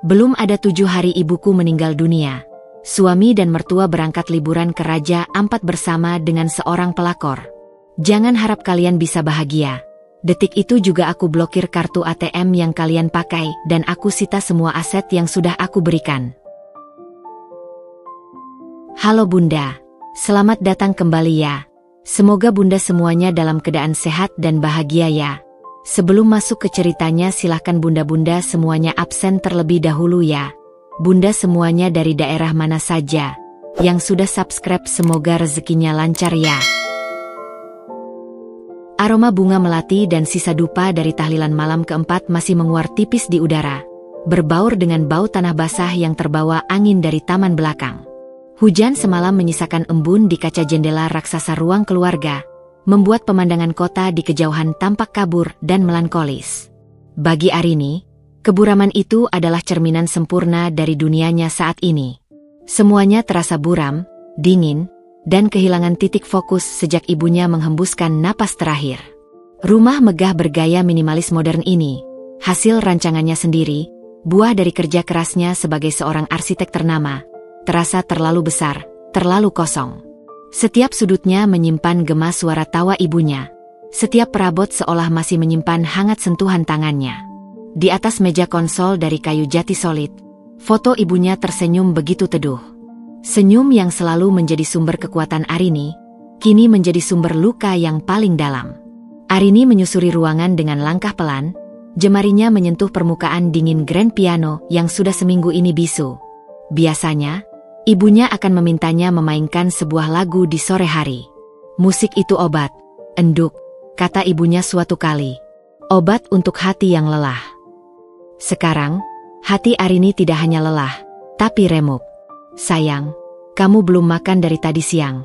Belum ada 7 hari ibuku meninggal dunia. Suami dan mertua berangkat liburan ke Raja Ampat bersama dengan seorang pelakor. Jangan harap kalian bisa bahagia. Detik itu juga aku blokir kartu ATM yang kalian pakai dan aku sita semua aset yang sudah aku berikan. Halo Bunda, selamat datang kembali ya. Semoga Bunda semuanya dalam keadaan sehat dan bahagia ya. Sebelum masuk ke ceritanya silahkan Bunda-Bunda semuanya absen terlebih dahulu ya. Bunda semuanya dari daerah mana saja. Yang sudah subscribe semoga rezekinya lancar ya. Aroma bunga melati dan sisa dupa dari tahlilan malam keempat masih menguar tipis di udara. Berbaur dengan bau tanah basah yang terbawa angin dari taman belakang. Hujan semalam menyisakan embun di kaca jendela raksasa ruang keluarga, membuat pemandangan kota di kejauhan tampak kabur dan melankolis. Bagi Arini, keburaman itu adalah cerminan sempurna dari dunianya saat ini. Semuanya terasa buram, dingin, dan kehilangan titik fokus sejak ibunya menghembuskan napas terakhir. Rumah megah bergaya minimalis modern ini, hasil rancangannya sendiri, buah dari kerja kerasnya sebagai seorang arsitek ternama, terasa terlalu besar, terlalu kosong. Setiap sudutnya menyimpan gema suara tawa ibunya. Setiap perabot seolah masih menyimpan hangat sentuhan tangannya. Di atas meja konsol dari kayu jati solid, foto ibunya tersenyum begitu teduh. Senyum yang selalu menjadi sumber kekuatan Arini, kini menjadi sumber luka yang paling dalam. Arini menyusuri ruangan dengan langkah pelan, jemarinya menyentuh permukaan dingin grand piano yang sudah seminggu ini bisu. Biasanya, ibunya akan memintanya memainkan sebuah lagu di sore hari. Musik itu obat, enduk, kata ibunya suatu kali. Obat untuk hati yang lelah. Sekarang, hati Arini tidak hanya lelah, tapi remuk. Sayang, kamu belum makan dari tadi siang.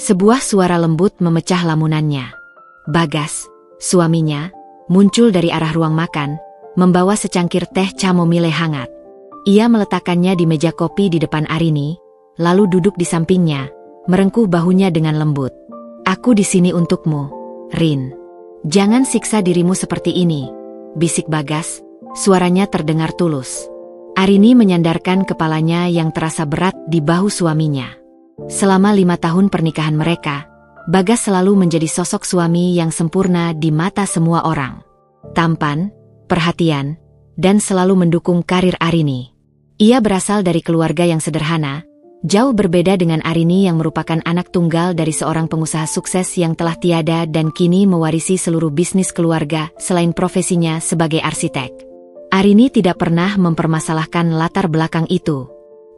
Sebuah suara lembut memecah lamunannya. Bagas, suaminya, muncul dari arah ruang makan, membawa secangkir teh chamomile hangat. Ia meletakkannya di meja kopi di depan Arini, lalu duduk di sampingnya, merengkuh bahunya dengan lembut. Aku di sini untukmu, Rin. Jangan siksa dirimu seperti ini, bisik Bagas, suaranya terdengar tulus. Arini menyandarkan kepalanya yang terasa berat di bahu suaminya. Selama 5 tahun pernikahan mereka, Bagas selalu menjadi sosok suami yang sempurna di mata semua orang. Tampan, perhatian, dan selalu mendukung karir Arini. Ia berasal dari keluarga yang sederhana, jauh berbeda dengan Arini yang merupakan anak tunggal dari seorang pengusaha sukses yang telah tiada dan kini mewarisi seluruh bisnis keluarga selain profesinya sebagai arsitek. Arini tidak pernah mempermasalahkan latar belakang itu.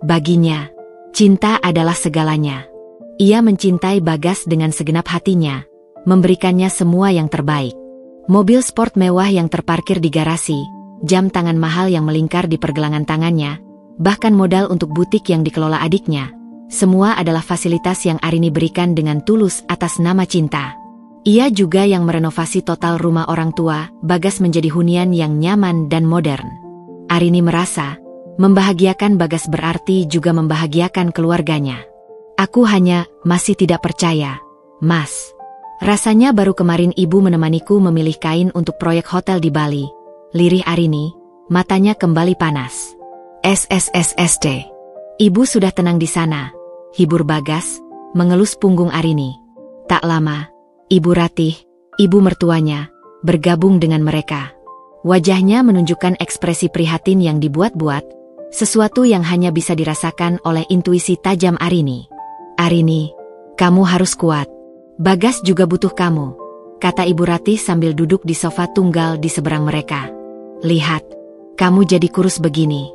Baginya, cinta adalah segalanya. Ia mencintai Bagas dengan segenap hatinya, memberikannya semua yang terbaik. Mobil sport mewah yang terparkir di garasi, jam tangan mahal yang melingkar di pergelangan tangannya, bahkan modal untuk butik yang dikelola adiknya. Semua adalah fasilitas yang Arini berikan dengan tulus atas nama cinta. Ia juga yang merenovasi total rumah orang tua, Bagas menjadi hunian yang nyaman dan modern. Arini merasa, membahagiakan Bagas berarti juga membahagiakan keluarganya. Aku hanya masih tidak percaya, Mas. Rasanya baru kemarin ibu menemaniku memilih kain untuk proyek hotel di Bali. Lirih Arini, matanya kembali panas. SSSST. Ibu sudah tenang di sana, hibur Bagas, mengelus punggung Arini. Tak lama, Ibu Ratih, ibu mertuanya, bergabung dengan mereka. Wajahnya menunjukkan ekspresi prihatin yang dibuat-buat, sesuatu yang hanya bisa dirasakan oleh intuisi tajam Arini. Arini, kamu harus kuat. Bagas juga butuh kamu, kata Ibu Ratih sambil duduk di sofa tunggal di seberang mereka. Lihat, kamu jadi kurus begini.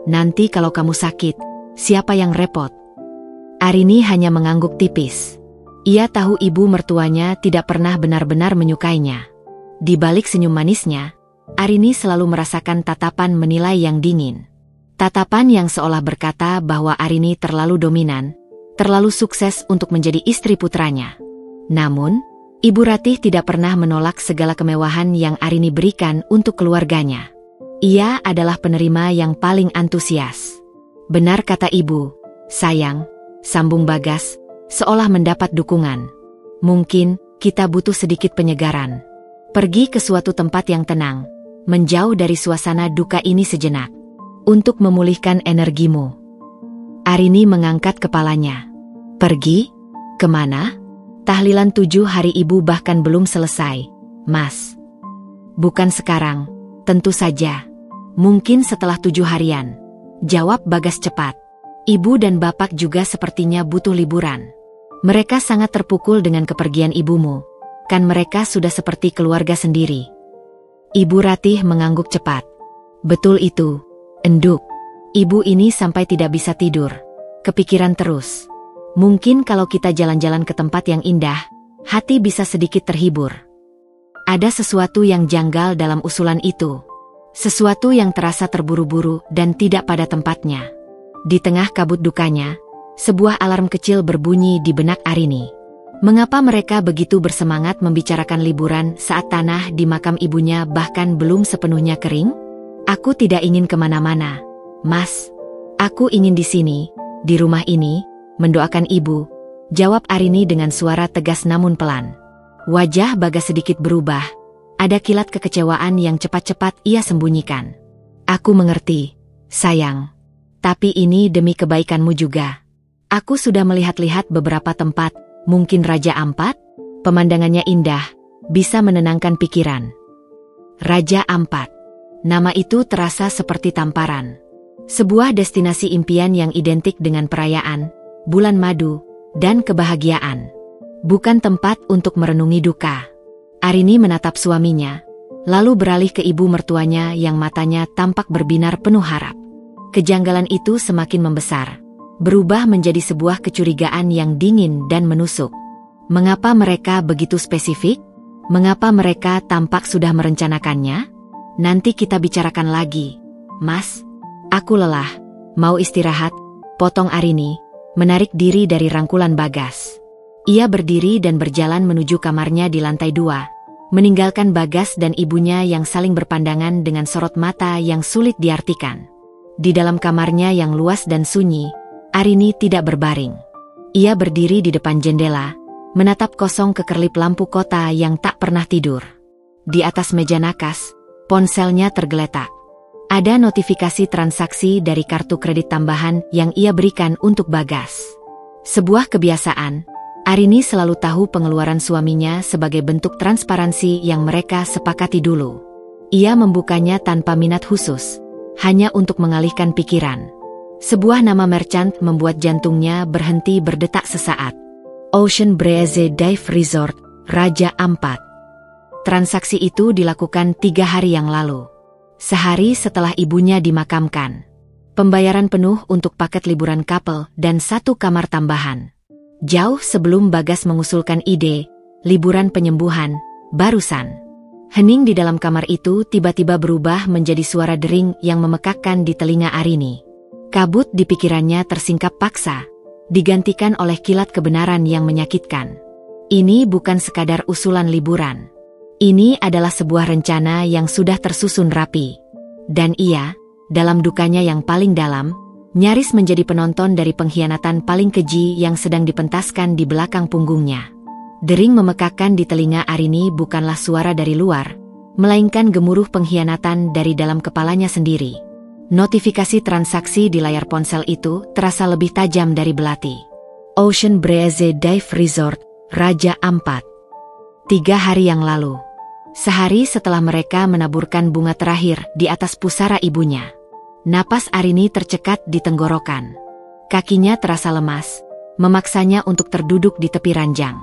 Nanti kalau kamu sakit, siapa yang repot? Arini hanya mengangguk tipis. Ia tahu ibu mertuanya tidak pernah benar-benar menyukainya. Di balik senyum manisnya, Arini selalu merasakan tatapan menilai yang dingin. Tatapan yang seolah berkata bahwa Arini terlalu dominan, terlalu sukses untuk menjadi istri putranya. Namun, Ibu Ratih tidak pernah menolak segala kemewahan yang Arini berikan untuk keluarganya. Ia adalah penerima yang paling antusias. Benar kata ibu, sayang, sambung Bagas, seolah mendapat dukungan. Mungkin, kita butuh sedikit penyegaran. Pergi ke suatu tempat yang tenang, menjauh dari suasana duka ini sejenak. untuk memulihkan energimu. Arini mengangkat kepalanya. Pergi? Kemana? Tahlilan 7 hari ibu bahkan belum selesai, Mas. Bukan sekarang, tentu saja. Mungkin setelah 7 harian. Jawab Bagas cepat. Ibu dan bapak juga sepertinya butuh liburan. Mereka sangat terpukul dengan kepergian ibumu. Kan mereka sudah seperti keluarga sendiri. Ibu Ratih mengangguk cepat. Betul itu, Enduk. Ibu ini sampai tidak bisa tidur. Kepikiran terus. Mungkin kalau kita jalan-jalan ke tempat yang indah, hati bisa sedikit terhibur. Ada sesuatu yang janggal dalam usulan itu. Sesuatu yang terasa terburu-buru dan tidak pada tempatnya. Di tengah kabut dukanya, sebuah alarm kecil berbunyi di benak Arini. Mengapa mereka begitu bersemangat membicarakan liburan saat tanah di makam ibunya bahkan belum sepenuhnya kering? Aku tidak ingin kemana-mana, Mas. Aku ingin di sini, di rumah ini, mendoakan ibu, jawab Arini dengan suara tegas namun pelan. Wajah Bagas sedikit berubah, ada kilat kekecewaan yang cepat-cepat ia sembunyikan. Aku mengerti, sayang. Tapi ini demi kebaikanmu juga. Aku sudah melihat-lihat beberapa tempat, mungkin Raja Ampat, pemandangannya indah, bisa menenangkan pikiran. Raja Ampat. Nama itu terasa seperti tamparan. Sebuah destinasi impian yang identik dengan perayaan, bulan madu, dan kebahagiaan. Bukan tempat untuk merenungi duka. Arini menatap suaminya, lalu beralih ke ibu mertuanya yang matanya tampak berbinar penuh harap. Kejanggalan itu semakin membesar, berubah menjadi sebuah kecurigaan yang dingin dan menusuk. Mengapa mereka begitu spesifik? Mengapa mereka tampak sudah merencanakannya? Nanti kita bicarakan lagi, Mas. Aku lelah, mau istirahat, potong Arini, menarik diri dari rangkulan Bagas. Ia berdiri dan berjalan menuju kamarnya di lantai 2, meninggalkan Bagas dan ibunya yang saling berpandangan dengan sorot mata yang sulit diartikan. Di dalam kamarnya yang luas dan sunyi, Arini tidak berbaring. Ia berdiri di depan jendela, menatap kosong kekerlip lampu kota yang tak pernah tidur. Di atas meja nakas, ponselnya tergeletak. Ada notifikasi transaksi dari kartu kredit tambahan yang ia berikan untuk Bagas. Sebuah kebiasaan, Arini selalu tahu pengeluaran suaminya sebagai bentuk transparansi yang mereka sepakati dulu. Ia membukanya tanpa minat khusus, hanya untuk mengalihkan pikiran. Sebuah nama merchant membuat jantungnya berhenti berdetak sesaat. Ocean Breeze Dive Resort, Raja Ampat. Transaksi itu dilakukan 3 hari yang lalu. Sehari setelah ibunya dimakamkan. Pembayaran penuh untuk paket liburan couple dan 1 kamar tambahan. Jauh sebelum Bagas mengusulkan ide, liburan penyembuhan, barusan. Hening di dalam kamar itu tiba-tiba berubah menjadi suara dering yang memekakkan di telinga Arini. Kabut di pikirannya tersingkap paksa, digantikan oleh kilat kebenaran yang menyakitkan. Ini bukan sekadar usulan liburan. Ini adalah sebuah rencana yang sudah tersusun rapi. Dan ia, dalam dukanya yang paling dalam, nyaris menjadi penonton dari pengkhianatan paling keji yang sedang dipentaskan di belakang punggungnya. Dering memekakkan di telinga Arini bukanlah suara dari luar, melainkan gemuruh pengkhianatan dari dalam kepalanya sendiri. Notifikasi transaksi di layar ponsel itu terasa lebih tajam dari belati. Ocean Breeze Dive Resort, Raja Ampat. 3 hari yang lalu. Sehari setelah mereka menaburkan bunga terakhir di atas pusara ibunya. Napas Arini tercekat di tenggorokan. Kakinya terasa lemas, memaksanya untuk terduduk di tepi ranjang.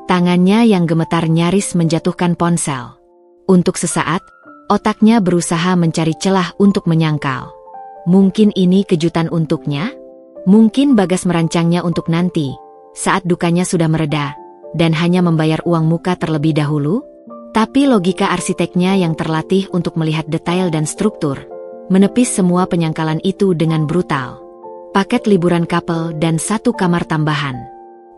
Tangannya yang gemetar nyaris menjatuhkan ponsel. Untuk sesaat, otaknya berusaha mencari celah untuk menyangkal. Mungkin ini kejutan untuknya? Mungkin Bagas merancangnya untuk nanti, saat dukanya sudah mereda, dan hanya membayar uang muka terlebih dahulu? Tapi logika arsiteknya yang terlatih untuk melihat detail dan struktur, menepis semua penyangkalan itu dengan brutal. Paket liburan couple dan 1 kamar tambahan.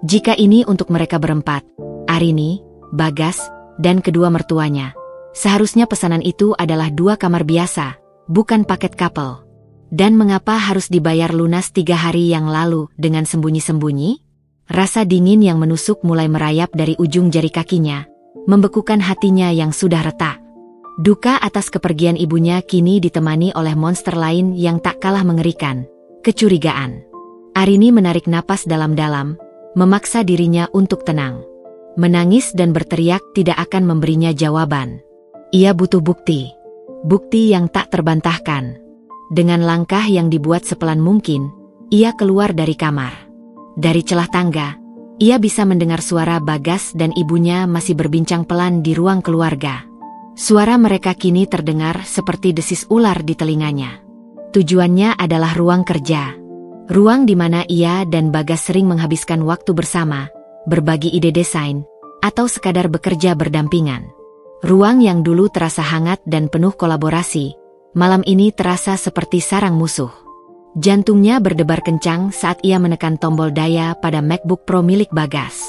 Jika ini untuk mereka berempat, Arini, Bagas, dan kedua mertuanya, seharusnya pesanan itu adalah 2 kamar biasa, bukan paket couple. Dan mengapa harus dibayar lunas 3 hari yang lalu dengan sembunyi-sembunyi? Rasa dingin yang menusuk mulai merayap dari ujung jari kakinya, membekukan hatinya yang sudah retak. Duka atas kepergian ibunya kini ditemani oleh monster lain yang tak kalah mengerikan, kecurigaan. Arini menarik napas dalam-dalam, memaksa dirinya untuk tenang. Menangis dan berteriak tidak akan memberinya jawaban. Ia butuh bukti. Bukti yang tak terbantahkan. Dengan langkah yang dibuat sepelan mungkin, ia keluar dari kamar. Dari celah tangga, ia bisa mendengar suara Bagas dan ibunya masih berbincang pelan di ruang keluarga. Suara mereka kini terdengar seperti desis ular di telinganya. Tujuannya adalah ruang kerja. Ruang di mana ia dan Bagas sering menghabiskan waktu bersama, berbagi ide desain, atau sekadar bekerja berdampingan. Ruang yang dulu terasa hangat dan penuh kolaborasi, malam ini terasa seperti sarang musuh. Jantungnya berdebar kencang saat ia menekan tombol daya pada MacBook Pro milik Bagas.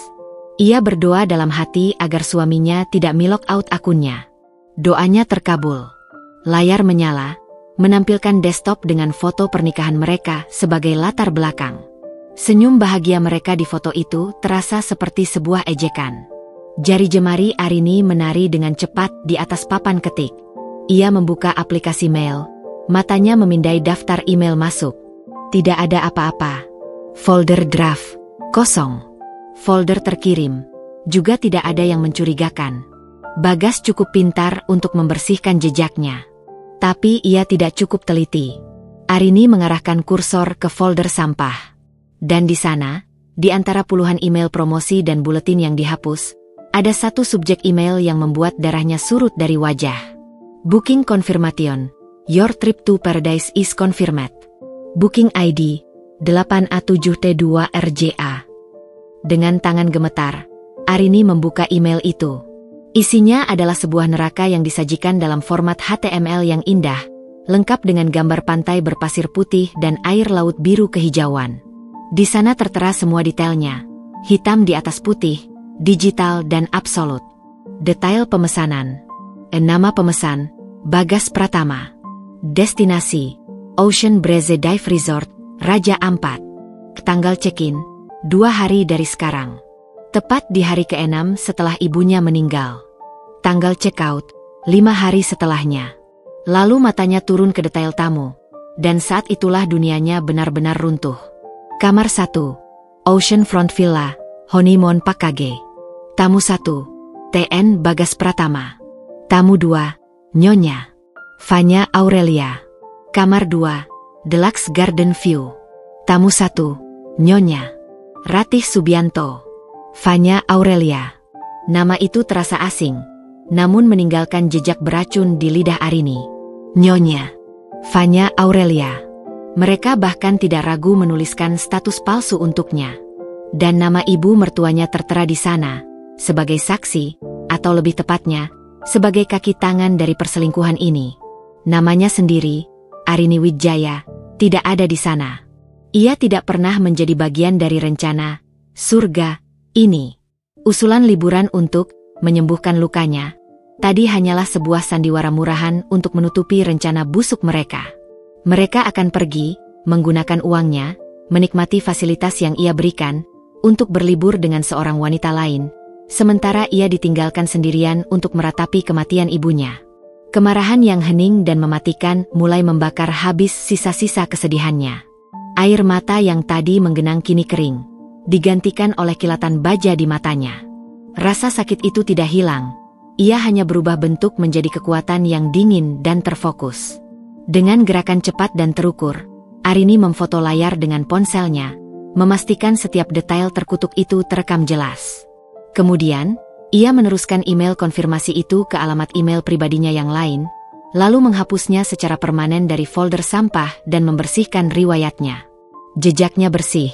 Ia berdoa dalam hati agar suaminya tidak melock out akunnya. Doanya terkabul. Layar menyala, menampilkan desktop dengan foto pernikahan mereka sebagai latar belakang. Senyum bahagia mereka di foto itu terasa seperti sebuah ejekan. Jari jemari Arini menari dengan cepat di atas papan ketik. Ia membuka aplikasi mail, matanya memindai daftar email masuk. Tidak ada apa-apa. Folder draft, kosong. Folder terkirim, juga tidak ada yang mencurigakan. Bagas cukup pintar untuk membersihkan jejaknya. Tapi ia tidak cukup teliti. Arini mengarahkan kursor ke folder sampah. Dan di sana, di antara puluhan email promosi dan buletin yang dihapus, ada satu subjek email yang membuat darahnya surut dari wajah. Booking confirmation. Your trip to paradise is confirmed. Booking ID 8A7T2RJA. Dengan tangan gemetar, Arini membuka email itu. Isinya adalah sebuah neraka yang disajikan dalam format HTML yang indah, lengkap dengan gambar pantai berpasir putih dan air laut biru kehijauan. Di sana tertera semua detailnya, hitam di atas putih, digital dan absolut. Detail pemesanan. Nama pemesan, Bagas Pratama. Destinasi, Ocean Breeze Dive Resort, Raja Ampat. Tanggal check-in, 2 hari dari sekarang. Tepat di hari ke-6 setelah ibunya meninggal. Tanggal check-out, 5 hari setelahnya. Lalu matanya turun ke detail tamu. Dan saat itulah dunianya benar-benar runtuh. Kamar 1, Ocean Front Villa, Honeymoon Pakage. Tamu 1, TN Bagas Pratama. Tamu 2, Nyonya Fanya Aurelia. Kamar 2, Deluxe Garden View. Tamu 1, Nyonya Ratih Subianto. Fanya Aurelia. Nama itu terasa asing, namun meninggalkan jejak beracun di lidah Arini. Nyonya Fanya Aurelia. Mereka bahkan tidak ragu menuliskan status palsu untuknya. Dan nama ibu mertuanya tertera di sana, sebagai saksi, atau lebih tepatnya, sebagai kaki tangan dari perselingkuhan ini. Namanya sendiri, Arini Wijaya, tidak ada di sana. Ia tidak pernah menjadi bagian dari rencana surga ini. Usulan liburan untuk menyembuhkan lukanya tadi hanyalah sebuah sandiwara murahan untuk menutupi rencana busuk mereka. Mereka akan pergi, menggunakan uangnya, menikmati fasilitas yang ia berikan, untuk berlibur dengan seorang wanita lain, sementara ia ditinggalkan sendirian untuk meratapi kematian ibunya. Kemarahan yang hening dan mematikan mulai membakar habis sisa-sisa kesedihannya. Air mata yang tadi menggenang kini kering, digantikan oleh kilatan baja di matanya. Rasa sakit itu tidak hilang, ia hanya berubah bentuk menjadi kekuatan yang dingin dan terfokus. Dengan gerakan cepat dan terukur, Arini memfoto layar dengan ponselnya, memastikan setiap detail terkutuk itu terekam jelas. Kemudian, ia meneruskan email konfirmasi itu ke alamat email pribadinya yang lain, lalu menghapusnya secara permanen dari folder sampah dan membersihkan riwayatnya. Jejaknya bersih,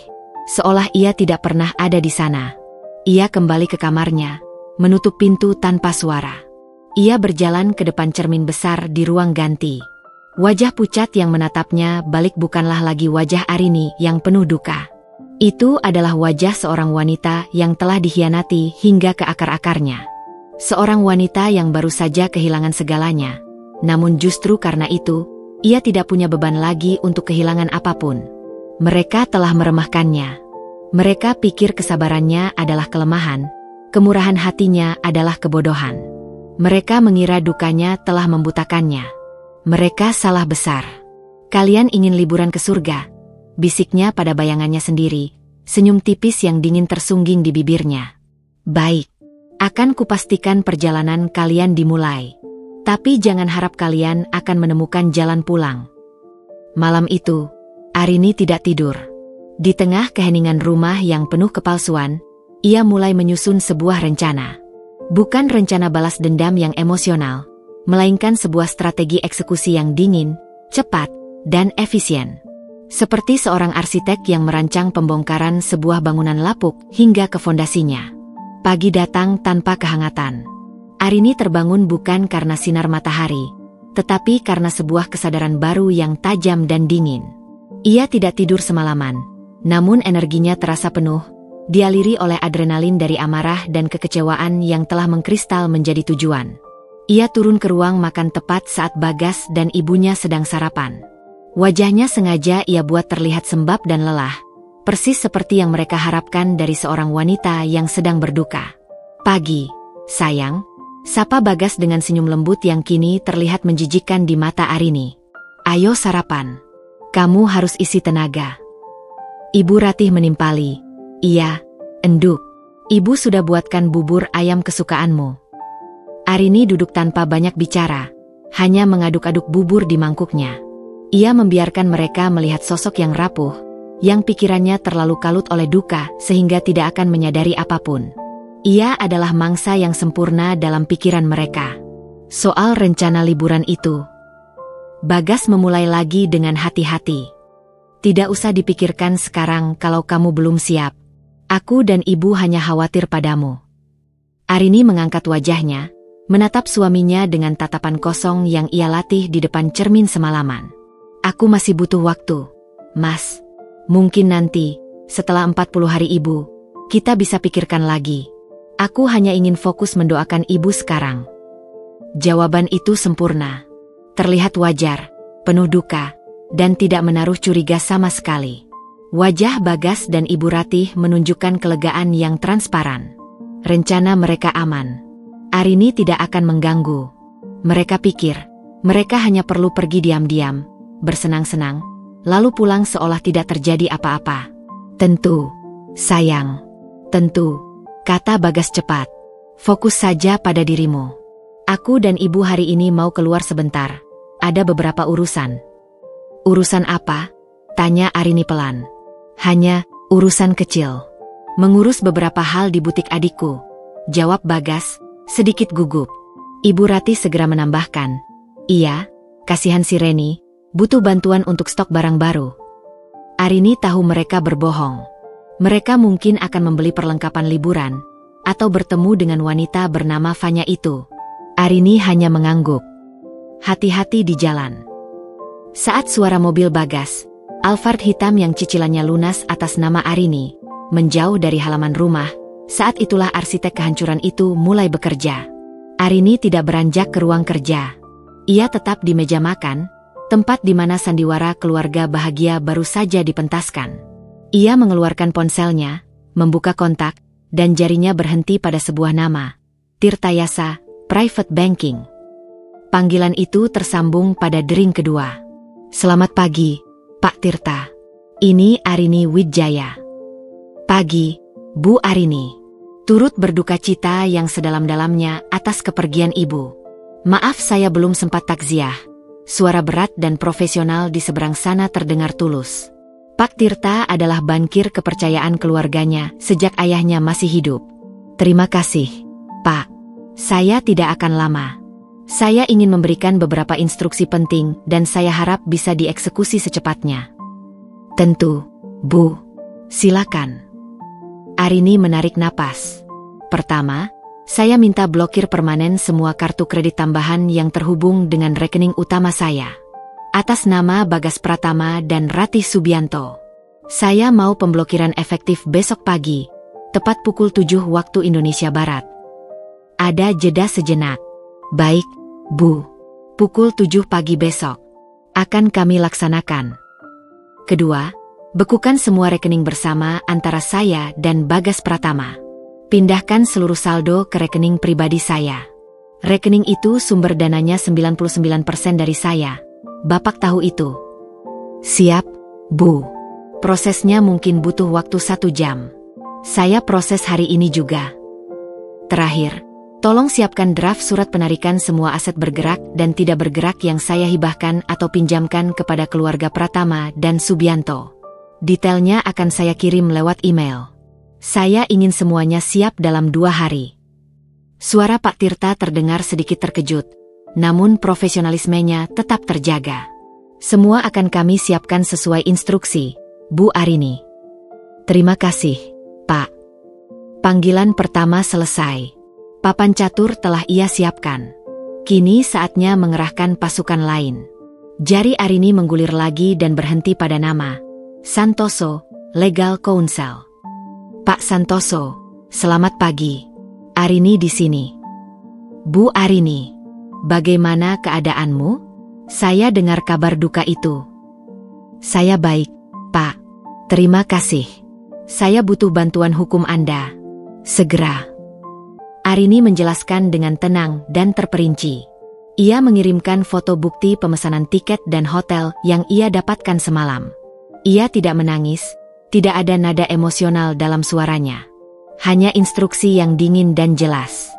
seolah ia tidak pernah ada di sana. Ia kembali ke kamarnya, menutup pintu tanpa suara. Ia berjalan ke depan cermin besar di ruang ganti. Wajah pucat yang menatapnya balik bukanlah lagi wajah Arini yang penuh duka. Itu adalah wajah seorang wanita yang telah dikhianati hingga ke akar-akarnya. Seorang wanita yang baru saja kehilangan segalanya. Namun justru karena itu, ia tidak punya beban lagi untuk kehilangan apapun. Mereka telah meremahkannya. Mereka pikir kesabarannya adalah kelemahan, kemurahan hatinya adalah kebodohan. Mereka mengira dukanya telah membutakannya. Mereka salah besar. Kalian ingin liburan ke surga, bisiknya pada bayangannya sendiri, senyum tipis yang dingin tersungging di bibirnya. Baik, akan kupastikan perjalanan kalian dimulai. Tapi jangan harap kalian akan menemukan jalan pulang. Malam itu, Arini tidak tidur. Di tengah keheningan rumah yang penuh kepalsuan, ia mulai menyusun sebuah rencana. Bukan rencana balas dendam yang emosional, melainkan sebuah strategi eksekusi yang dingin, cepat, dan efisien. Seperti seorang arsitek yang merancang pembongkaran sebuah bangunan lapuk hingga ke fondasinya. Pagi datang tanpa kehangatan. Arini terbangun bukan karena sinar matahari, tetapi karena sebuah kesadaran baru yang tajam dan dingin. Ia tidak tidur semalaman, namun energinya terasa penuh, dialiri oleh adrenalin dari amarah dan kekecewaan yang telah mengkristal menjadi tujuan. Ia turun ke ruang makan tepat saat Bagas dan ibunya sedang sarapan. Wajahnya sengaja ia buat terlihat sembab dan lelah, persis seperti yang mereka harapkan dari seorang wanita yang sedang berduka. "Pagi, sayang," sapa Bagas dengan senyum lembut yang kini terlihat menjijikkan di mata Arini. "Ayo sarapan. Kamu harus isi tenaga." Ibu Ratih menimpali. "Iya, enduk. Ibu sudah buatkan bubur ayam kesukaanmu." Arini duduk tanpa banyak bicara, hanya mengaduk-aduk bubur di mangkuknya. Ia membiarkan mereka melihat sosok yang rapuh, yang pikirannya terlalu kalut oleh duka sehingga tidak akan menyadari apapun. Ia adalah mangsa yang sempurna dalam pikiran mereka. Soal rencana liburan itu, Bagas memulai lagi dengan hati-hati. "Tidak usah dipikirkan sekarang kalau kamu belum siap. Aku dan ibu hanya khawatir padamu." Arini mengangkat wajahnya, menatap suaminya dengan tatapan kosong yang ia latih di depan cermin semalaman. "Aku masih butuh waktu, Mas. Mungkin nanti, setelah 40 hari ibu, kita bisa pikirkan lagi. Aku hanya ingin fokus mendoakan ibu sekarang." Jawaban itu sempurna. Terlihat wajar, penuh duka, dan tidak menaruh curiga sama sekali. Wajah Bagas dan Ibu Ratih menunjukkan kelegaan yang transparan. Rencana mereka aman. Arini tidak akan mengganggu. Mereka pikir, mereka hanya perlu pergi diam-diam, bersenang-senang, lalu pulang seolah tidak terjadi apa-apa. "Tentu, sayang. Tentu," kata Bagas cepat. "Fokus saja pada dirimu. Aku dan ibu hari ini mau keluar sebentar. Ada beberapa urusan." "Urusan apa?" tanya Arini pelan. "Hanya urusan kecil. Mengurus beberapa hal di butik adikku," jawab Bagas, sedikit gugup. Ibu Ratih segera menambahkan, "Iya, kasihan si Reni, butuh bantuan untuk stok barang baru." Arini tahu mereka berbohong. Mereka mungkin akan membeli perlengkapan liburan, atau bertemu dengan wanita bernama Fanya itu. Arini hanya mengangguk. Hati-hati di jalan. Saat suara mobil Bagas, Alphard hitam yang cicilannya lunas atas nama Arini, menjauh dari halaman rumah, saat itulah arsitek kehancuran itu mulai bekerja. Arini tidak beranjak ke ruang kerja. Ia tetap di meja makan, tempat di mana sandiwara keluarga bahagia baru saja dipentaskan. Ia mengeluarkan ponselnya, membuka kontak, dan jarinya berhenti pada sebuah nama, Tirtayasa, Private Banking. Panggilan itu tersambung pada dering kedua. "Selamat pagi, Pak Tirta. Ini Arini Wijaya." "Pagi, Bu Arini." Turut berduka cita yang sedalam-dalamnya atas kepergian ibu. "Maaf saya belum sempat takziah." Suara berat dan profesional di seberang sana terdengar tulus. Pak Tirta adalah bankir kepercayaan keluarganya sejak ayahnya masih hidup. "Terima kasih, Pak. Saya tidak akan lama. Saya ingin memberikan beberapa instruksi penting dan saya harap bisa dieksekusi secepatnya." "Tentu, Bu. Silakan." Arini menarik napas. "Pertama, saya minta blokir permanen semua kartu kredit tambahan yang terhubung dengan rekening utama saya. Atas nama Bagas Pratama dan Ratih Subianto. Saya mau pemblokiran efektif besok pagi, tepat pukul 7 waktu Indonesia Barat." Ada jeda sejenak. "Baik, Bu. Pukul 7 pagi besok. Akan kami laksanakan." Kedua, bekukan semua rekening bersama antara saya dan Bagas Pratama. Pindahkan seluruh saldo ke rekening pribadi saya. Rekening itu sumber dananya 99% dari saya. Bapak tahu itu. Siap, Bu. Prosesnya mungkin butuh waktu 1 jam. Saya proses hari ini juga. Terakhir, tolong siapkan draft surat penarikan semua aset bergerak dan tidak bergerak yang saya hibahkan atau pinjamkan kepada keluarga Pratama dan Subianto. Detailnya akan saya kirim lewat email. Saya ingin semuanya siap dalam 2 hari. Suara Pak Tirta terdengar sedikit terkejut, namun profesionalismenya tetap terjaga. Semua akan kami siapkan sesuai instruksi, Bu Arini. Terima kasih, Pak. Panggilan pertama selesai. Papan catur telah ia siapkan. Kini saatnya mengerahkan pasukan lain. Jari Arini menggulir lagi dan berhenti pada nama Santoso, Legal Counsel. Pak Santoso, selamat pagi. Arini di sini. Bu Arini, bagaimana keadaanmu? Saya dengar kabar duka itu. Saya baik, Pak. Terima kasih. Saya butuh bantuan hukum Anda. Segera. Arini menjelaskan dengan tenang dan terperinci. Ia mengirimkan foto bukti pemesanan tiket dan hotel yang ia dapatkan semalam. Ia tidak menangis, tidak ada nada emosional dalam suaranya. Hanya instruksi yang dingin dan jelas.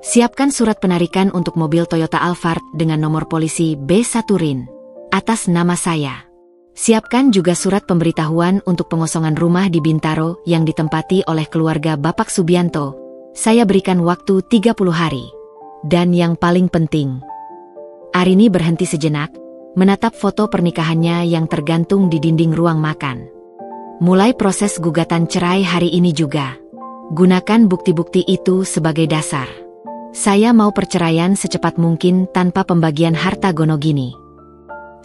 Siapkan surat penarikan untuk mobil Toyota Alphard dengan nomor polisi B1 RIN atas nama saya. Siapkan juga surat pemberitahuan untuk pengosongan rumah di Bintaro yang ditempati oleh keluarga Bapak Subianto. Saya berikan waktu 30 hari. Dan yang paling penting, Arini berhenti sejenak, menatap foto pernikahannya yang tergantung di dinding ruang makan. Mulai proses gugatan cerai hari ini juga. Gunakan bukti-bukti itu sebagai dasar. Saya mau perceraian secepat mungkin tanpa pembagian harta gonogini.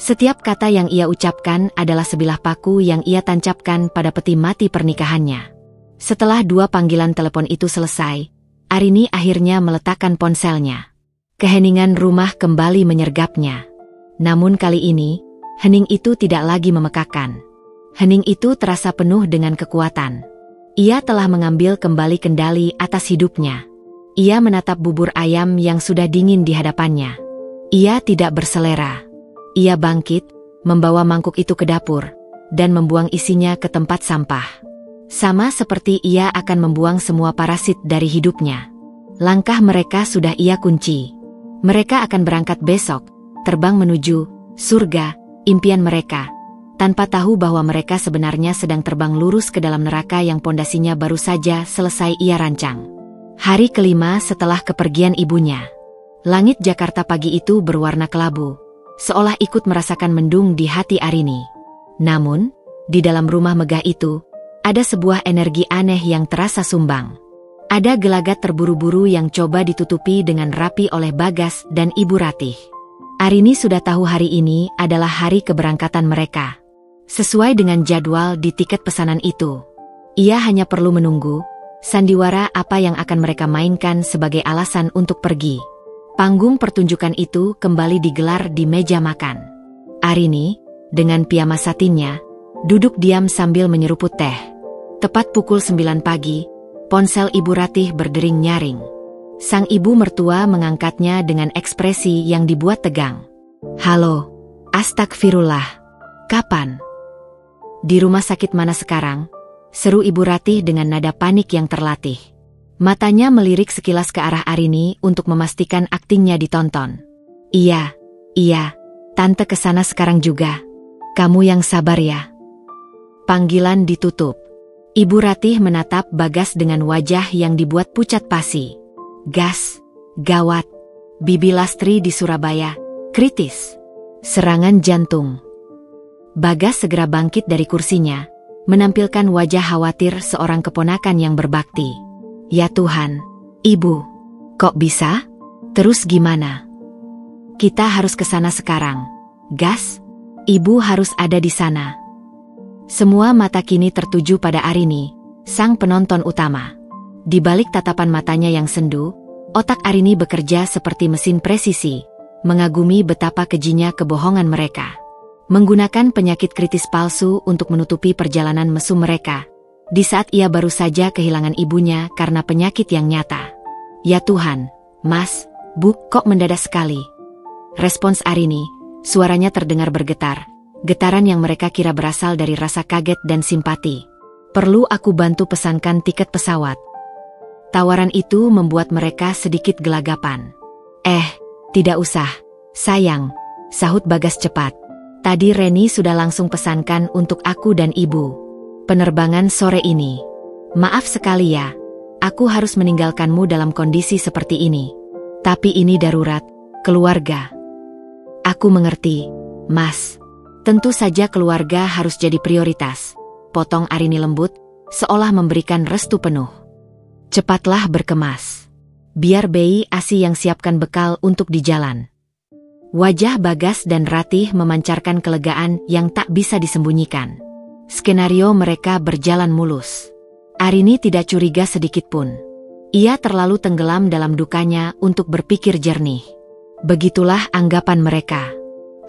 Setiap kata yang ia ucapkan adalah sebilah paku yang ia tancapkan pada peti mati pernikahannya. Setelah 2 panggilan telepon itu selesai, Arini akhirnya meletakkan ponselnya. Keheningan rumah kembali menyergapnya. Namun kali ini, hening itu tidak lagi memekakan. Hening itu terasa penuh dengan kekuatan. Ia telah mengambil kembali kendali atas hidupnya. Ia menatap bubur ayam yang sudah dingin di hadapannya. Ia tidak berselera. Ia bangkit, membawa mangkuk itu ke dapur, dan membuang isinya ke tempat sampah. Sama seperti ia akan membuang semua parasit dari hidupnya. Langkah mereka sudah ia kunci. Mereka akan berangkat besok, terbang menuju surga, impian mereka, tanpa tahu bahwa mereka sebenarnya sedang terbang lurus ke dalam neraka yang pondasinya baru saja selesai ia rancang. Hari kelima setelah kepergian ibunya. Langit Jakarta pagi itu berwarna kelabu, seolah ikut merasakan mendung di hati Arini. Namun, di dalam rumah megah itu, ada sebuah energi aneh yang terasa sumbang. Ada gelagat terburu-buru yang coba ditutupi dengan rapi oleh Bagas dan Ibu Ratih. Arini sudah tahu hari ini adalah hari keberangkatan mereka. Sesuai dengan jadwal di tiket pesanan itu. Ia hanya perlu menunggu sandiwara apa yang akan mereka mainkan sebagai alasan untuk pergi. Panggung pertunjukan itu kembali digelar di meja makan. Arini, dengan piyama satinnya, duduk diam sambil menyeruput teh. Tepat pukul 9 pagi, ponsel Ibu Ratih berdering nyaring. Sang ibu mertua mengangkatnya dengan ekspresi yang dibuat tegang. Halo, astagfirullah. Kapan? Di rumah sakit mana sekarang? Seru Ibu Ratih dengan nada panik yang terlatih. Matanya melirik sekilas ke arah Arini untuk memastikan aktingnya ditonton. Iya, tante kesana sekarang juga. Kamu yang sabar ya. Panggilan ditutup. Ibu Ratih menatap Bagas dengan wajah yang dibuat pucat pasi. Gas, gawat. Bibi Lastri di Surabaya, kritis. Serangan jantung. Bagas segera bangkit dari kursinya, menampilkan wajah khawatir seorang keponakan yang berbakti. Ya Tuhan, Ibu, kok bisa? Terus gimana? Kita harus ke sana sekarang. Gas, Ibu harus ada di sana. Semua mata kini tertuju pada Arini, sang penonton utama. Di balik tatapan matanya yang sendu, otak Arini bekerja seperti mesin presisi, mengagumi betapa kejinya kebohongan mereka. Menggunakan penyakit kritis palsu untuk menutupi perjalanan mesum mereka. Di saat ia baru saja kehilangan ibunya karena penyakit yang nyata. Ya Tuhan, Mas, Bu, kok mendadak sekali? Respons Arini, suaranya terdengar bergetar. Getaran yang mereka kira berasal dari rasa kaget dan simpati. Perlu aku bantu pesankan tiket pesawat? Tawaran itu membuat mereka sedikit gelagapan. Tidak usah, sayang, sahut Bagas cepat. Tadi Reni sudah langsung pesankan untuk aku dan ibu. Penerbangan sore ini. Maaf sekali ya, aku harus meninggalkanmu dalam kondisi seperti ini. Tapi ini darurat, keluarga. Aku mengerti, Mas. Tentu saja keluarga harus jadi prioritas. Potong Arini lembut, seolah memberikan restu penuh. Cepatlah berkemas. Biar Bei Asi yang siapkan bekal untuk di jalan. Wajah Bagas dan Ratih memancarkan kelegaan yang tak bisa disembunyikan. Skenario mereka berjalan mulus. Arini tidak curiga sedikitpun. Ia terlalu tenggelam dalam dukanya untuk berpikir jernih. Begitulah anggapan mereka.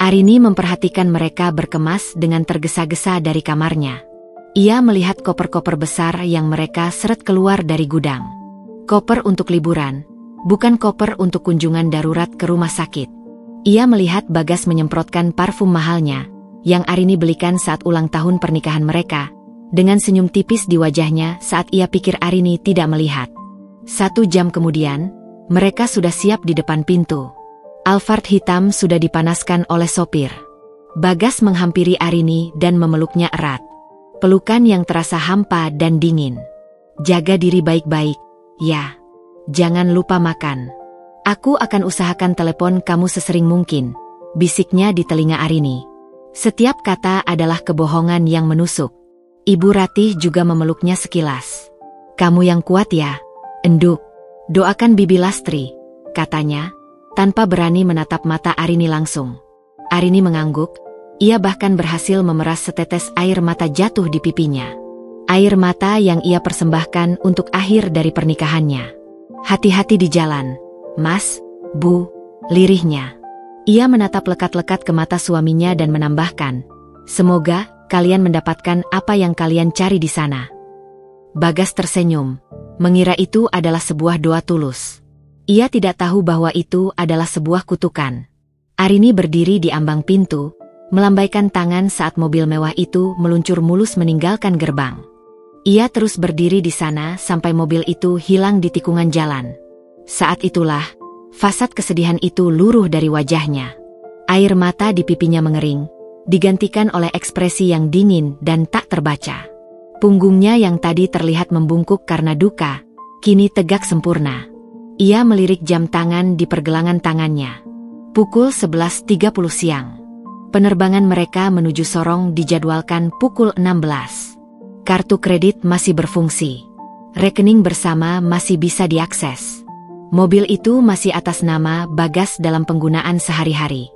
Arini memperhatikan mereka berkemas dengan tergesa-gesa dari kamarnya. Ia melihat koper-koper besar yang mereka seret keluar dari gudang. Koper untuk liburan, bukan koper untuk kunjungan darurat ke rumah sakit. Ia melihat Bagas menyemprotkan parfum mahalnya, yang Arini belikan saat ulang tahun pernikahan mereka, dengan senyum tipis di wajahnya saat ia pikir Arini tidak melihat. 1 jam kemudian, mereka sudah siap di depan pintu. Alphard hitam sudah dipanaskan oleh sopir. Bagas menghampiri Arini dan memeluknya erat. Pelukan yang terasa hampa dan dingin. Jaga diri baik-baik, ya. Jangan lupa makan. Aku akan usahakan telepon kamu sesering mungkin, bisiknya di telinga Arini. Setiap kata adalah kebohongan yang menusuk. Ibu Ratih juga memeluknya sekilas. Kamu yang kuat ya, Enduk. Doakan Bibi Lastri, katanya, tanpa berani menatap mata Arini langsung. Arini mengangguk, ia bahkan berhasil memeras setetes air mata jatuh di pipinya. Air mata yang ia persembahkan untuk akhir dari pernikahannya. Hati-hati di jalan, Mas, Bu, lirihnya. Ia menatap lekat-lekat ke mata suaminya dan menambahkan, semoga kalian mendapatkan apa yang kalian cari di sana. Bagas tersenyum, mengira itu adalah sebuah doa tulus. Ia tidak tahu bahwa itu adalah sebuah kutukan. Arini berdiri di ambang pintu, melambaikan tangan saat mobil mewah itu meluncur mulus meninggalkan gerbang. Ia terus berdiri di sana sampai mobil itu hilang di tikungan jalan. Saat itulah, fasad kesedihan itu luruh dari wajahnya. Air mata di pipinya mengering, digantikan oleh ekspresi yang dingin dan tak terbaca. Punggungnya yang tadi terlihat membungkuk karena duka, kini tegak sempurna. Ia melirik jam tangan di pergelangan tangannya. Pukul 11.30 siang. Penerbangan mereka menuju Sorong dijadwalkan pukul 16. Kartu kredit masih berfungsi. Rekening bersama masih bisa diakses. Mobil itu masih atas nama Bagas dalam penggunaan sehari-hari.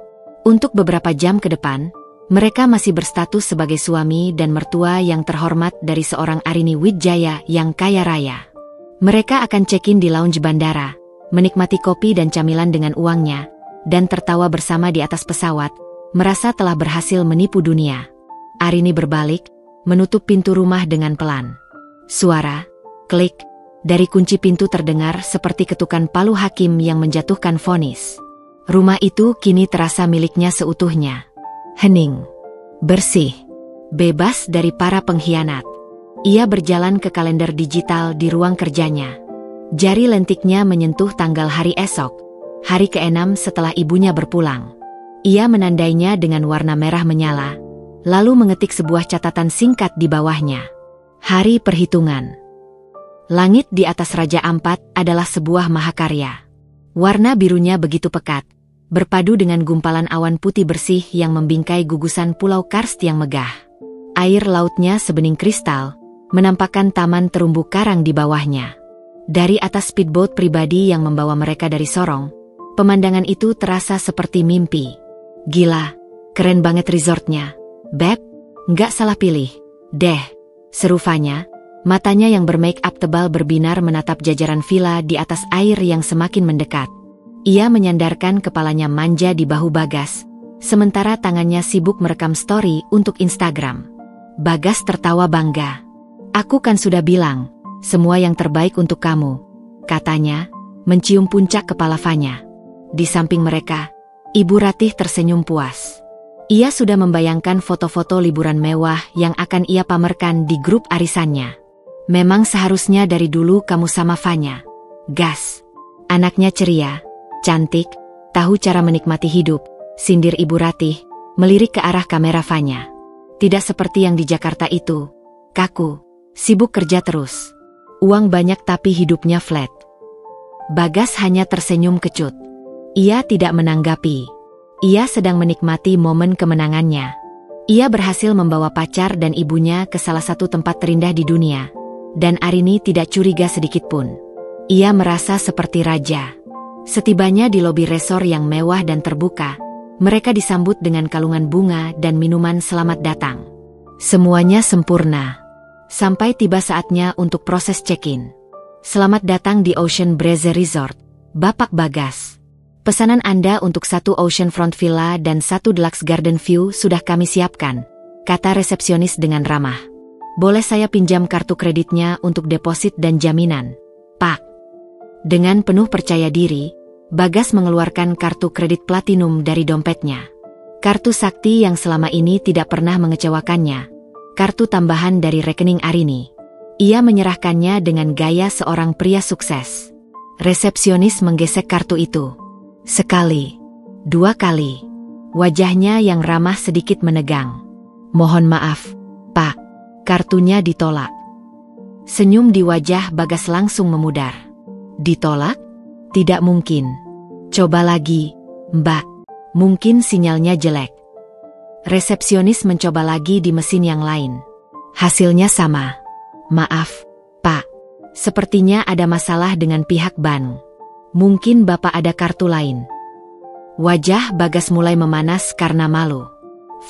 Untuk beberapa jam ke depan, mereka masih berstatus sebagai suami dan mertua yang terhormat dari seorang Arini Wijaya yang kaya raya. Mereka akan check-in di lounge bandara, menikmati kopi dan camilan dengan uangnya, dan tertawa bersama di atas pesawat, merasa telah berhasil menipu dunia. Arini berbalik, menutup pintu rumah dengan pelan. Suara, klik, dari kunci pintu terdengar seperti ketukan palu hakim yang menjatuhkan vonis. Rumah itu kini terasa miliknya seutuhnya. Hening, bersih, bebas dari para pengkhianat. Ia berjalan ke kalender digital di ruang kerjanya. Jari lentiknya menyentuh tanggal hari esok, hari ke-6 setelah ibunya berpulang. Ia menandainya dengan warna merah menyala, lalu mengetik sebuah catatan singkat di bawahnya. Hari perhitungan. Langit di atas Raja Ampat adalah sebuah mahakarya. Warna birunya begitu pekat, berpadu dengan gumpalan awan putih bersih yang membingkai gugusan pulau karst yang megah. Air lautnya sebening kristal, menampakkan taman terumbu karang di bawahnya. Dari atas speedboat pribadi yang membawa mereka dari Sorong, pemandangan itu terasa seperti mimpi. Gila, keren banget resortnya. Beb, nggak salah pilih, deh, seru Fanya. Matanya yang bermake up tebal berbinar menatap jajaran villa di atas air yang semakin mendekat. Ia menyandarkan kepalanya manja di bahu Bagas, sementara tangannya sibuk merekam story untuk Instagram. Bagas tertawa bangga. Aku kan sudah bilang, semua yang terbaik untuk kamu, katanya, mencium puncak kepala Fanya. Di samping mereka, Ibu Ratih tersenyum puas. Ia sudah membayangkan foto-foto liburan mewah yang akan ia pamerkan di grup arisannya. Memang seharusnya dari dulu kamu sama Fanya. Gas. Anaknya ceria, cantik, tahu cara menikmati hidup, sindir Ibu Ratih, melirik ke arah kamera Fanya. Tidak seperti yang di Jakarta itu, kaku, sibuk kerja terus. Uang banyak tapi hidupnya flat. Bagas hanya tersenyum kecut. Ia tidak menanggapi. Ia sedang menikmati momen kemenangannya. Ia berhasil membawa pacar dan ibunya ke salah satu tempat terindah di dunia. Dan Arini tidak curiga sedikitpun. Ia merasa seperti raja. Setibanya di lobi resor yang mewah dan terbuka, mereka disambut dengan kalungan bunga dan minuman selamat datang. Semuanya sempurna. Sampai tiba saatnya untuk proses check-in. Selamat datang di Ocean Breeze Resort, Bapak Bagas. Pesanan Anda untuk 1 oceanfront villa dan 1 deluxe garden view sudah kami siapkan, kata resepsionis dengan ramah. Boleh saya pinjam kartu kreditnya untuk deposit dan jaminan, Pak? Dengan penuh percaya diri, Bagas mengeluarkan kartu kredit platinum dari dompetnya. Kartu sakti yang selama ini tidak pernah mengecewakannya. Kartu tambahan dari rekening Arini. Ia menyerahkannya dengan gaya seorang pria sukses. Resepsionis menggesek kartu itu. Sekali, 2 kali. Wajahnya yang ramah sedikit menegang. Mohon maaf, Pak. Kartunya ditolak. Senyum di wajah Bagas langsung memudar. Ditolak? Tidak mungkin. Coba lagi, Mbak. Mungkin sinyalnya jelek. Resepsionis mencoba lagi di mesin yang lain. Hasilnya sama. Maaf, Pak. Sepertinya ada masalah dengan pihak bank. Mungkin Bapak ada kartu lain. Wajah Bagas mulai memanas karena malu.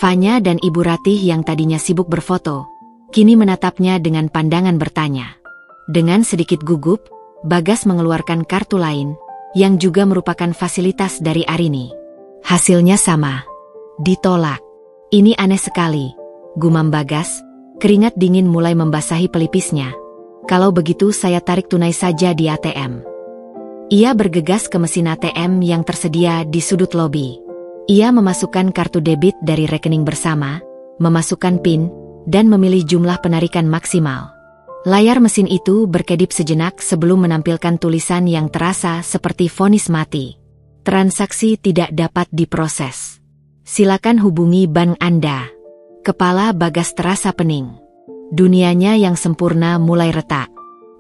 Fanya dan Ibu Ratih yang tadinya sibuk berfoto, kini menatapnya dengan pandangan bertanya. Dengan sedikit gugup, Bagas mengeluarkan kartu lain, yang juga merupakan fasilitas dari Arini. Hasilnya sama. Ditolak. Ini aneh sekali, gumam Bagas, keringat dingin mulai membasahi pelipisnya. Kalau begitu saya tarik tunai saja di ATM. Ia bergegas ke mesin ATM yang tersedia di sudut lobi. Ia memasukkan kartu debit dari rekening bersama, memasukkan PIN, dan memilih jumlah penarikan maksimal. Layar mesin itu berkedip sejenak sebelum menampilkan tulisan yang terasa seperti vonis mati. Transaksi tidak dapat diproses. Silakan hubungi bank Anda. Kepala Bagas terasa pening. Dunianya yang sempurna mulai retak.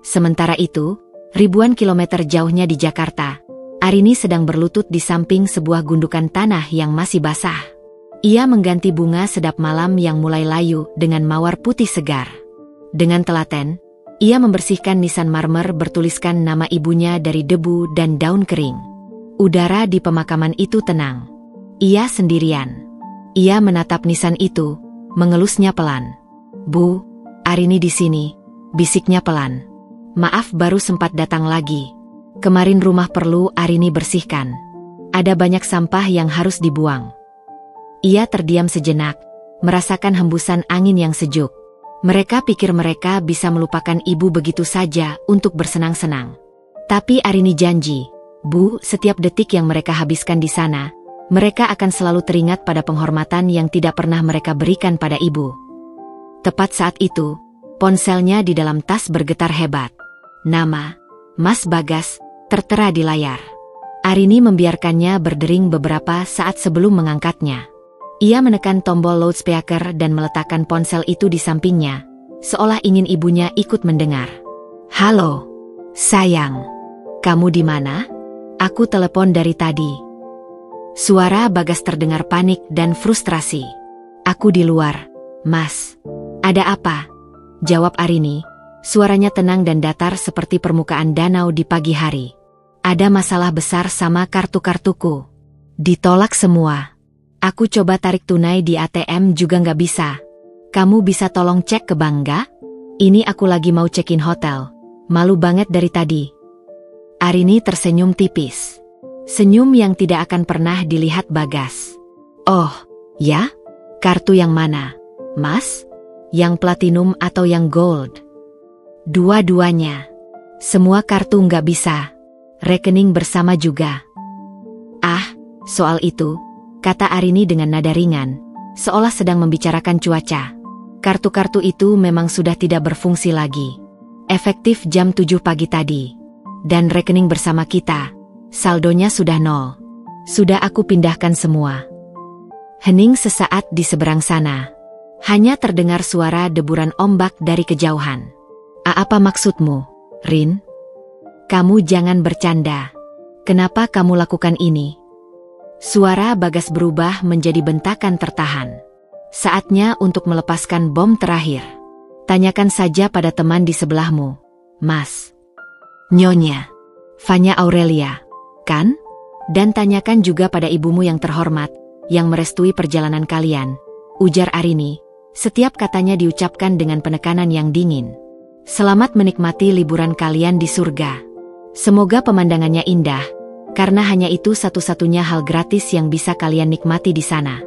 Sementara itu, ribuan kilometer jauhnya di Jakarta, Arini sedang berlutut di samping sebuah gundukan tanah yang masih basah. Ia mengganti bunga sedap malam yang mulai layu dengan mawar putih segar. Dengan telaten, ia membersihkan nisan marmer bertuliskan nama ibunya dari debu dan daun kering. Udara di pemakaman itu tenang. Ia sendirian. Ia menatap nisan itu, mengelusnya pelan. Bu, Arini di sini, bisiknya pelan. Maaf baru sempat datang lagi. Kemarin rumah perlu Arini bersihkan. Ada banyak sampah yang harus dibuang. Ia terdiam sejenak, merasakan hembusan angin yang sejuk. Mereka pikir mereka bisa melupakan ibu begitu saja untuk bersenang-senang. Tapi Arini janji, Bu, setiap detik yang mereka habiskan di sana, mereka akan selalu teringat pada penghormatan yang tidak pernah mereka berikan pada ibu. Tepat saat itu, ponselnya di dalam tas bergetar hebat. Nama, Mas Bagas, tertera di layar. Arini membiarkannya berdering beberapa saat sebelum mengangkatnya. Ia menekan tombol loudspeaker dan meletakkan ponsel itu di sampingnya, seolah ingin ibunya ikut mendengar. Halo, sayang. Kamu di mana? Aku telepon dari tadi. Suara Bagas terdengar panik dan frustrasi. Aku di luar, Mas. Ada apa? Jawab Arini. Suaranya tenang dan datar seperti permukaan danau di pagi hari. Ada masalah besar sama kartu-kartuku. Ditolak semua. Aku coba tarik tunai di ATM juga nggak bisa. Kamu bisa tolong cek ke bank nggak? Ini aku lagi mau check-in hotel. Malu banget dari tadi. Arini tersenyum tipis. Senyum yang tidak akan pernah dilihat Bagas. Oh, ya? Kartu yang mana, Mas? Yang platinum atau yang gold? Dua-duanya. Semua kartu nggak bisa. Rekening bersama juga. Soal itu, kata Arini dengan nada ringan, seolah sedang membicarakan cuaca. Kartu-kartu itu memang sudah tidak berfungsi lagi. Efektif jam 7 pagi tadi. Dan rekening bersama kita, saldonya sudah 0. Sudah aku pindahkan semua. Hening sesaat di seberang sana. Hanya terdengar suara deburan ombak dari kejauhan. Apa maksudmu, Rin? Kamu jangan bercanda. Kenapa kamu lakukan ini? Suara Bagas berubah menjadi bentakan tertahan. Saatnya untuk melepaskan bom terakhir. Tanyakan saja pada teman di sebelahmu, Mas. Nyonya. Fanya Aurelia, kan? Dan tanyakan juga pada ibumu yang terhormat, yang merestui perjalanan kalian, ujar Arini. Setiap katanya diucapkan dengan penekanan yang dingin. Selamat menikmati liburan kalian di surga. Semoga pemandangannya indah, karena hanya itu satu-satunya hal gratis yang bisa kalian nikmati di sana.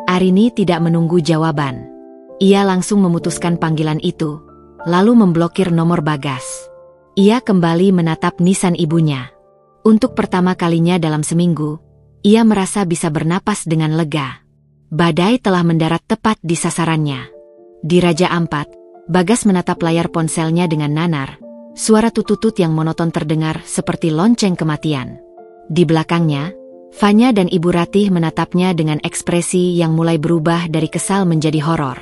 Arini tidak menunggu jawaban. Ia langsung memutuskan panggilan itu, lalu memblokir nomor Bagas. Ia kembali menatap nisan ibunya. Untuk pertama kalinya dalam seminggu, ia merasa bisa bernapas dengan lega. Badai telah mendarat tepat di sasarannya. Di Raja Ampat, Bagas menatap layar ponselnya dengan nanar. Suara tututut yang monoton terdengar seperti lonceng kematian. Di belakangnya, Fanya dan Ibu Ratih menatapnya dengan ekspresi yang mulai berubah dari kesal menjadi horor.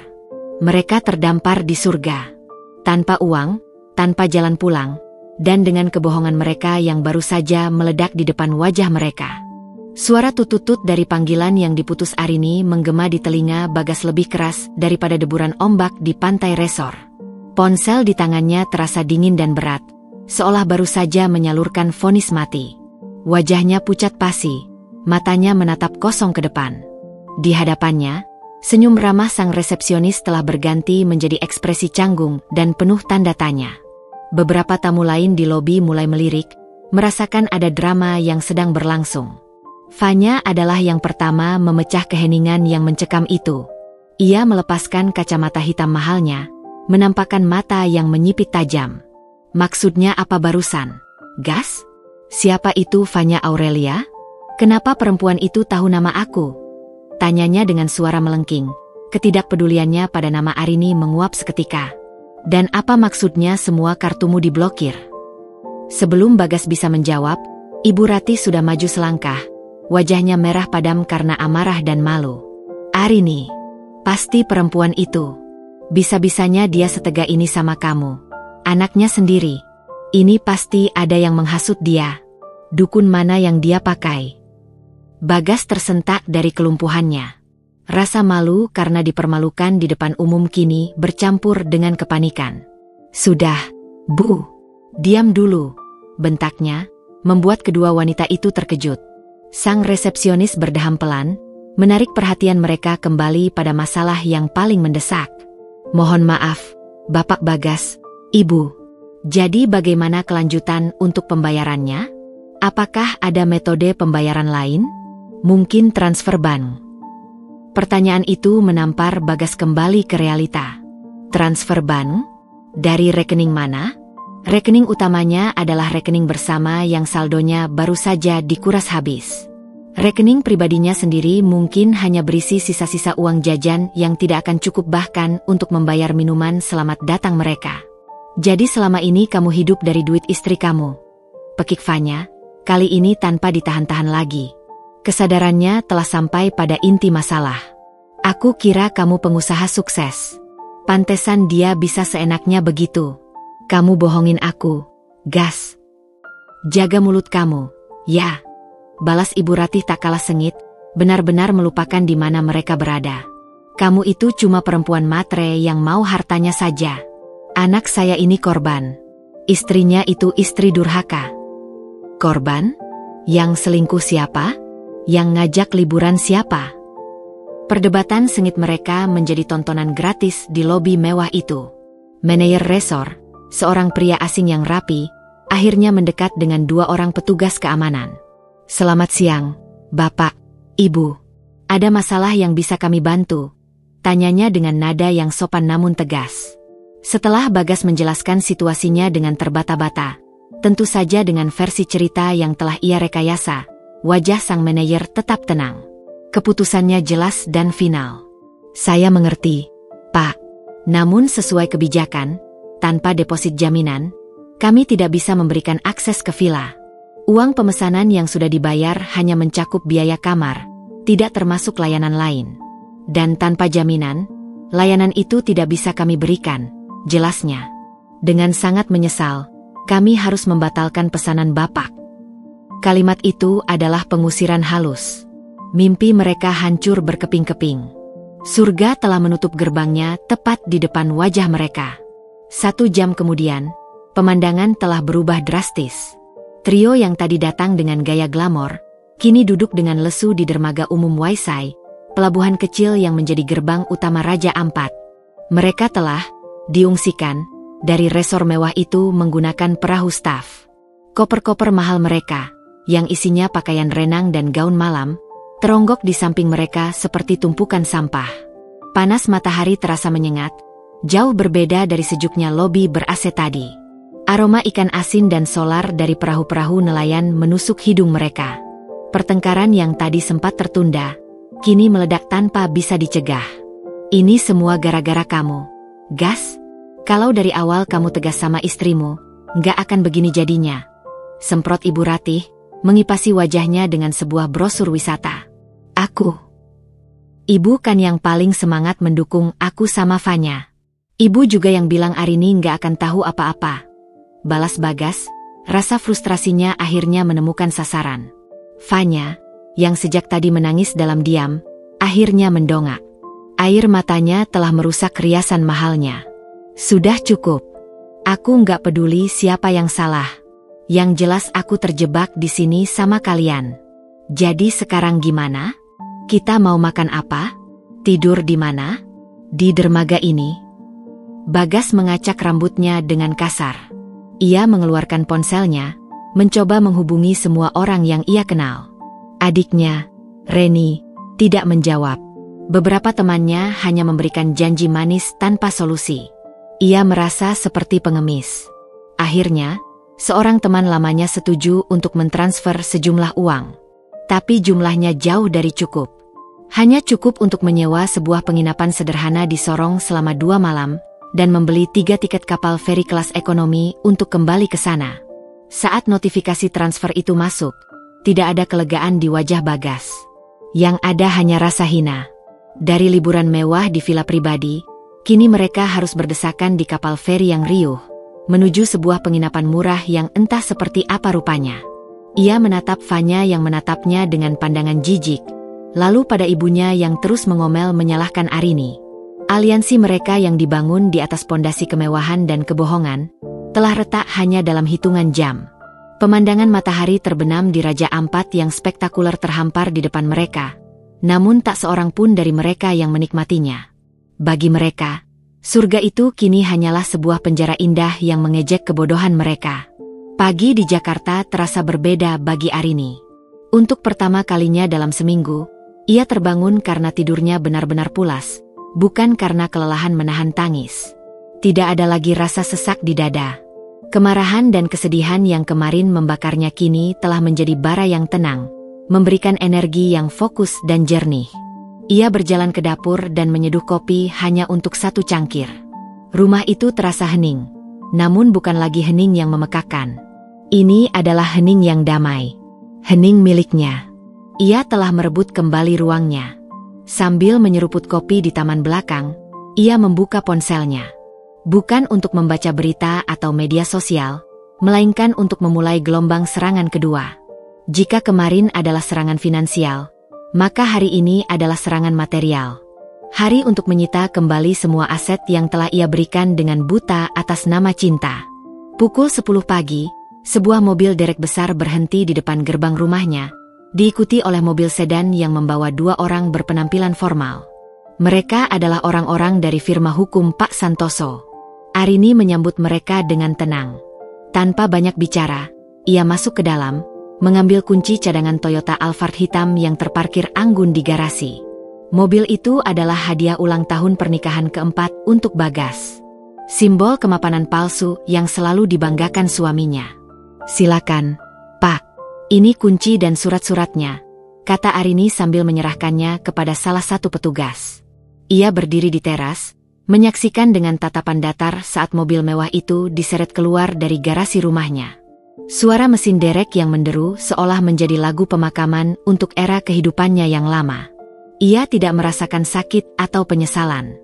Mereka terdampar di surga. Tanpa uang, tanpa jalan pulang, dan dengan kebohongan mereka yang baru saja meledak di depan wajah mereka. Suara tututut dari panggilan yang diputus Arini menggema di telinga Bagas lebih keras daripada deburan ombak di pantai resor. Ponsel di tangannya terasa dingin dan berat, seolah baru saja menyalurkan vonis mati. Wajahnya pucat pasi, matanya menatap kosong ke depan. Di hadapannya, senyum ramah sang resepsionis telah berganti menjadi ekspresi canggung dan penuh tanda tanya. Beberapa tamu lain di lobi mulai melirik, merasakan ada drama yang sedang berlangsung. Fanya adalah yang pertama memecah keheningan yang mencekam itu. Ia melepaskan kacamata hitam mahalnya, menampakkan mata yang menyipit tajam. Maksudnya apa barusan? Gas? Siapa itu Fanya Aurelia? Kenapa perempuan itu tahu nama aku? Tanyanya dengan suara melengking. Ketidakpeduliannya pada nama Arini menguap seketika. Dan apa maksudnya semua kartumu diblokir? Sebelum Bagas bisa menjawab, Ibu Ratih sudah maju selangkah. Wajahnya merah padam karena amarah dan malu. Arini, pasti perempuan itu. Bisa-bisanya dia setega ini sama kamu. Anaknya sendiri. Ini pasti ada yang menghasut dia. Dukun mana yang dia pakai? Bagas tersentak dari kelumpuhannya. Rasa malu karena dipermalukan di depan umum kini bercampur dengan kepanikan. Sudah, Bu. Diam dulu, bentaknya, membuat kedua wanita itu terkejut. Sang resepsionis berdeham pelan, menarik perhatian mereka kembali pada masalah yang paling mendesak. Mohon maaf, Bapak Bagas, Ibu. Jadi bagaimana kelanjutan untuk pembayarannya? Apakah ada metode pembayaran lain? Mungkin transfer bank. Pertanyaan itu menampar Bagas kembali ke realita. Transfer bank? Dari rekening mana? Rekening utamanya adalah rekening bersama yang saldonya baru saja dikuras habis. Rekening pribadinya sendiri mungkin hanya berisi sisa-sisa uang jajan yang tidak akan cukup bahkan untuk membayar minuman selamat datang mereka. Jadi selama ini kamu hidup dari duit istri kamu. Pekik Fanya, kali ini tanpa ditahan-tahan lagi. Kesadarannya telah sampai pada inti masalah. Aku kira kamu pengusaha sukses. Pantesan dia bisa seenaknya begitu. Kamu bohongin aku, Gas. Jaga mulut kamu, ya. Balas Ibu Ratih tak kalah sengit, benar-benar melupakan di mana mereka berada. Kamu itu cuma perempuan matre yang mau hartanya saja. Anak saya ini korban. Istrinya itu istri durhaka. Korban? Yang selingkuh siapa? Yang ngajak liburan siapa? Perdebatan sengit mereka menjadi tontonan gratis di lobi mewah itu. Manajer resor, seorang pria asing yang rapi, akhirnya mendekat dengan 2 orang petugas keamanan. Selamat siang, Bapak, Ibu. Ada masalah yang bisa kami bantu? Tanyanya dengan nada yang sopan namun tegas. Setelah Bagas menjelaskan situasinya dengan terbata-bata, tentu saja dengan versi cerita yang telah ia rekayasa, wajah sang manajer tetap tenang. Keputusannya jelas dan final. Saya mengerti, Pak. Namun sesuai kebijakan, tanpa deposit jaminan, kami tidak bisa memberikan akses ke villa. Uang pemesanan yang sudah dibayar hanya mencakup biaya kamar, tidak termasuk layanan lain. Dan tanpa jaminan, layanan itu tidak bisa kami berikan, jelasnya. Dengan sangat menyesal, kami harus membatalkan pesanan Bapak. Kalimat itu adalah pengusiran halus. Mimpi mereka hancur berkeping-keping. Surga telah menutup gerbangnya tepat di depan wajah mereka. 1 jam kemudian, pemandangan telah berubah drastis. Trio yang tadi datang dengan gaya glamor, kini duduk dengan lesu di dermaga umum Waisai, pelabuhan kecil yang menjadi gerbang utama Raja Ampat. Mereka telah diungsikan dari resor mewah itu menggunakan perahu staff. Koper-koper mahal mereka, yang isinya pakaian renang dan gaun malam, teronggok di samping mereka seperti tumpukan sampah. Panas matahari terasa menyengat, jauh berbeda dari sejuknya lobi ber-AC tadi. Aroma ikan asin dan solar dari perahu-perahu nelayan menusuk hidung mereka. Pertengkaran yang tadi sempat tertunda, kini meledak tanpa bisa dicegah. Ini semua gara-gara kamu, Gas. Kalau dari awal kamu tegas sama istrimu, nggak akan begini jadinya. Semprot Ibu Ratih, mengipasi wajahnya dengan sebuah brosur wisata. Aku. Ibu kan yang paling semangat mendukung aku sama Fanya. Ibu juga yang bilang Arini nggak akan tahu apa-apa. Balas Bagas, rasa frustrasinya akhirnya menemukan sasaran. Fanya, yang sejak tadi menangis dalam diam, akhirnya mendongak. Air matanya telah merusak riasan mahalnya. Sudah cukup. Aku nggak peduli siapa yang salah. Yang jelas aku terjebak di sini sama kalian. Jadi sekarang gimana? Kita mau makan apa? Tidur di mana? Di dermaga ini? Bagas mengacak rambutnya dengan kasar. Ia mengeluarkan ponselnya, mencoba menghubungi semua orang yang ia kenal. Adiknya, Reni, tidak menjawab. Beberapa temannya hanya memberikan janji manis tanpa solusi. Ia merasa seperti pengemis. Akhirnya, seorang teman lamanya setuju untuk mentransfer sejumlah uang. Tapi jumlahnya jauh dari cukup. Hanya cukup untuk menyewa sebuah penginapan sederhana di Sorong selama 2 malam, dan membeli 3 tiket kapal feri kelas ekonomi untuk kembali ke sana. Saat notifikasi transfer itu masuk, tidak ada kelegaan di wajah Bagas. Yang ada hanya rasa hina. Dari liburan mewah di villa pribadi, kini mereka harus berdesakan di kapal feri yang riuh, menuju sebuah penginapan murah yang entah seperti apa rupanya. Ia menatap Fanya yang menatapnya dengan pandangan jijik, lalu pada ibunya yang terus mengomel menyalahkan Arini. Aliansi mereka yang dibangun di atas pondasi kemewahan dan kebohongan, telah retak hanya dalam hitungan jam. Pemandangan matahari terbenam di Raja Ampat yang spektakuler terhampar di depan mereka, namun tak seorang pun dari mereka yang menikmatinya. Bagi mereka, surga itu kini hanyalah sebuah penjara indah yang mengejek kebodohan mereka. Pagi di Jakarta terasa berbeda bagi Arini. Untuk pertama kalinya dalam seminggu, ia terbangun karena tidurnya benar-benar pulas, bukan karena kelelahan menahan tangis. Tidak ada lagi rasa sesak di dada. Kemarahan dan kesedihan yang kemarin membakarnya kini telah menjadi bara yang tenang, memberikan energi yang fokus dan jernih. Ia berjalan ke dapur dan menyeduh kopi hanya untuk 1 cangkir. Rumah itu terasa hening, namun bukan lagi hening yang memekakan. Ini adalah hening yang damai. Hening miliknya. Ia telah merebut kembali ruangnya. Sambil menyeruput kopi di taman belakang, ia membuka ponselnya. Bukan untuk membaca berita atau media sosial, melainkan untuk memulai gelombang serangan kedua. Jika kemarin adalah serangan finansial, maka hari ini adalah serangan material. Hari untuk menyita kembali semua aset yang telah ia berikan dengan buta atas nama cinta. Pukul 10 pagi, sebuah mobil derek besar berhenti di depan gerbang rumahnya, diikuti oleh mobil sedan yang membawa 2 orang berpenampilan formal. Mereka adalah orang-orang dari firma hukum Pak Santoso. Arini menyambut mereka dengan tenang. Tanpa banyak bicara, ia masuk ke dalam, mengambil kunci cadangan Toyota Alphard hitam yang terparkir anggun di garasi. Mobil itu adalah hadiah ulang tahun pernikahan keempat untuk Bagas. Simbol kemapanan palsu yang selalu dibanggakan suaminya. Silakan, Pak. Ini kunci dan surat-suratnya, kata Arini sambil menyerahkannya kepada salah satu petugas. Ia berdiri di teras, menyaksikan dengan tatapan datar saat mobil mewah itu diseret keluar dari garasi rumahnya. Suara mesin derek yang menderu seolah menjadi lagu pemakaman untuk era kehidupannya yang lama. Ia tidak merasakan sakit atau penyesalan.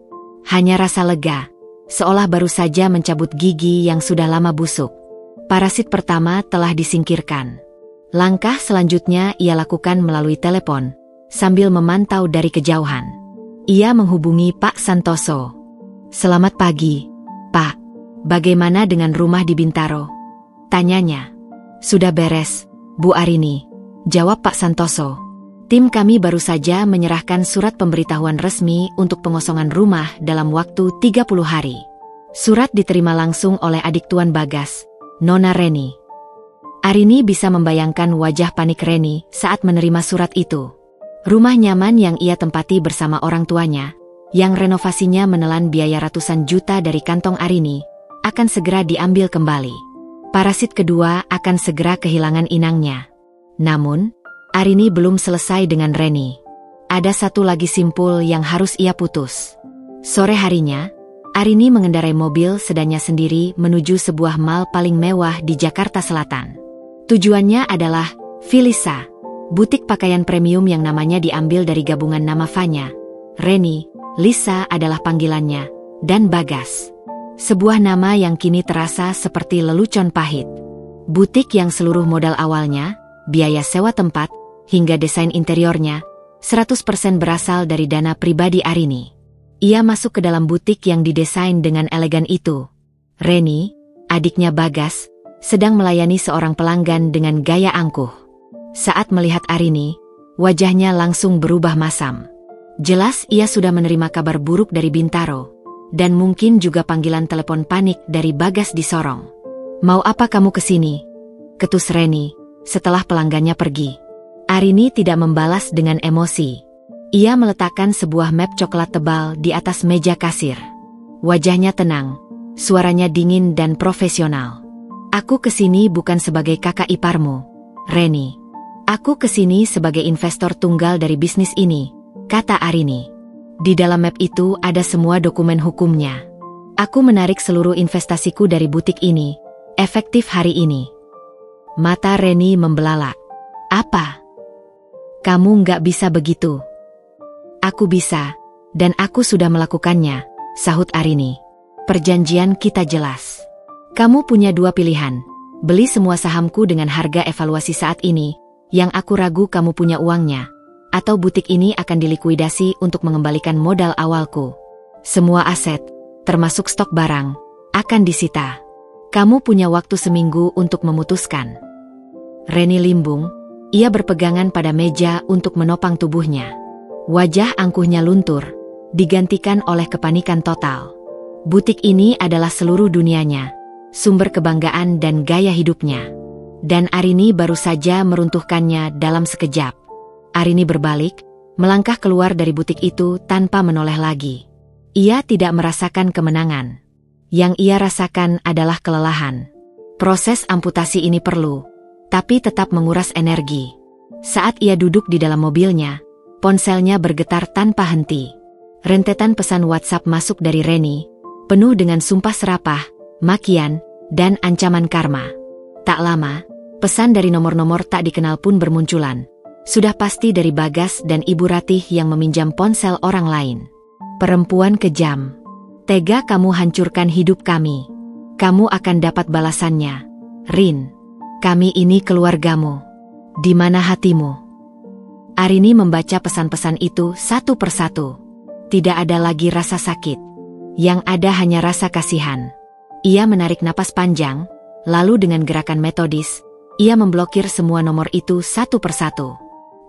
Hanya rasa lega, seolah baru saja mencabut gigi yang sudah lama busuk. Parasit pertama telah disingkirkan. Langkah selanjutnya ia lakukan melalui telepon, sambil memantau dari kejauhan. Ia menghubungi Pak Santoso. "Selamat pagi, Pak. Bagaimana dengan rumah di Bintaro?" tanyanya. "Sudah beres, Bu Arini," jawab Pak Santoso. "Tim kami baru saja menyerahkan surat pemberitahuan resmi untuk pengosongan rumah dalam waktu 30 hari. Surat diterima langsung oleh adik Tuan Bagas, Nona Reni." Arini bisa membayangkan wajah panik Reni saat menerima surat itu. Rumah nyaman yang ia tempati bersama orang tuanya, yang renovasinya menelan biaya ratusan juta dari kantong Arini, akan segera diambil kembali. Parasit kedua akan segera kehilangan inangnya. Namun, Arini belum selesai dengan Reni. Ada satu lagi simpul yang harus ia putus. Sore harinya, Arini mengendarai mobil sedannya sendiri menuju sebuah mall paling mewah di Jakarta Selatan. Tujuannya adalah Filisa, butik pakaian premium yang namanya diambil dari gabungan nama Fanya, Reni, Lisa adalah panggilannya, dan Bagas. Sebuah nama yang kini terasa seperti lelucon pahit. Butik yang seluruh modal awalnya, biaya sewa tempat, hingga desain interiornya, 100% berasal dari dana pribadi Arini. Ia masuk ke dalam butik yang didesain dengan elegan itu. Reni, adiknya Bagas, sedang melayani seorang pelanggan dengan gaya angkuh. Saat melihat Arini, wajahnya langsung berubah masam. Jelas ia sudah menerima kabar buruk dari Bintaro, dan mungkin juga panggilan telepon panik dari Bagas di Sorong. "Mau apa kamu kesini?" ketus Reni, setelah pelanggannya pergi. Arini tidak membalas dengan emosi. Ia meletakkan sebuah map coklat tebal di atas meja kasir. Wajahnya tenang, suaranya dingin dan profesional. "Aku kesini bukan sebagai kakak iparmu, Reni. Aku kesini sebagai investor tunggal dari bisnis ini," kata Arini. "Di dalam map itu ada semua dokumen hukumnya. Aku menarik seluruh investasiku dari butik ini, efektif hari ini." Mata Reni membelalak. "Apa? Kamu nggak bisa begitu." "Aku bisa, dan aku sudah melakukannya," sahut Arini. "Perjanjian kita jelas. Kamu punya dua pilihan, beli semua sahamku dengan harga evaluasi saat ini, yang aku ragu kamu punya uangnya, atau butik ini akan dilikuidasi untuk mengembalikan modal awalku. Semua aset, termasuk stok barang, akan disita. Kamu punya waktu seminggu untuk memutuskan." Reni limbung, ia berpegangan pada meja untuk menopang tubuhnya. Wajah angkuhnya luntur, digantikan oleh kepanikan total. Butik ini adalah seluruh dunianya, sumber kebanggaan dan gaya hidupnya. Dan Arini baru saja meruntuhkannya dalam sekejap. Arini berbalik, melangkah keluar dari butik itu tanpa menoleh lagi. Ia tidak merasakan kemenangan. Yang ia rasakan adalah kelelahan. Proses amputasi ini perlu, tapi tetap menguras energi. Saat ia duduk di dalam mobilnya, ponselnya bergetar tanpa henti. Rentetan pesan WhatsApp masuk dari Reni, penuh dengan sumpah serapah, makian, dan ancaman karma. Tak lama, pesan dari nomor-nomor tak dikenal pun bermunculan. Sudah pasti dari Bagas dan Ibu Ratih yang meminjam ponsel orang lain. "Perempuan kejam. Tega kamu hancurkan hidup kami. Kamu akan dapat balasannya. Rin, kami ini keluargamu. Di mana hatimu?" Arini membaca pesan-pesan itu satu persatu. Tidak ada lagi rasa sakit. Yang ada hanya rasa kasihan. Ia menarik napas panjang, lalu dengan gerakan metodis, ia memblokir semua nomor itu satu persatu.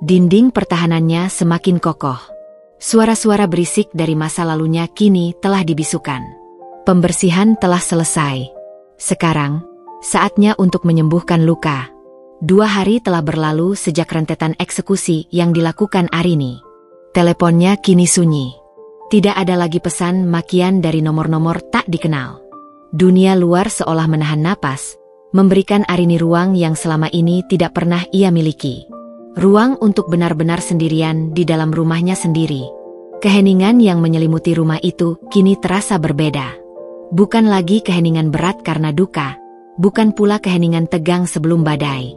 Dinding pertahanannya semakin kokoh. Suara-suara berisik dari masa lalunya kini telah dibisukan. Pembersihan telah selesai. Sekarang, saatnya untuk menyembuhkan luka. 2 hari telah berlalu sejak rentetan eksekusi yang dilakukan Arini. Teleponnya kini sunyi. Tidak ada lagi pesan makian dari nomor-nomor tak dikenal. Dunia luar seolah menahan napas, memberikan Arini ruang yang selama ini tidak pernah ia miliki. Ruang untuk benar-benar sendirian di dalam rumahnya sendiri. Keheningan yang menyelimuti rumah itu kini terasa berbeda. Bukan lagi keheningan berat karena duka, bukan pula keheningan tegang sebelum badai.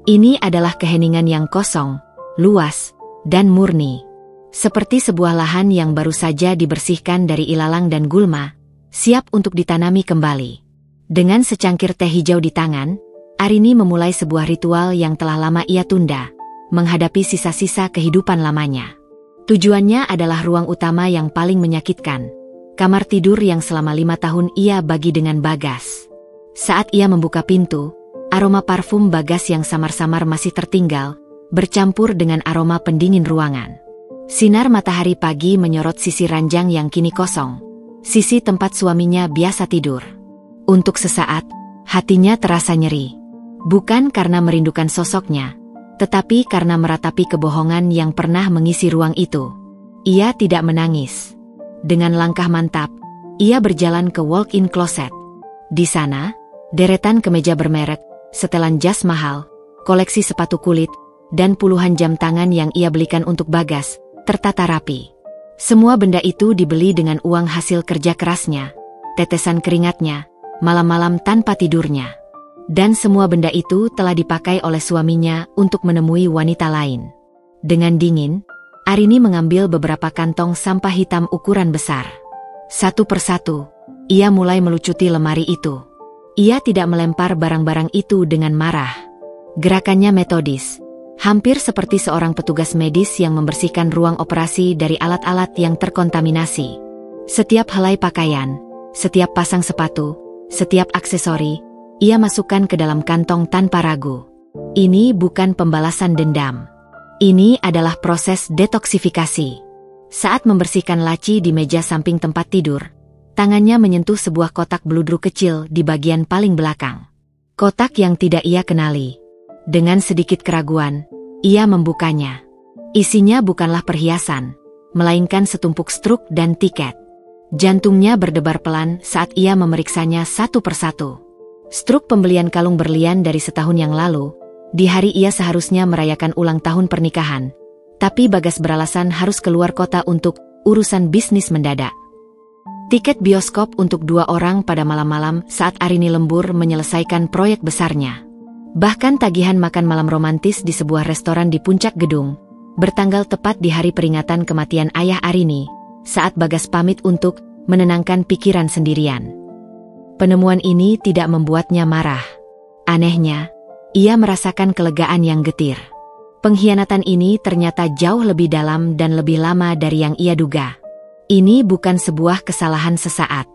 Ini adalah keheningan yang kosong, luas, dan murni. Seperti sebuah lahan yang baru saja dibersihkan dari ilalang dan gulma, siap untuk ditanami kembali. Dengan secangkir teh hijau di tangan, Arini memulai sebuah ritual yang telah lama ia tunda, menghadapi sisa-sisa kehidupan lamanya. Tujuannya adalah ruang utama yang paling menyakitkan, kamar tidur yang selama 5 tahun ia bagi dengan Bagas. Saat ia membuka pintu, aroma parfum Bagas yang samar-samar masih tertinggal, bercampur dengan aroma pendingin ruangan. Sinar matahari pagi menyorot sisi ranjang yang kini kosong, sisi tempat suaminya biasa tidur. Untuk sesaat, hatinya terasa nyeri. Bukan karena merindukan sosoknya, tetapi karena meratapi kebohongan yang pernah mengisi ruang itu. Ia tidak menangis. Dengan langkah mantap, ia berjalan ke walk-in closet. Di sana, deretan kemeja bermerek, setelan jas mahal, koleksi sepatu kulit, dan puluhan jam tangan yang ia belikan untuk Bagas, tertata rapi. Semua benda itu dibeli dengan uang hasil kerja kerasnya, tetesan keringatnya, malam-malam tanpa tidurnya. Dan semua benda itu telah dipakai oleh suaminya untuk menemui wanita lain. Dengan dingin, Arini mengambil beberapa kantong sampah hitam ukuran besar. Satu persatu, ia mulai melucuti lemari itu. Ia tidak melempar barang-barang itu dengan marah. Gerakannya metodis, hampir seperti seorang petugas medis yang membersihkan ruang operasi dari alat-alat yang terkontaminasi. Setiap helai pakaian, setiap pasang sepatu, setiap aksesori, ia masukkan ke dalam kantong tanpa ragu. Ini bukan pembalasan dendam. Ini adalah proses detoksifikasi. Saat membersihkan laci di meja samping tempat tidur, tangannya menyentuh sebuah kotak beludru kecil di bagian paling belakang. Kotak yang tidak ia kenali. Dengan sedikit keraguan, ia membukanya. Isinya bukanlah perhiasan, melainkan setumpuk struk dan tiket. Jantungnya berdebar pelan saat ia memeriksanya satu persatu. Struk pembelian kalung berlian dari setahun yang lalu, di hari ia seharusnya merayakan ulang tahun pernikahan. Tapi Bagas beralasan harus keluar kota untuk urusan bisnis mendadak. Tiket bioskop untuk 2 orang pada malam-malam saat Arini lembur menyelesaikan proyek besarnya. Bahkan tagihan makan malam romantis di sebuah restoran di puncak gedung, bertanggal tepat di hari peringatan kematian ayah Arini, saat Bagas pamit untuk menenangkan pikiran sendirian. Penemuan ini tidak membuatnya marah. Anehnya, ia merasakan kelegaan yang getir. Pengkhianatan ini ternyata jauh lebih dalam dan lebih lama dari yang ia duga. Ini bukan sebuah kesalahan sesaat.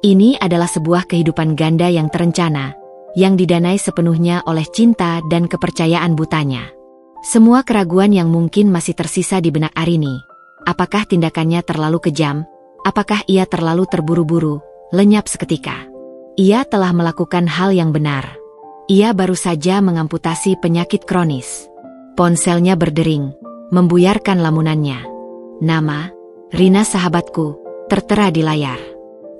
Ini adalah sebuah kehidupan ganda yang terencana, yang didanai sepenuhnya oleh cinta dan kepercayaan butanya. Semua keraguan yang mungkin masih tersisa di benak Arini. Apakah tindakannya terlalu kejam? Apakah ia terlalu terburu-buru, lenyap seketika? Ia telah melakukan hal yang benar. Ia baru saja mengamputasi penyakit kronis. Ponselnya berdering, membuyarkan lamunannya. Nama, Rina sahabatku, tertera di layar.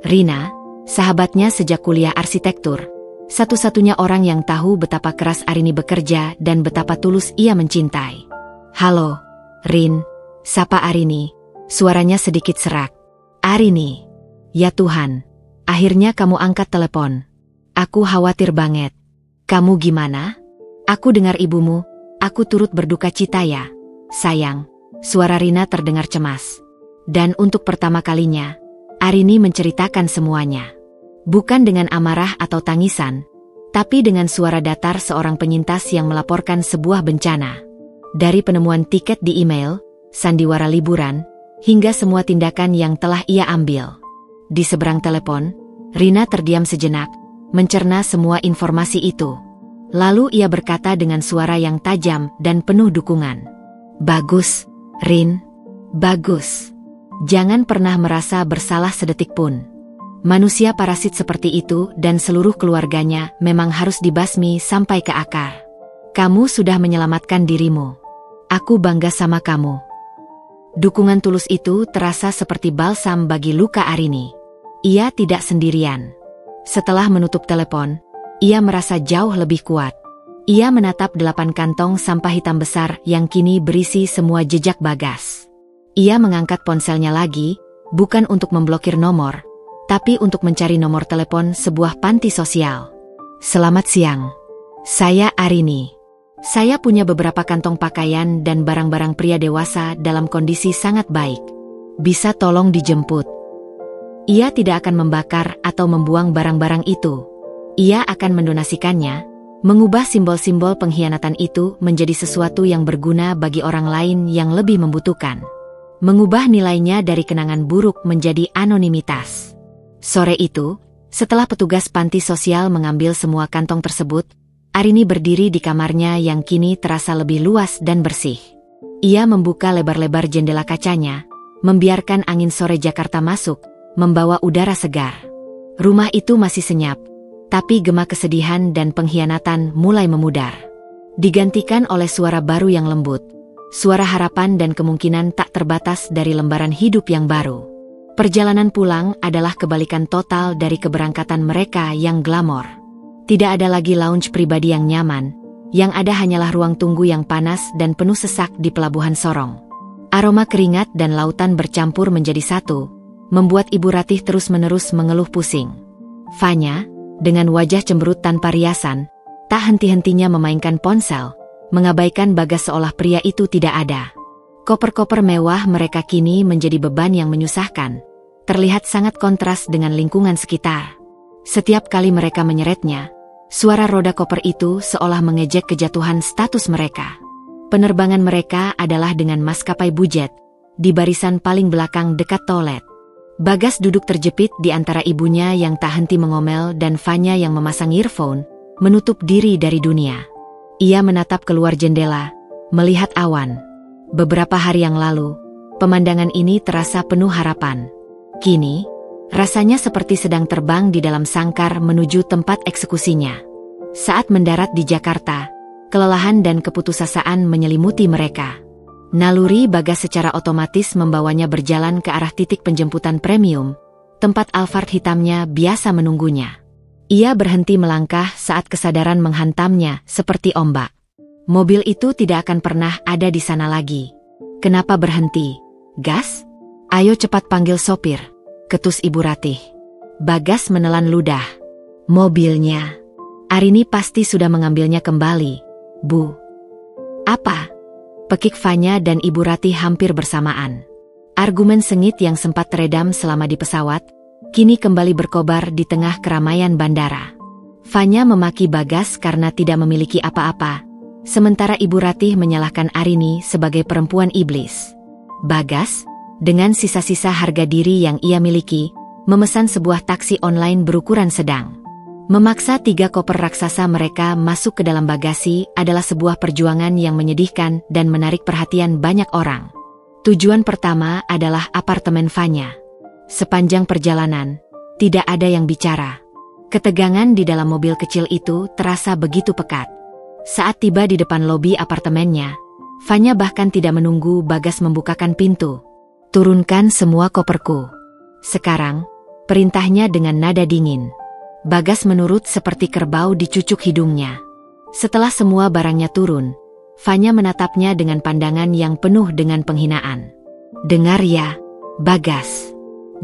Rina, sahabatnya sejak kuliah arsitektur. Satu-satunya orang yang tahu betapa keras Arini bekerja dan betapa tulus ia mencintai. Halo, Rin, sapa Arini. Suaranya sedikit serak. Arini, ya Tuhan. Akhirnya kamu angkat telepon. Aku khawatir banget. Kamu gimana? Aku dengar ibumu, aku turut berduka cita ya. Sayang, suara Rina terdengar cemas. Dan untuk pertama kalinya, Arini menceritakan semuanya. Bukan dengan amarah atau tangisan, tapi dengan suara datar seorang penyintas yang melaporkan sebuah bencana. Dari penemuan tiket di email, sandiwara liburan, hingga semua tindakan yang telah ia ambil. Di seberang telepon, Rina terdiam sejenak, mencerna semua informasi itu. Lalu ia berkata dengan suara yang tajam dan penuh dukungan. Bagus, Rin. Bagus. Jangan pernah merasa bersalah sedetik pun. Manusia parasit seperti itu dan seluruh keluarganya memang harus dibasmi sampai ke akar. Kamu sudah menyelamatkan dirimu. Aku bangga sama kamu. Dukungan tulus itu terasa seperti balsam bagi luka Arini. Ia tidak sendirian. Setelah menutup telepon, ia merasa jauh lebih kuat. Ia menatap 8 kantong sampah hitam besar yang kini berisi semua jejak Bagas. Ia mengangkat ponselnya lagi, bukan untuk memblokir nomor, tapi untuk mencari nomor telepon sebuah panti sosial. Selamat siang. Saya Arini. Saya punya beberapa kantong pakaian dan barang-barang pria dewasa dalam kondisi sangat baik. Bisa tolong dijemput? Ia tidak akan membakar atau membuang barang-barang itu. Ia akan mendonasikannya, mengubah simbol-simbol pengkhianatan itu menjadi sesuatu yang berguna bagi orang lain yang lebih membutuhkan. Mengubah nilainya dari kenangan buruk menjadi anonimitas. Sore itu, setelah petugas panti sosial mengambil semua kantong tersebut, Arini berdiri di kamarnya yang kini terasa lebih luas dan bersih. Ia membuka lebar-lebar jendela kacanya, membiarkan angin sore Jakarta masuk, membawa udara segar. Rumah itu masih senyap, tapi gema kesedihan dan pengkhianatan mulai memudar. Digantikan oleh suara baru yang lembut, suara harapan dan kemungkinan tak terbatas dari lembaran hidup yang baru. Perjalanan pulang adalah kebalikan total dari keberangkatan mereka yang glamor. Tidak ada lagi lounge pribadi yang nyaman, yang ada hanyalah ruang tunggu yang panas dan penuh sesak di pelabuhan Sorong. Aroma keringat dan lautan bercampur menjadi satu, membuat Ibu Ratih terus-menerus mengeluh pusing. Fanya, dengan wajah cemberut tanpa riasan, tak henti-hentinya memainkan ponsel, mengabaikan Bagas seolah pria itu tidak ada. Koper-koper mewah mereka kini menjadi beban yang menyusahkan, terlihat sangat kontras dengan lingkungan sekitar. Setiap kali mereka menyeretnya, suara roda koper itu seolah mengejek kejatuhan status mereka. Penerbangan mereka adalah dengan maskapai budget, di barisan paling belakang dekat toilet. Bagas duduk terjepit di antara ibunya yang tak henti mengomel dan Fanya yang memasang earphone, menutup diri dari dunia. Ia menatap keluar jendela, melihat awan. Beberapa hari yang lalu, pemandangan ini terasa penuh harapan. Kini, rasanya seperti sedang terbang di dalam sangkar menuju tempat eksekusinya. Saat mendarat di Jakarta, kelelahan dan keputusasaan menyelimuti mereka. Naluri Bagas secara otomatis membawanya berjalan ke arah titik penjemputan premium, tempat Alphard hitamnya biasa menunggunya. Ia berhenti melangkah saat kesadaran menghantamnya seperti ombak. Mobil itu tidak akan pernah ada di sana lagi. Kenapa berhenti? Gas? Ayo cepat panggil sopir, ketus Ibu Ratih. Bagas menelan ludah. Mobilnya. Arini pasti sudah mengambilnya kembali, Bu. Apa? Pekik Fanya dan Ibu Ratih hampir bersamaan. Argumen sengit yang sempat teredam selama di pesawat, kini kembali berkobar di tengah keramaian bandara. Fanya memaki Bagas karena tidak memiliki apa-apa, sementara Ibu Ratih menyalahkan Arini sebagai perempuan iblis. Bagas, dengan sisa-sisa harga diri yang ia miliki, memesan sebuah taksi online berukuran sedang. Memaksa 3 koper raksasa mereka masuk ke dalam bagasi adalah sebuah perjuangan yang menyedihkan dan menarik perhatian banyak orang. Tujuan pertama adalah apartemen Fanya. Sepanjang perjalanan, tidak ada yang bicara. Ketegangan di dalam mobil kecil itu terasa begitu pekat. Saat tiba di depan lobi apartemennya, Fanya bahkan tidak menunggu Bagas membukakan pintu. Turunkan semua koperku. Sekarang, perintahnya dengan nada dingin. Bagas menurut seperti kerbau dicucuk hidungnya. Setelah semua barangnya turun, Fanya menatapnya dengan pandangan yang penuh dengan penghinaan. Dengar ya, Bagas.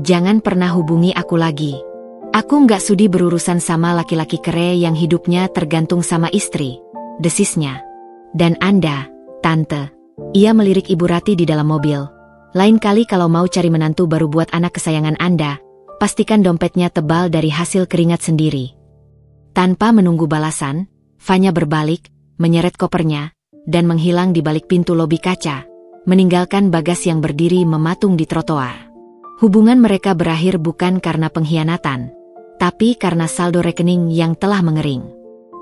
Jangan pernah hubungi aku lagi. Aku nggak sudi berurusan sama laki-laki kere yang hidupnya tergantung sama istri, desisnya. Dan Anda, Tante. Ia melirik Ibu Ratih di dalam mobil. Lain kali kalau mau cari menantu baru buat anak kesayangan Anda, pastikan dompetnya tebal dari hasil keringat sendiri. Tanpa menunggu balasan, Fanya berbalik, menyeret kopernya, dan menghilang di balik pintu lobi kaca, meninggalkan Bagas yang berdiri mematung di trotoar. Hubungan mereka berakhir bukan karena pengkhianatan, tapi karena saldo rekening yang telah mengering.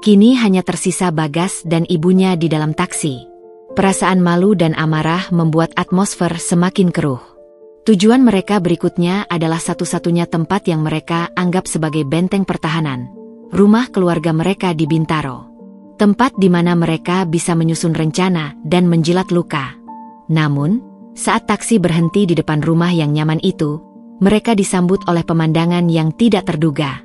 Kini hanya tersisa Bagas dan ibunya di dalam taksi. Perasaan malu dan amarah membuat atmosfer semakin keruh. Tujuan mereka berikutnya adalah satu-satunya tempat yang mereka anggap sebagai benteng pertahanan, rumah keluarga mereka di Bintaro. Tempat di mana mereka bisa menyusun rencana dan menjilat luka. Namun, saat taksi berhenti di depan rumah yang nyaman itu, mereka disambut oleh pemandangan yang tidak terduga.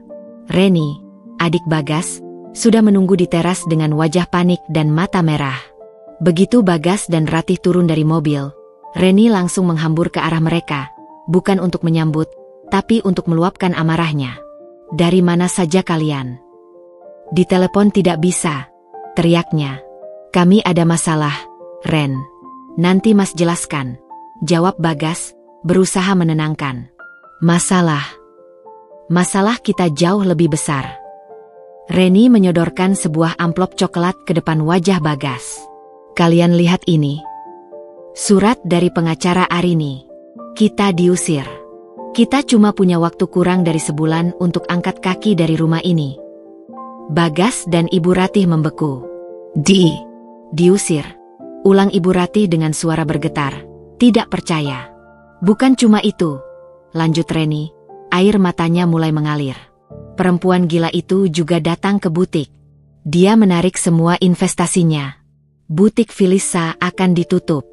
Reni, adik Bagas, sudah menunggu di teras dengan wajah panik dan mata merah. Begitu Bagas dan Ratih turun dari mobil, Reni langsung menghambur ke arah mereka, bukan untuk menyambut, tapi untuk meluapkan amarahnya. "Dari mana saja kalian?" "Di telepon tidak bisa," teriaknya. "Kami ada masalah, Ren." "Nanti Mas jelaskan," jawab Bagas, berusaha menenangkan. "Masalah kita jauh lebih besar." Reni menyodorkan sebuah amplop coklat ke depan wajah Bagas. "Kalian lihat ini. Surat dari pengacara Arini. Kita diusir. Kita cuma punya waktu kurang dari sebulan untuk angkat kaki dari rumah ini." Bagas dan Ibu Ratih membeku. Diusir?" ulang Ibu Ratih dengan suara bergetar, tidak percaya. "Bukan cuma itu," lanjut Reni, air matanya mulai mengalir. "Perempuan gila itu juga datang ke butik. Dia menarik semua investasinya. Butik Filisa akan ditutup.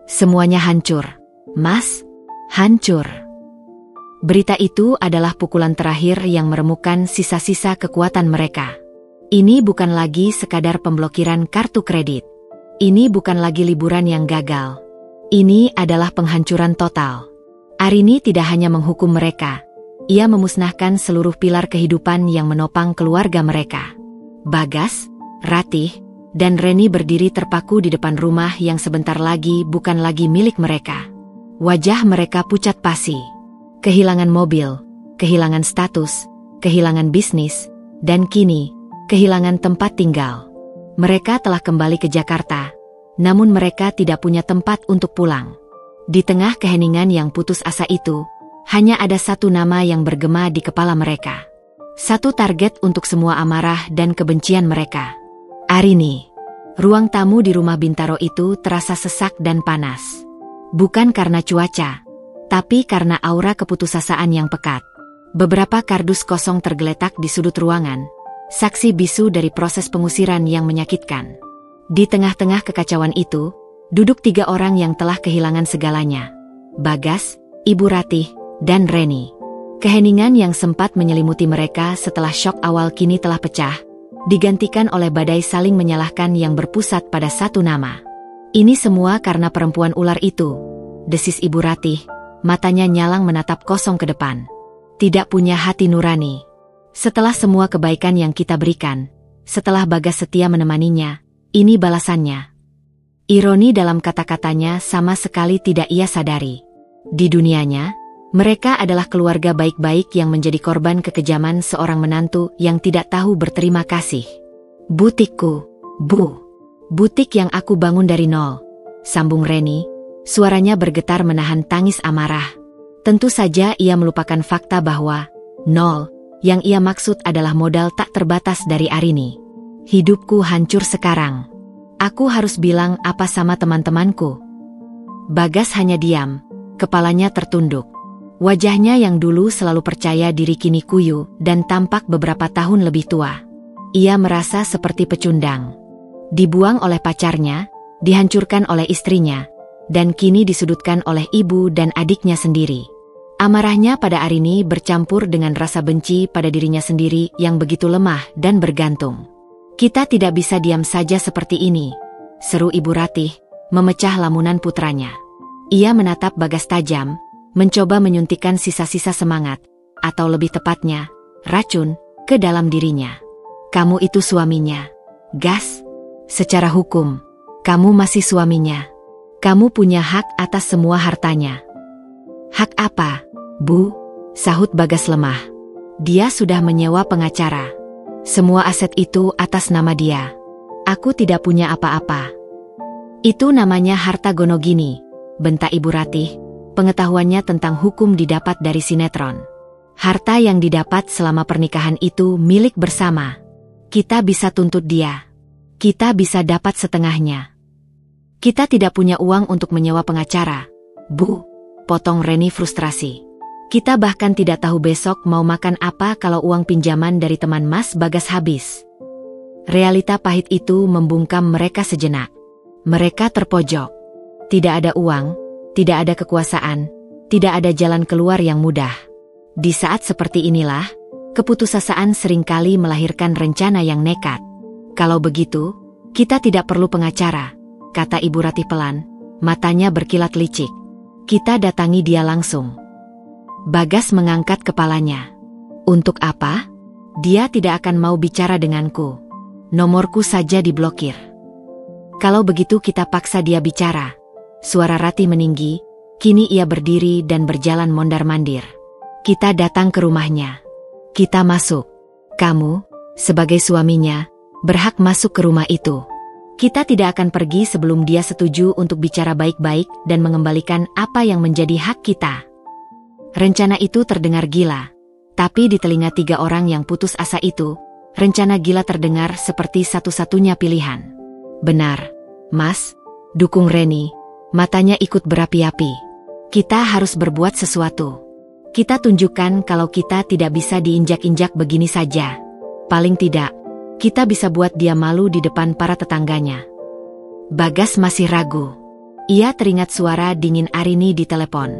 Semuanya hancur, Mas, hancur." Berita itu adalah pukulan terakhir yang meremukkan sisa-sisa kekuatan mereka. Ini bukan lagi sekadar pemblokiran kartu kredit. Ini bukan lagi liburan yang gagal. Ini adalah penghancuran total. Arini tidak hanya menghukum mereka, ia memusnahkan seluruh pilar kehidupan yang menopang keluarga mereka. Bagas, Ratih, dan Reni berdiri terpaku di depan rumah yang sebentar lagi bukan lagi milik mereka. Wajah mereka pucat pasi. Kehilangan mobil, kehilangan status, kehilangan bisnis, dan kini, kehilangan tempat tinggal. Mereka telah kembali ke Jakarta, namun mereka tidak punya tempat untuk pulang. Di tengah keheningan yang putus asa itu, hanya ada satu nama yang bergema di kepala mereka. Satu target untuk semua amarah dan kebencian mereka. Arini. Ruang tamu di rumah Bintaro itu terasa sesak dan panas. Bukan karena cuaca, tapi karena aura keputusasaan yang pekat. Beberapa kardus kosong tergeletak di sudut ruangan, saksi bisu dari proses pengusiran yang menyakitkan. Di tengah-tengah kekacauan itu, duduk 3 orang yang telah kehilangan segalanya. Bagas, Ibu Ratih, dan Reni. Keheningan yang sempat menyelimuti mereka setelah syok awal kini telah pecah, digantikan oleh badai saling menyalahkan yang berpusat pada satu nama. "Ini semua karena perempuan ular itu," desis Ibu Ratih, matanya nyalang menatap kosong ke depan. "Tidak punya hati nurani. Setelah semua kebaikan yang kita berikan, setelah Bagas setia menemaninya, ini balasannya." Ironi dalam kata-katanya sama sekali tidak ia sadari. Di dunianya, mereka adalah keluarga baik-baik yang menjadi korban kekejaman seorang menantu yang tidak tahu berterima kasih. "Butikku, Bu. Butik yang aku bangun dari nol," sambung Reni, suaranya bergetar menahan tangis amarah. Tentu saja ia melupakan fakta bahwa nol yang ia maksud adalah modal tak terbatas dari Arini. "Hidupku hancur sekarang. Aku harus bilang apa sama teman-temanku?" Bagas hanya diam, kepalanya tertunduk. Wajahnya yang dulu selalu percaya diri kini kuyu dan tampak beberapa tahun lebih tua. Ia merasa seperti pecundang. Dibuang oleh pacarnya, dihancurkan oleh istrinya, dan kini disudutkan oleh ibu dan adiknya sendiri. Amarahnya pada Arini bercampur dengan rasa benci pada dirinya sendiri yang begitu lemah dan bergantung. "Kita tidak bisa diam saja seperti ini," seru Ibu Ratih, memecah lamunan putranya. Ia menatap Bagas tajam, mencoba menyuntikkan sisa-sisa semangat, atau lebih tepatnya, racun, ke dalam dirinya. "Kamu itu suaminya, Gas. Secara hukum, kamu masih suaminya. Kamu punya hak atas semua hartanya." "Hak apa, Bu?" sahut Bagas lemah. "Dia sudah menyewa pengacara. Semua aset itu atas nama dia. Aku tidak punya apa-apa." "Itu namanya harta gono gini," bentak Ibu Ratih. Pengetahuannya tentang hukum didapat dari sinetron. "Harta yang didapat selama pernikahan itu milik bersama. Kita bisa tuntut dia. Kita bisa dapat setengahnya." "Kita tidak punya uang untuk menyewa pengacara, Bu," potong Reni frustrasi. "Kita bahkan tidak tahu besok mau makan apa kalau uang pinjaman dari teman Mas Bagas habis." Realita pahit itu membungkam mereka sejenak. Mereka terpojok. Tidak ada uang, tidak ada kekuasaan, tidak ada jalan keluar yang mudah. Di saat seperti inilah, Keputusasaan seringkali melahirkan rencana yang nekat. Kalau begitu, kita tidak perlu pengacara, kata Ibu Ratih pelan, matanya berkilat licik. Kita datangi dia langsung. Bagas mengangkat kepalanya. Untuk apa? Dia tidak akan mau bicara denganku. Nomorku saja diblokir. Kalau begitu kita paksa dia bicara. Suara Ratih meninggi, kini ia berdiri dan berjalan mondar-mandir. Kita datang ke rumahnya. Kita masuk. Kamu, sebagai suaminya, berhak masuk ke rumah itu. Kita tidak akan pergi sebelum dia setuju untuk bicara baik-baik dan mengembalikan apa yang menjadi hak kita. Rencana itu terdengar gila. Tapi di telinga 3 orang yang putus asa itu, rencana gila terdengar seperti satu-satunya pilihan. Benar, Mas, dukung Reni. Matanya ikut berapi-api. Kita harus berbuat sesuatu. Kita tunjukkan kalau kita tidak bisa diinjak-injak begini saja. Paling tidak, kita bisa buat dia malu di depan para tetangganya. Bagas masih ragu. Ia teringat suara dingin Arini di telepon.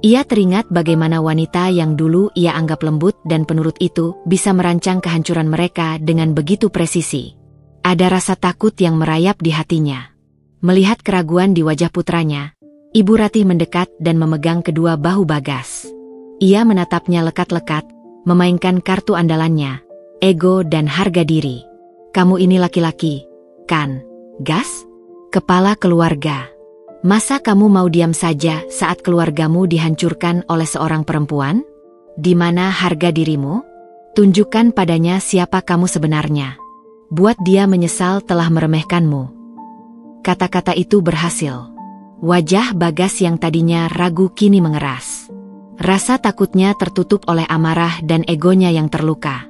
Ia teringat bagaimana wanita yang dulu ia anggap lembut dan penurut itu bisa merancang kehancuran mereka dengan begitu presisi. Ada rasa takut yang merayap di hatinya. Melihat keraguan di wajah putranya, Ibu Ratih mendekat dan memegang kedua bahu Bagas. Ia menatapnya lekat-lekat, memainkan kartu andalannya, ego dan harga diri. Kamu ini laki-laki, kan, Gas? Kepala keluarga. Masa kamu mau diam saja saat keluargamu dihancurkan oleh seorang perempuan? Di mana harga dirimu? Tunjukkan padanya siapa kamu sebenarnya. Buat dia menyesal telah meremehkanmu. Kata-kata itu berhasil. Wajah Bagas yang tadinya ragu kini mengeras. Rasa takutnya tertutup oleh amarah dan egonya yang terluka.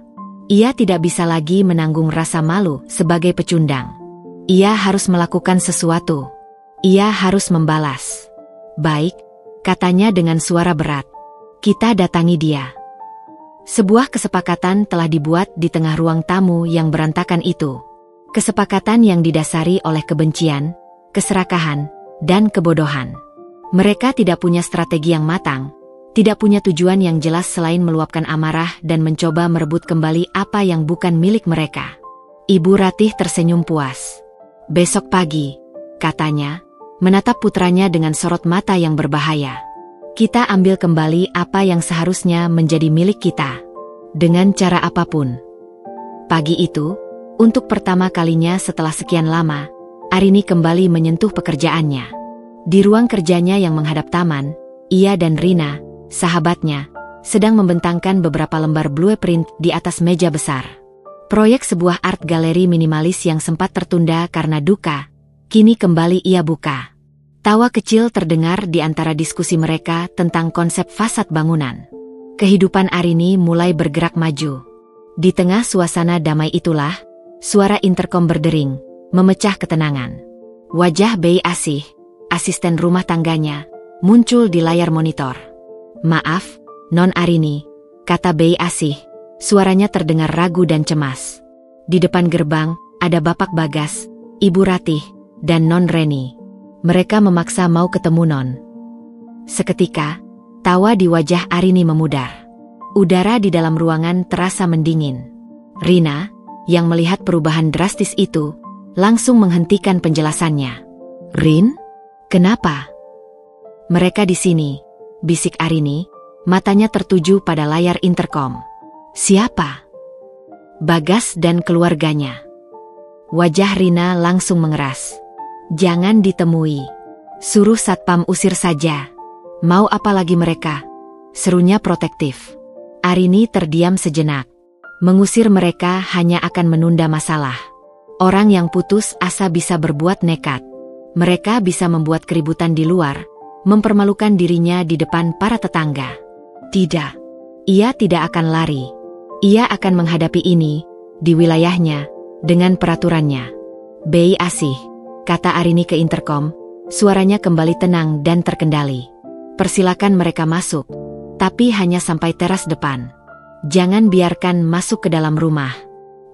Ia tidak bisa lagi menanggung rasa malu sebagai pecundang. Ia harus melakukan sesuatu. Ia harus membalas. Baik, katanya dengan suara berat. Kita datangi dia. Sebuah kesepakatan telah dibuat di tengah ruang tamu yang berantakan itu. Kesepakatan yang didasari oleh kebencian, keserakahan, dan kebodohan. Mereka tidak punya strategi yang matang, tidak punya tujuan yang jelas selain meluapkan amarah dan mencoba merebut kembali apa yang bukan milik mereka. Ibu Ratih tersenyum puas. Besok pagi, katanya, menatap putranya dengan sorot mata yang berbahaya. Kita ambil kembali apa yang seharusnya menjadi milik kita. Dengan cara apapun. Pagi itu, untuk pertama kalinya setelah sekian lama, Arini kembali menyentuh pekerjaannya. Di ruang kerjanya yang menghadap taman, ia dan Rina, sahabatnya, sedang membentangkan beberapa lembar blueprint di atas meja besar. Proyek sebuah art galeri minimalis yang sempat tertunda karena duka, kini kembali ia buka. Tawa kecil terdengar di antara diskusi mereka tentang konsep fasad bangunan. Kehidupan Arini mulai bergerak maju. Di tengah suasana damai itulah, suara interkom berdering, memecah ketenangan. Wajah Bei Asih, asisten rumah tangganya, muncul di layar monitor. Maaf, Non Arini, kata Bei Asih, suaranya terdengar ragu dan cemas. Di depan gerbang, ada Bapak Bagas, Ibu Ratih, dan Non Reni. Mereka memaksa mau ketemu Non. Seketika, tawa di wajah Arini memudar. Udara di dalam ruangan terasa mendingin. Rina, yang melihat perubahan drastis itu, langsung menghentikan penjelasannya. Rin? Kenapa? Mereka di sini, bisik Arini, matanya tertuju pada layar interkom. Siapa? Bagas dan keluarganya. Wajah Rina langsung mengeras. Jangan ditemui. Suruh satpam usir saja. Mau apa lagi mereka? Serunya protektif. Arini terdiam sejenak. Mengusir mereka hanya akan menunda masalah. Orang yang putus asa bisa berbuat nekat. Mereka bisa membuat keributan di luar, mempermalukan dirinya di depan para tetangga. Tidak. Ia tidak akan lari. Ia akan menghadapi ini, di wilayahnya, dengan peraturannya. Bei Asih, kata Arini ke interkom, suaranya kembali tenang dan terkendali. Persilakan mereka masuk, tapi hanya sampai teras depan. Jangan biarkan masuk ke dalam rumah.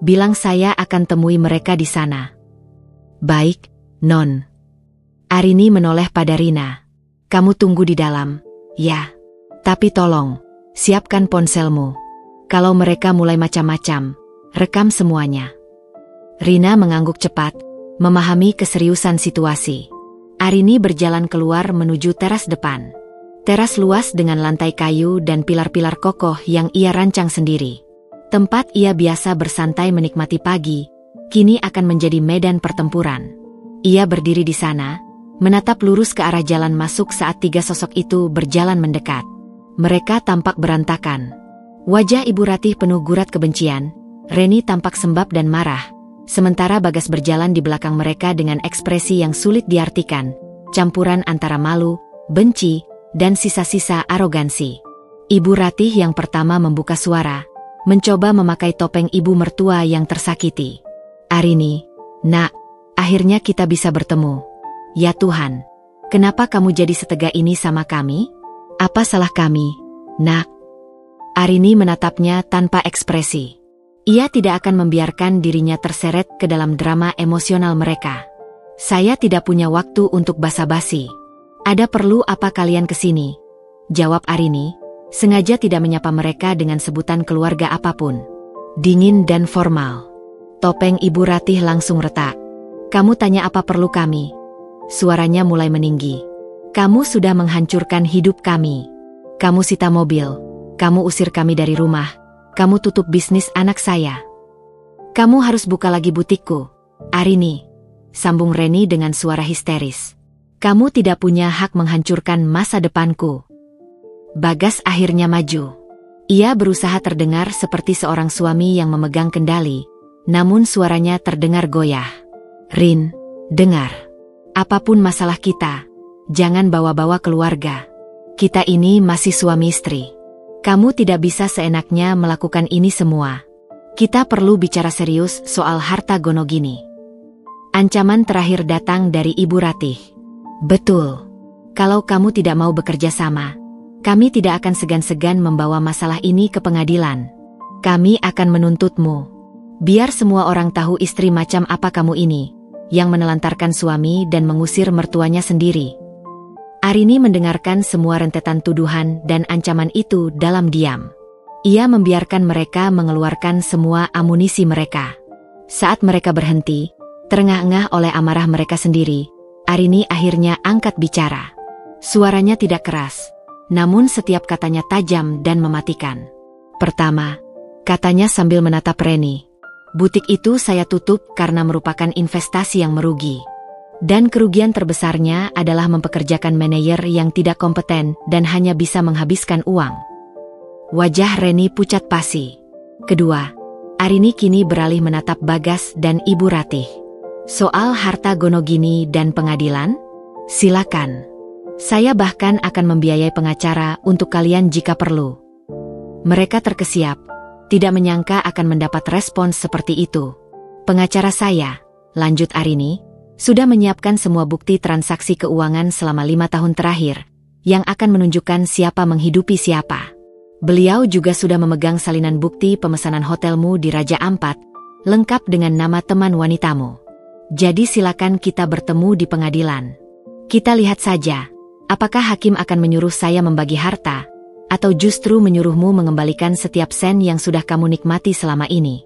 Bilang saya akan temui mereka di sana. Baik, Non. Arini menoleh pada Rina. Kamu tunggu di dalam, ya. Tapi tolong, siapkan ponselmu. Kalau mereka mulai macam-macam, rekam semuanya. Rina mengangguk cepat, memahami keseriusan situasi. Arini berjalan keluar menuju teras depan. Teras luas dengan lantai kayu dan pilar-pilar kokoh yang ia rancang sendiri. Tempat ia biasa bersantai menikmati pagi, kini akan menjadi medan pertempuran. Ia berdiri di sana, menatap lurus ke arah jalan masuk saat 3 sosok itu berjalan mendekat. Mereka tampak berantakan. Wajah Ibu Ratih penuh gurat kebencian, Reni tampak sembab dan marah, sementara Bagas berjalan di belakang mereka dengan ekspresi yang sulit diartikan, campuran antara malu, benci, dan sisa-sisa arogansi. Ibu Ratih yang pertama membuka suara, mencoba memakai topeng ibu mertua yang tersakiti. Arini, nak, akhirnya kita bisa bertemu. Ya Tuhan, kenapa kamu jadi setega ini sama kami? Apa salah kami, nak? Arini menatapnya tanpa ekspresi. Ia tidak akan membiarkan dirinya terseret ke dalam drama emosional mereka. Saya tidak punya waktu untuk basa-basi. Ada perlu apa kalian kesini? Jawab Arini, sengaja tidak menyapa mereka dengan sebutan keluarga apapun. Dingin dan formal. Topeng Ibu Ratih langsung retak. Kamu tanya apa perlu kami? Suaranya mulai meninggi. Kamu sudah menghancurkan hidup kami. Kamu sita mobil. Kamu usir kami dari rumah. Kamu tutup bisnis anak saya. Kamu harus buka lagi butikku. Arini, sambung Reni dengan suara histeris. Kamu tidak punya hak menghancurkan masa depanku. Bagas akhirnya maju. Ia berusaha terdengar seperti seorang suami yang memegang kendali, namun suaranya terdengar goyah. Rin, dengar. Apapun masalah kita, jangan bawa-bawa keluarga. Kita ini masih suami istri. Kamu tidak bisa seenaknya melakukan ini semua. Kita perlu bicara serius soal harta Gonogini. Ancaman terakhir datang dari Ibu Ratih. Betul. Kalau kamu tidak mau bekerja sama, kami tidak akan segan-segan membawa masalah ini ke pengadilan. Kami akan menuntutmu. Biar semua orang tahu istri macam apa kamu ini, yang menelantarkan suami dan mengusir mertuanya sendiri. Arini mendengarkan semua rentetan tuduhan dan ancaman itu dalam diam. Ia membiarkan mereka mengeluarkan semua amunisi mereka. Saat mereka berhenti, terengah-engah oleh amarah mereka sendiri, Arini akhirnya angkat bicara. Suaranya tidak keras, namun setiap katanya tajam dan mematikan. Pertama, katanya sambil menatap Reni, butik itu saya tutup karena merupakan investasi yang merugi. Dan kerugian terbesarnya adalah mempekerjakan manajer yang tidak kompeten dan hanya bisa menghabiskan uang. Wajah Reni pucat pasi. Kedua, Arini kini beralih menatap Bagas dan Ibu Ratih. Soal harta Gonogini dan pengadilan? Silakan. Saya bahkan akan membiayai pengacara untuk kalian jika perlu. Mereka terkesiap, tidak menyangka akan mendapat respons seperti itu. Pengacara saya, lanjut Arini, sudah menyiapkan semua bukti transaksi keuangan selama 5 tahun terakhir, yang akan menunjukkan siapa menghidupi siapa. Beliau juga sudah memegang salinan bukti pemesanan hotelmu di Raja Ampat, lengkap dengan nama teman wanitamu. Jadi silakan kita bertemu di pengadilan. Kita lihat saja, apakah hakim akan menyuruh saya membagi harta, atau justru menyuruhmu mengembalikan setiap sen yang sudah kamu nikmati selama ini.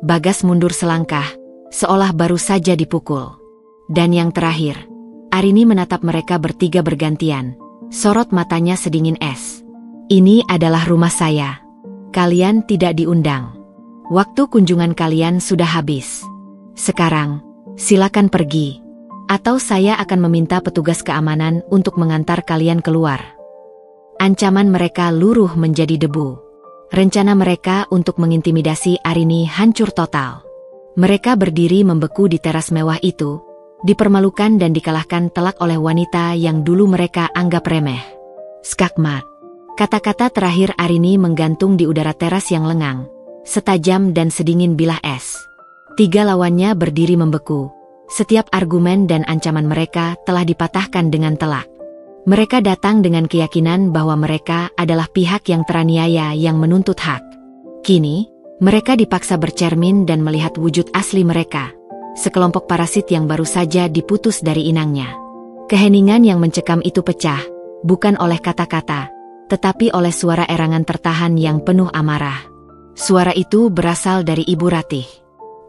Bagas mundur selangkah, seolah baru saja dipukul. Dan yang terakhir, Arini menatap mereka bertiga bergantian, sorot matanya sedingin es. Ini adalah rumah saya. Kalian tidak diundang. Waktu kunjungan kalian sudah habis. Sekarang, silakan pergi. Atau saya akan meminta petugas keamanan untuk mengantar kalian keluar. Ancaman mereka luruh menjadi debu. Rencana mereka untuk mengintimidasi Arini hancur total. Mereka berdiri membeku di teras mewah itu, dipermalukan dan dikalahkan telak oleh wanita yang dulu mereka anggap remeh. Skakmat. Kata-kata terakhir Arini menggantung di udara teras yang lengang, setajam dan sedingin bilah es. 3 lawannya berdiri membeku. Setiap argumen dan ancaman mereka telah dipatahkan dengan telak. Mereka datang dengan keyakinan bahwa mereka adalah pihak yang teraniaya yang menuntut hak. Kini, mereka dipaksa bercermin dan melihat wujud asli mereka. Sekelompok parasit yang baru saja diputus dari inangnya. Keheningan yang mencekam itu pecah, bukan oleh kata-kata, tetapi oleh suara erangan tertahan yang penuh amarah. Suara itu berasal dari Ibu Ratih.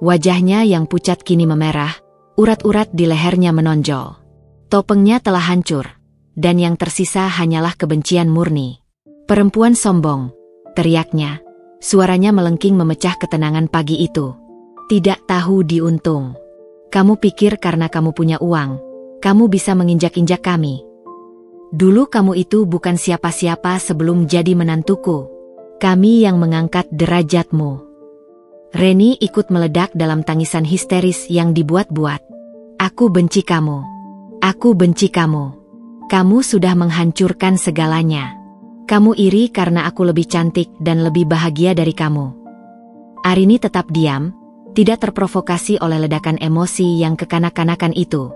Wajahnya yang pucat kini memerah, urat-urat di lehernya menonjol. Topengnya telah hancur, dan yang tersisa hanyalah kebencian murni. "Perempuan sombong," teriaknya. Suaranya melengking memecah ketenangan pagi itu. "Tidak tahu diuntung. Kamu pikir karena kamu punya uang, kamu bisa menginjak-injak kami. Dulu kamu itu bukan siapa-siapa sebelum jadi menantuku. Kami yang mengangkat derajatmu." Reni ikut meledak dalam tangisan histeris yang dibuat-buat. "Aku benci kamu. Aku benci kamu. Kamu sudah menghancurkan segalanya. Kamu iri karena aku lebih cantik dan lebih bahagia dari kamu." Arini tetap diam, tidak terprovokasi oleh ledakan emosi yang kekanak-kanakan itu.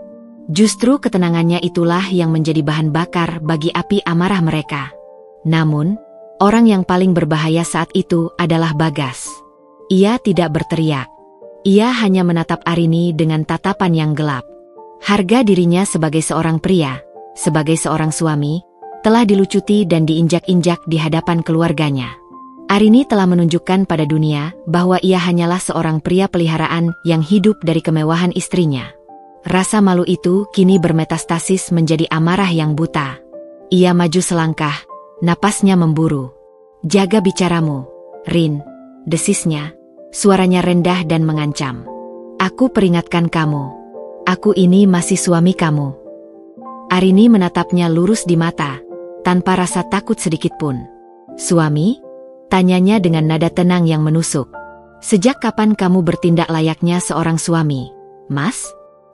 Justru ketenangannya itulah yang menjadi bahan bakar bagi api amarah mereka. Namun, orang yang paling berbahaya saat itu adalah Bagas. Ia tidak berteriak. Ia hanya menatap Arini dengan tatapan yang gelap. Harga dirinya sebagai seorang pria, sebagai seorang suami, telah dilucuti dan diinjak-injak di hadapan keluarganya. Arini telah menunjukkan pada dunia bahwa ia hanyalah seorang pria peliharaan yang hidup dari kemewahan istrinya. Rasa malu itu kini bermetastasis menjadi amarah yang buta. Ia maju selangkah, napasnya memburu. "Jaga bicaramu, Rin," desisnya, suaranya rendah dan mengancam. "Aku peringatkan kamu. Aku ini masih suami kamu." Arini menatapnya lurus di mata, tanpa rasa takut sedikitpun. "Suami?" tanyanya dengan nada tenang yang menusuk. "Sejak kapan kamu bertindak layaknya seorang suami, Mas?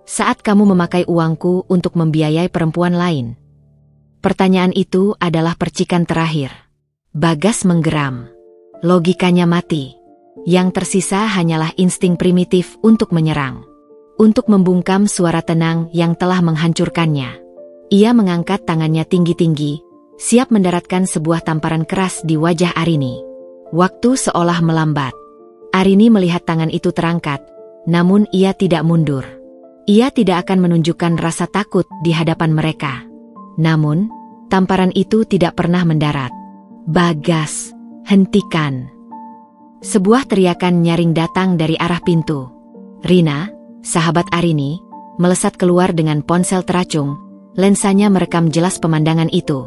Saat kamu memakai uangku untuk membiayai perempuan lain?" Pertanyaan itu adalah percikan terakhir. Bagas menggeram. Logikanya mati. Yang tersisa hanyalah insting primitif untuk menyerang. Untuk membungkam suara tenang yang telah menghancurkannya. Ia mengangkat tangannya tinggi-tinggi, siap mendaratkan sebuah tamparan keras di wajah Arini. Waktu seolah melambat. Arini melihat tangan itu terangkat, namun ia tidak mundur. Ia tidak akan menunjukkan rasa takut di hadapan mereka. Namun, tamparan itu tidak pernah mendarat. "Bagas, hentikan!" Sebuah teriakan nyaring datang dari arah pintu. Rina, sahabat Arini, melesat keluar dengan ponsel teracung, lensanya merekam jelas pemandangan itu.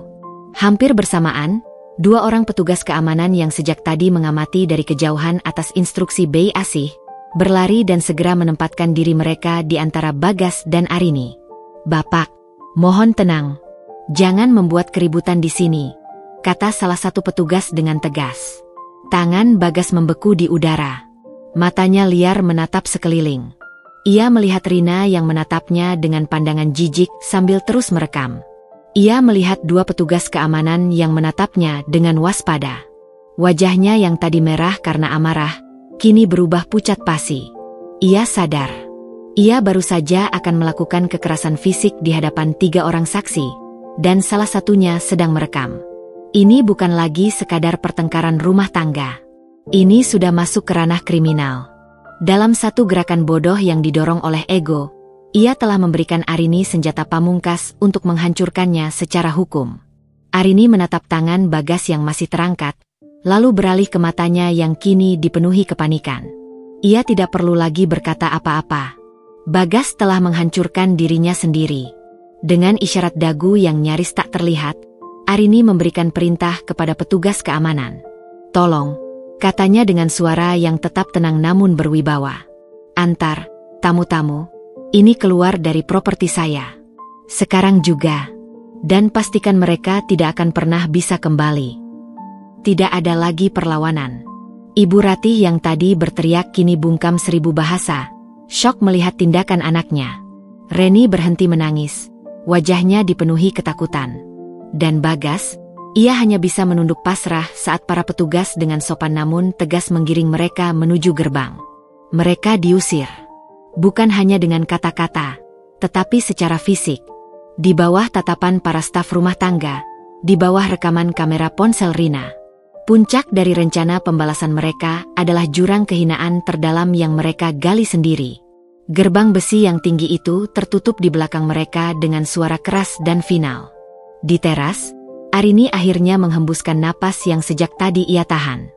Hampir bersamaan, dua orang petugas keamanan yang sejak tadi mengamati dari kejauhan atas instruksi Bey Asih, berlari dan segera menempatkan diri mereka di antara Bagas dan Arini. "Bapak, mohon tenang. Jangan membuat keributan di sini," kata salah satu petugas dengan tegas. Tangan Bagas membeku di udara. Matanya liar menatap sekeliling. Ia melihat Rina yang menatapnya dengan pandangan jijik sambil terus merekam. Ia melihat dua petugas keamanan yang menatapnya dengan waspada. Wajahnya yang tadi merah karena amarah, kini berubah pucat pasi. Ia sadar. Ia baru saja akan melakukan kekerasan fisik di hadapan 3 orang saksi, dan salah satunya sedang merekam. Ini bukan lagi sekadar pertengkaran rumah tangga. Ini sudah masuk ke ranah kriminal. Dalam satu gerakan bodoh yang didorong oleh ego, ia telah memberikan Arini senjata pamungkas untuk menghancurkannya secara hukum. Arini menatap tangan Bagas yang masih terangkat, lalu beralih ke matanya yang kini dipenuhi kepanikan. Ia tidak perlu lagi berkata apa-apa. Bagas telah menghancurkan dirinya sendiri. Dengan isyarat dagu yang nyaris tak terlihat, Arini memberikan perintah kepada petugas keamanan. "Tolong," katanya dengan suara yang tetap tenang namun berwibawa. "Antar tamu-tamu ini keluar dari properti saya. Sekarang juga. Dan pastikan mereka tidak akan pernah bisa kembali." Tidak ada lagi perlawanan. Ibu Ratih yang tadi berteriak kini bungkam 1000 bahasa, syok melihat tindakan anaknya. Reni berhenti menangis, wajahnya dipenuhi ketakutan. Dan Bagas, ia hanya bisa menunduk pasrah saat para petugas dengan sopan namun tegas menggiring mereka menuju gerbang. Mereka diusir. Bukan hanya dengan kata-kata, tetapi secara fisik. Di bawah tatapan para staf rumah tangga, di bawah rekaman kamera ponsel Rina. Puncak dari rencana pembalasan mereka adalah jurang kehinaan terdalam yang mereka gali sendiri. Gerbang besi yang tinggi itu tertutup di belakang mereka dengan suara keras dan final. Di teras, Arini akhirnya menghembuskan napas yang sejak tadi ia tahan.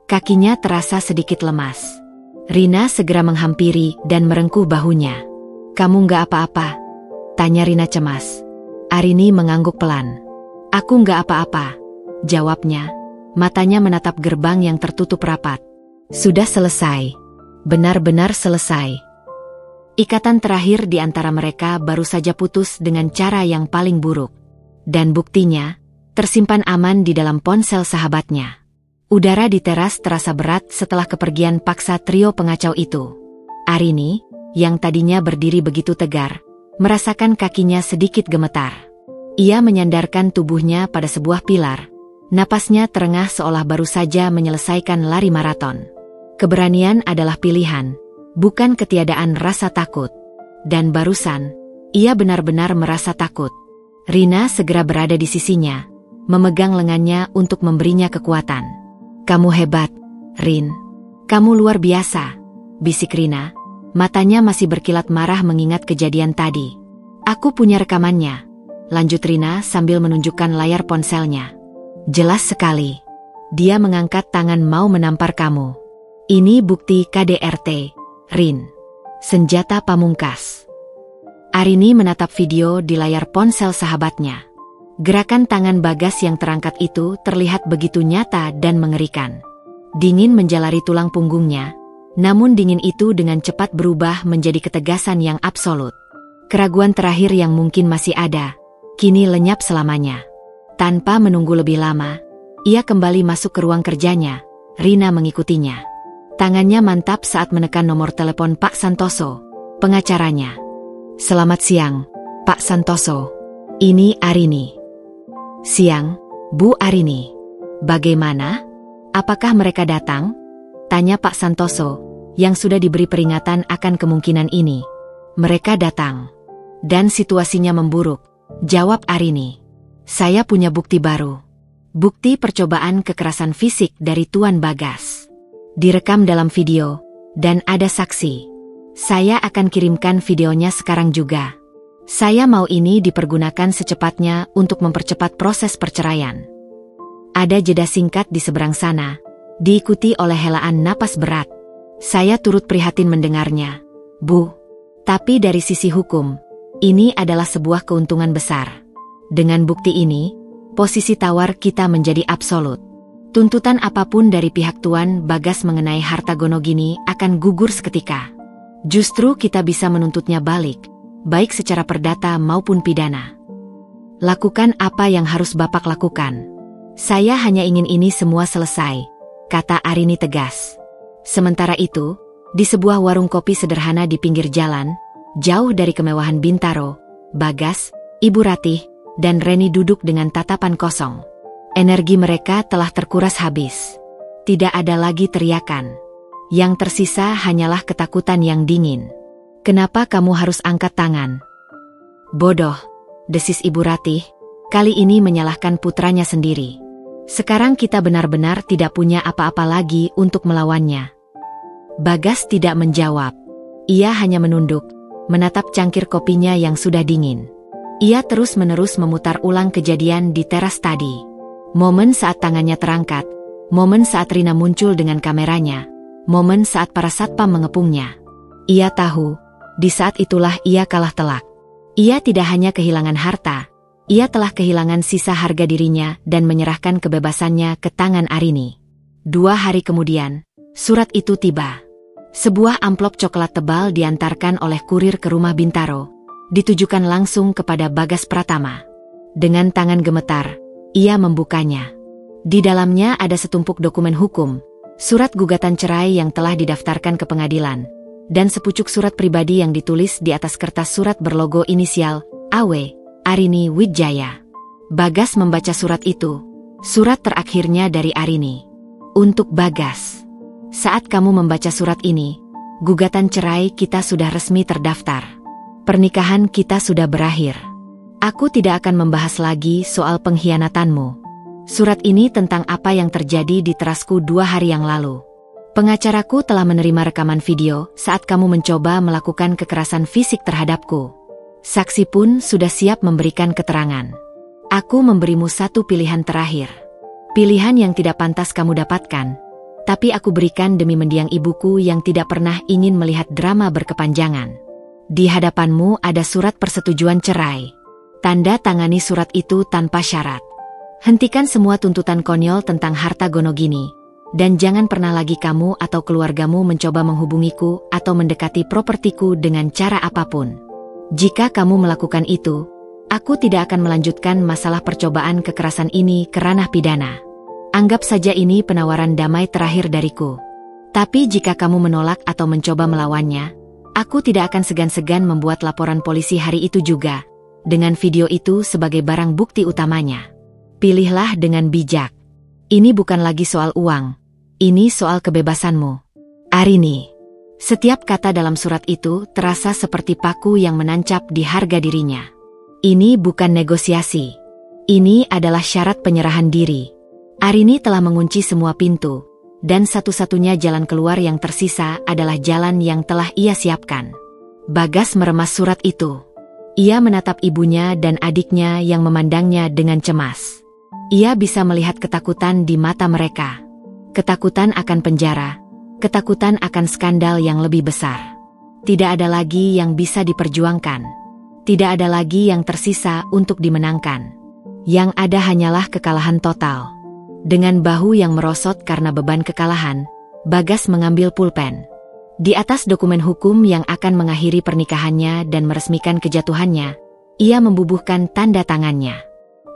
Kakinya terasa sedikit lemas. Rina segera menghampiri dan merengkuh bahunya. "Kamu nggak apa-apa?" tanya Rina cemas. Arini mengangguk pelan. "Aku nggak apa-apa," jawabnya. Matanya menatap gerbang yang tertutup rapat. Sudah selesai. Benar-benar selesai. Ikatan terakhir di antara mereka baru saja putus dengan cara yang paling buruk. Dan buktinya, tersimpan aman di dalam ponsel sahabatnya. Udara di teras terasa berat setelah kepergian paksa trio pengacau itu. Arini, yang tadinya berdiri begitu tegar, merasakan kakinya sedikit gemetar. Ia menyandarkan tubuhnya pada sebuah pilar. Napasnya terengah seolah baru saja menyelesaikan lari maraton. Keberanian adalah pilihan, bukan ketiadaan rasa takut. Dan barusan, ia benar-benar merasa takut. Rina segera berada di sisinya, memegang lengannya untuk memberinya kekuatan. "Kamu hebat, Rin. Kamu luar biasa," bisik Rina. Matanya masih berkilat marah mengingat kejadian tadi. "Aku punya rekamannya," lanjut Rina sambil menunjukkan layar ponselnya. "Jelas sekali. Dia mengangkat tangan mau menampar kamu. Ini bukti KDRT, Rin. Senjata pamungkas." Arini menatap video di layar ponsel sahabatnya. Gerakan tangan Bagas yang terangkat itu terlihat begitu nyata dan mengerikan. Dingin menjalari tulang punggungnya, namun dingin itu dengan cepat berubah menjadi ketegasan yang absolut. Keraguan terakhir yang mungkin masih ada, kini lenyap selamanya. Tanpa menunggu lebih lama, ia kembali masuk ke ruang kerjanya. Rina mengikutinya. Tangannya mantap saat menekan nomor telepon Pak Santoso, pengacaranya. "Selamat siang, Pak Santoso. Ini Arini." "Siang, Bu Arini. Bagaimana? Apakah mereka datang?" tanya Pak Santoso, yang sudah diberi peringatan akan kemungkinan ini. "Mereka datang. Dan situasinya memburuk," jawab Arini. "Saya punya bukti baru. Bukti percobaan kekerasan fisik dari Tuan Bagas. Direkam dalam video, dan ada saksi. Saya akan kirimkan videonya sekarang juga. Saya mau ini dipergunakan secepatnya untuk mempercepat proses perceraian." Ada jeda singkat di seberang sana, diikuti oleh helaan napas berat. "Saya turut prihatin mendengarnya, Bu. Tapi dari sisi hukum, ini adalah sebuah keuntungan besar. Dengan bukti ini, posisi tawar kita menjadi absolut. Tuntutan apapun dari pihak Tuan Bagas mengenai harta Gonogini akan gugur seketika. Justru kita bisa menuntutnya balik, baik secara perdata maupun pidana. Lakukan apa yang harus Bapak lakukan. Saya hanya ingin ini semua selesai," kata Arini tegas. Sementara itu, di sebuah warung kopi sederhana di pinggir jalan, jauh dari kemewahan Bintaro, Bagas, Ibu Ratih, dan Reni duduk dengan tatapan kosong. Energi mereka telah terkuras habis. Tidak ada lagi teriakan. Yang tersisa hanyalah ketakutan yang dingin. "Kenapa kamu harus angkat tangan?" "Bodoh," desis Ibu Ratih, kali ini menyalahkan putranya sendiri. "Sekarang kita benar-benar tidak punya apa-apa lagi untuk melawannya." Bagas tidak menjawab. Ia hanya menunduk, menatap cangkir kopinya yang sudah dingin. Ia terus-menerus memutar ulang kejadian di teras tadi. Momen saat tangannya terangkat, momen saat Rina muncul dengan kameranya, momen saat para satpam mengepungnya. Ia tahu, di saat itulah ia kalah telak. Ia tidak hanya kehilangan harta, ia telah kehilangan sisa harga dirinya dan menyerahkan kebebasannya ke tangan Arini. 2 hari kemudian, surat itu tiba. Sebuah amplop coklat tebal diantarkan oleh kurir ke rumah Bintaro, ditujukan langsung kepada Bagas Pratama. Dengan tangan gemetar, ia membukanya. Di dalamnya ada setumpuk dokumen hukum, surat gugatan cerai yang telah didaftarkan ke pengadilan, dan sepucuk surat pribadi yang ditulis di atas kertas surat berlogo inisial AW, Arini Wijaya. Bagas membaca surat itu, surat terakhirnya dari Arini. "Untuk Bagas. Saat kamu membaca surat ini, gugatan cerai kita sudah resmi terdaftar. Pernikahan kita sudah berakhir. Aku tidak akan membahas lagi soal pengkhianatanmu. Surat ini tentang apa yang terjadi di terasku 2 hari yang lalu. Pengacaraku telah menerima rekaman video saat kamu mencoba melakukan kekerasan fisik terhadapku. Saksi pun sudah siap memberikan keterangan. Aku memberimu satu pilihan terakhir. Pilihan yang tidak pantas kamu dapatkan. Tapi aku berikan demi mendiang ibuku yang tidak pernah ingin melihat drama berkepanjangan. Di hadapanmu ada surat persetujuan cerai. Tanda tangani surat itu tanpa syarat. Hentikan semua tuntutan konyol tentang harta gonogini. Dan jangan pernah lagi kamu atau keluargamu mencoba menghubungiku atau mendekati propertiku dengan cara apapun. Jika kamu melakukan itu, aku tidak akan melanjutkan masalah percobaan kekerasan ini ke ranah pidana. Anggap saja ini penawaran damai terakhir dariku. Tapi jika kamu menolak atau mencoba melawannya, aku tidak akan segan-segan membuat laporan polisi hari itu juga, dengan video itu sebagai barang bukti utamanya. Pilihlah dengan bijak. Ini bukan lagi soal uang. Ini soal kebebasanmu. Arini. Setiap kata dalam surat itu terasa seperti paku yang menancap di harga dirinya. Ini bukan negosiasi. Ini adalah syarat penyerahan diri. Arini telah mengunci semua pintu, dan satu-satunya jalan keluar yang tersisa adalah jalan yang telah ia siapkan. Bagas meremas surat itu. Ia menatap ibunya dan adiknya yang memandangnya dengan cemas. Ia bisa melihat ketakutan di mata mereka. Ketakutan akan penjara, ketakutan akan skandal yang lebih besar. Tidak ada lagi yang bisa diperjuangkan. Tidak ada lagi yang tersisa untuk dimenangkan. Yang ada hanyalah kekalahan total. Dengan bahu yang merosot karena beban kekalahan, Bagas mengambil pulpen. Di atas dokumen hukum yang akan mengakhiri pernikahannya dan meresmikan kejatuhannya, ia membubuhkan tanda tangannya.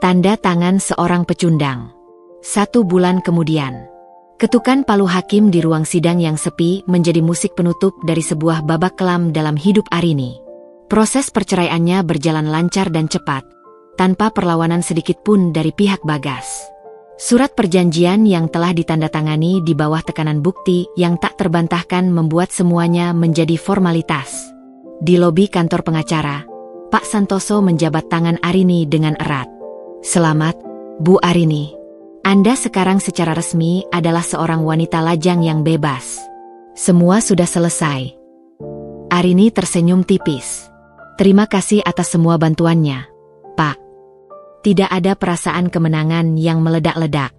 Tanda tangan seorang pecundang. 1 bulan kemudian, ketukan palu hakim di ruang sidang yang sepi menjadi musik penutup dari sebuah babak kelam dalam hidup Arini. Proses perceraiannya berjalan lancar dan cepat, tanpa perlawanan sedikit pun dari pihak Bagas. Surat perjanjian yang telah ditandatangani di bawah tekanan bukti yang tak terbantahkan membuat semuanya menjadi formalitas. Di lobi kantor pengacara, Pak Santoso menjabat tangan Arini dengan erat. Selamat, Bu Arini. Anda sekarang secara resmi adalah seorang wanita lajang yang bebas. Semua sudah selesai. Arini tersenyum tipis. Terima kasih atas semua bantuannya, Pak. Tidak ada perasaan kemenangan yang meledak-ledak.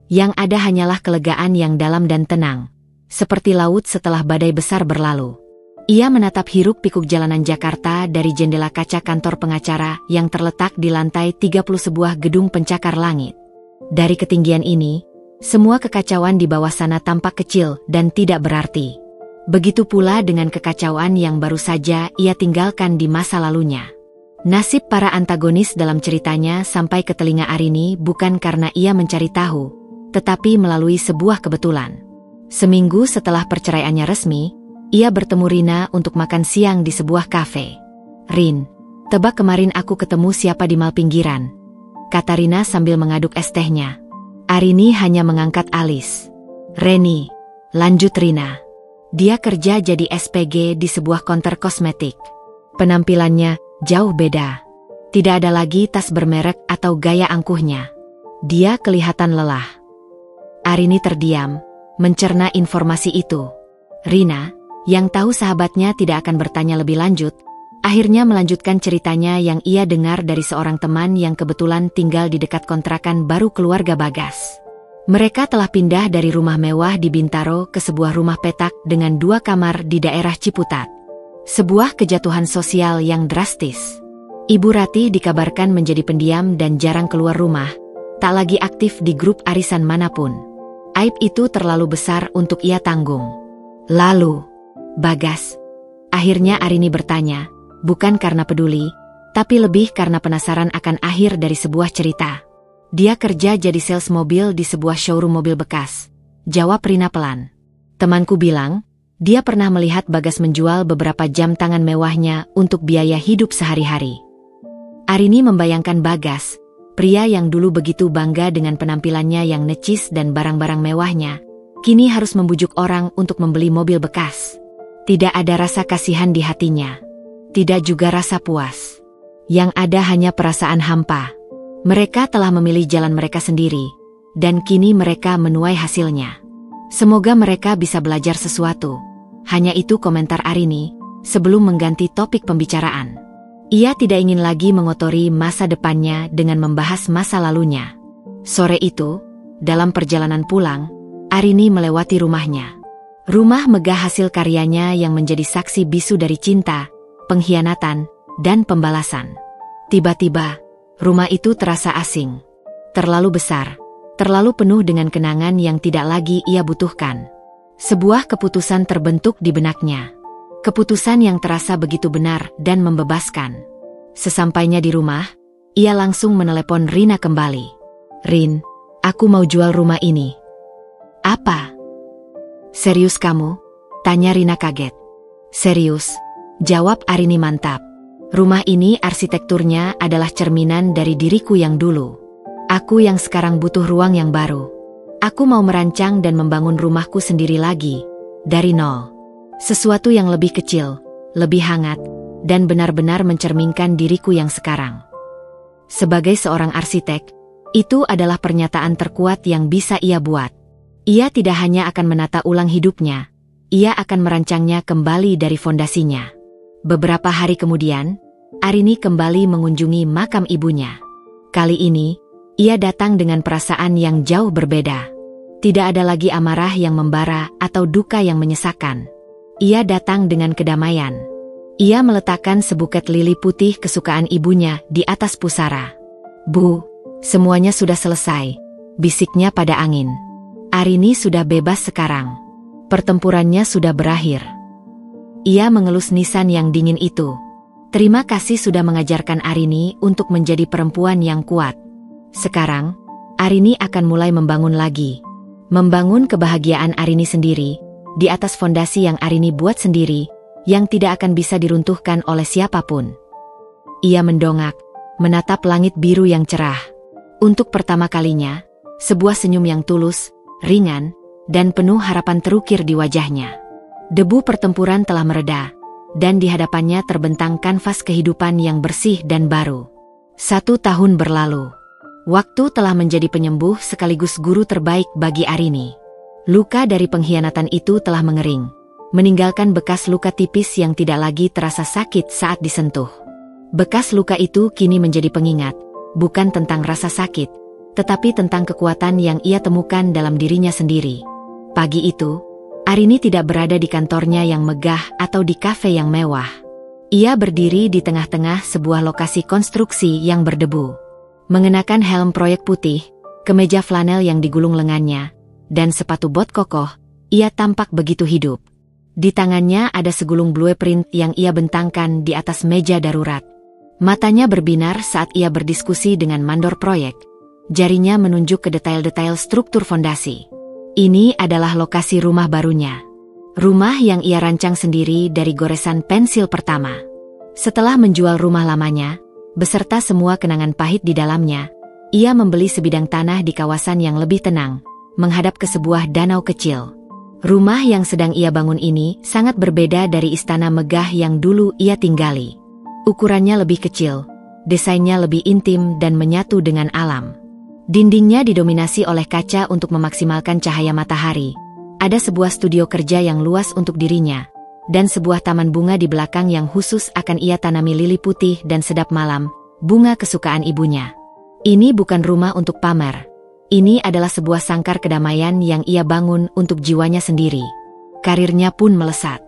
Yang ada hanyalah kelegaan yang dalam dan tenang, seperti laut setelah badai besar berlalu. Ia menatap hiruk-pikuk jalanan Jakarta dari jendela kaca kantor pengacara yang terletak di lantai 30 sebuah gedung pencakar langit. Dari ketinggian ini, semua kekacauan di bawah sana tampak kecil dan tidak berarti. Begitu pula dengan kekacauan yang baru saja ia tinggalkan di masa lalunya. Nasib para antagonis dalam ceritanya sampai ke telinga Arini bukan karena ia mencari tahu, tetapi melalui sebuah kebetulan. Seminggu setelah perceraiannya resmi, ia bertemu Rina untuk makan siang di sebuah kafe. Rin, tebak kemarin aku ketemu siapa di mal pinggiran? Kata Rina sambil mengaduk es tehnya. Arini hanya mengangkat alis. Reni, lanjut Rina. Dia kerja jadi SPG di sebuah konter kosmetik. Penampilannya jauh beda. Tidak ada lagi tas bermerek atau gaya angkuhnya. Dia kelihatan lelah. Arini terdiam, mencerna informasi itu. Rina, yang tahu sahabatnya tidak akan bertanya lebih lanjut, akhirnya melanjutkan ceritanya yang ia dengar dari seorang teman yang kebetulan tinggal di dekat kontrakan baru keluarga Bagas. Mereka telah pindah dari rumah mewah di Bintaro ke sebuah rumah petak dengan 2 kamar di daerah Ciputat. Sebuah kejatuhan sosial yang drastis. Ibu Rati dikabarkan menjadi pendiam dan jarang keluar rumah, tak lagi aktif di grup arisan manapun. Aib itu terlalu besar untuk ia tanggung. Lalu, Bagas. Akhirnya Arini bertanya, bukan karena peduli, tapi lebih karena penasaran akan akhir dari sebuah cerita. Dia kerja jadi sales mobil di sebuah showroom mobil bekas. Jawab Rina pelan. Temanku bilang, dia pernah melihat Bagas menjual beberapa jam tangan mewahnya untuk biaya hidup sehari-hari. Arini membayangkan Bagas, pria yang dulu begitu bangga dengan penampilannya yang necis dan barang-barang mewahnya, kini harus membujuk orang untuk membeli mobil bekas. Tidak ada rasa kasihan di hatinya. Tidak juga rasa puas. Yang ada hanya perasaan hampa. Mereka telah memilih jalan mereka sendiri, dan kini mereka menuai hasilnya. Semoga mereka bisa belajar sesuatu. Hanya itu komentar Arini, sebelum mengganti topik pembicaraan. Ia tidak ingin lagi mengotori masa depannya dengan membahas masa lalunya. Sore itu, dalam perjalanan pulang, Arini melewati rumahnya. Rumah megah hasil karyanya yang menjadi saksi bisu dari cinta, pengkhianatan, dan pembalasan. Tiba-tiba, rumah itu terasa asing. Terlalu besar, terlalu penuh dengan kenangan yang tidak lagi ia butuhkan. Sebuah keputusan terbentuk di benaknya. Keputusan yang terasa begitu benar dan membebaskan. Sesampainya di rumah, ia langsung menelepon Rina kembali. "Rin, aku mau jual rumah ini." "Apa? Serius kamu?" tanya Rina kaget. "Serius," jawab Arini mantap. "Rumah ini arsitekturnya adalah cerminan dari diriku yang dulu. Aku yang sekarang butuh ruang yang baru. Aku mau merancang dan membangun rumahku sendiri lagi, dari nol. Sesuatu yang lebih kecil, lebih hangat, dan benar-benar mencerminkan diriku yang sekarang." Sebagai seorang arsitek, itu adalah pernyataan terkuat yang bisa ia buat. Ia tidak hanya akan menata ulang hidupnya, ia akan merancangnya kembali dari fondasinya. Beberapa hari kemudian, Arini kembali mengunjungi makam ibunya. Kali ini, ia datang dengan perasaan yang jauh berbeda. Tidak ada lagi amarah yang membara atau duka yang menyesakan. Ia datang dengan kedamaian. Ia meletakkan sebuket lili putih kesukaan ibunya di atas pusara. "Bu, semuanya sudah selesai," bisiknya pada angin. "Arini sudah bebas sekarang. Pertempurannya sudah berakhir." Ia mengelus nisan yang dingin itu. Terima kasih sudah mengajarkan Arini untuk menjadi perempuan yang kuat. Sekarang, Arini akan mulai membangun lagi. Membangun kebahagiaan Arini sendiri, di atas fondasi yang Arini buat sendiri, yang tidak akan bisa diruntuhkan oleh siapapun. Ia mendongak, menatap langit biru yang cerah. Untuk pertama kalinya, sebuah senyum yang tulus, ringan, dan penuh harapan terukir di wajahnya. Debu pertempuran telah mereda, dan di hadapannya terbentang kanvas kehidupan yang bersih dan baru. 1 tahun berlalu. Waktu telah menjadi penyembuh sekaligus guru terbaik bagi Arini. Luka dari pengkhianatan itu telah mengering, meninggalkan bekas luka tipis yang tidak lagi terasa sakit saat disentuh. Bekas luka itu kini menjadi pengingat, bukan tentang rasa sakit, tetapi tentang kekuatan yang ia temukan dalam dirinya sendiri. Pagi itu, Arini tidak berada di kantornya yang megah atau di kafe yang mewah. Ia berdiri di tengah-tengah sebuah lokasi konstruksi yang berdebu. Mengenakan helm proyek putih, kemeja flanel yang digulung lengannya, dan sepatu bot kokoh, ia tampak begitu hidup. Di tangannya ada segulung blueprint yang ia bentangkan di atas meja darurat. Matanya berbinar saat ia berdiskusi dengan mandor proyek. Jarinya menunjuk ke detail-detail struktur fondasi. Ini adalah lokasi rumah barunya. Rumah yang ia rancang sendiri dari goresan pensil pertama. Setelah menjual rumah lamanya, beserta semua kenangan pahit di dalamnya, ia membeli sebidang tanah di kawasan yang lebih tenang, menghadap ke sebuah danau kecil. Rumah yang sedang ia bangun ini sangat berbeda dari istana megah yang dulu ia tinggali. Ukurannya lebih kecil, desainnya lebih intim dan menyatu dengan alam. Dindingnya didominasi oleh kaca untuk memaksimalkan cahaya matahari. Ada sebuah studio kerja yang luas untuk dirinya, dan sebuah taman bunga di belakang yang khusus akan ia tanami lili putih dan sedap malam, bunga kesukaan ibunya. Ini bukan rumah untuk pamer. Ini adalah sebuah sangkar kedamaian yang ia bangun untuk jiwanya sendiri. Karirnya pun melesat.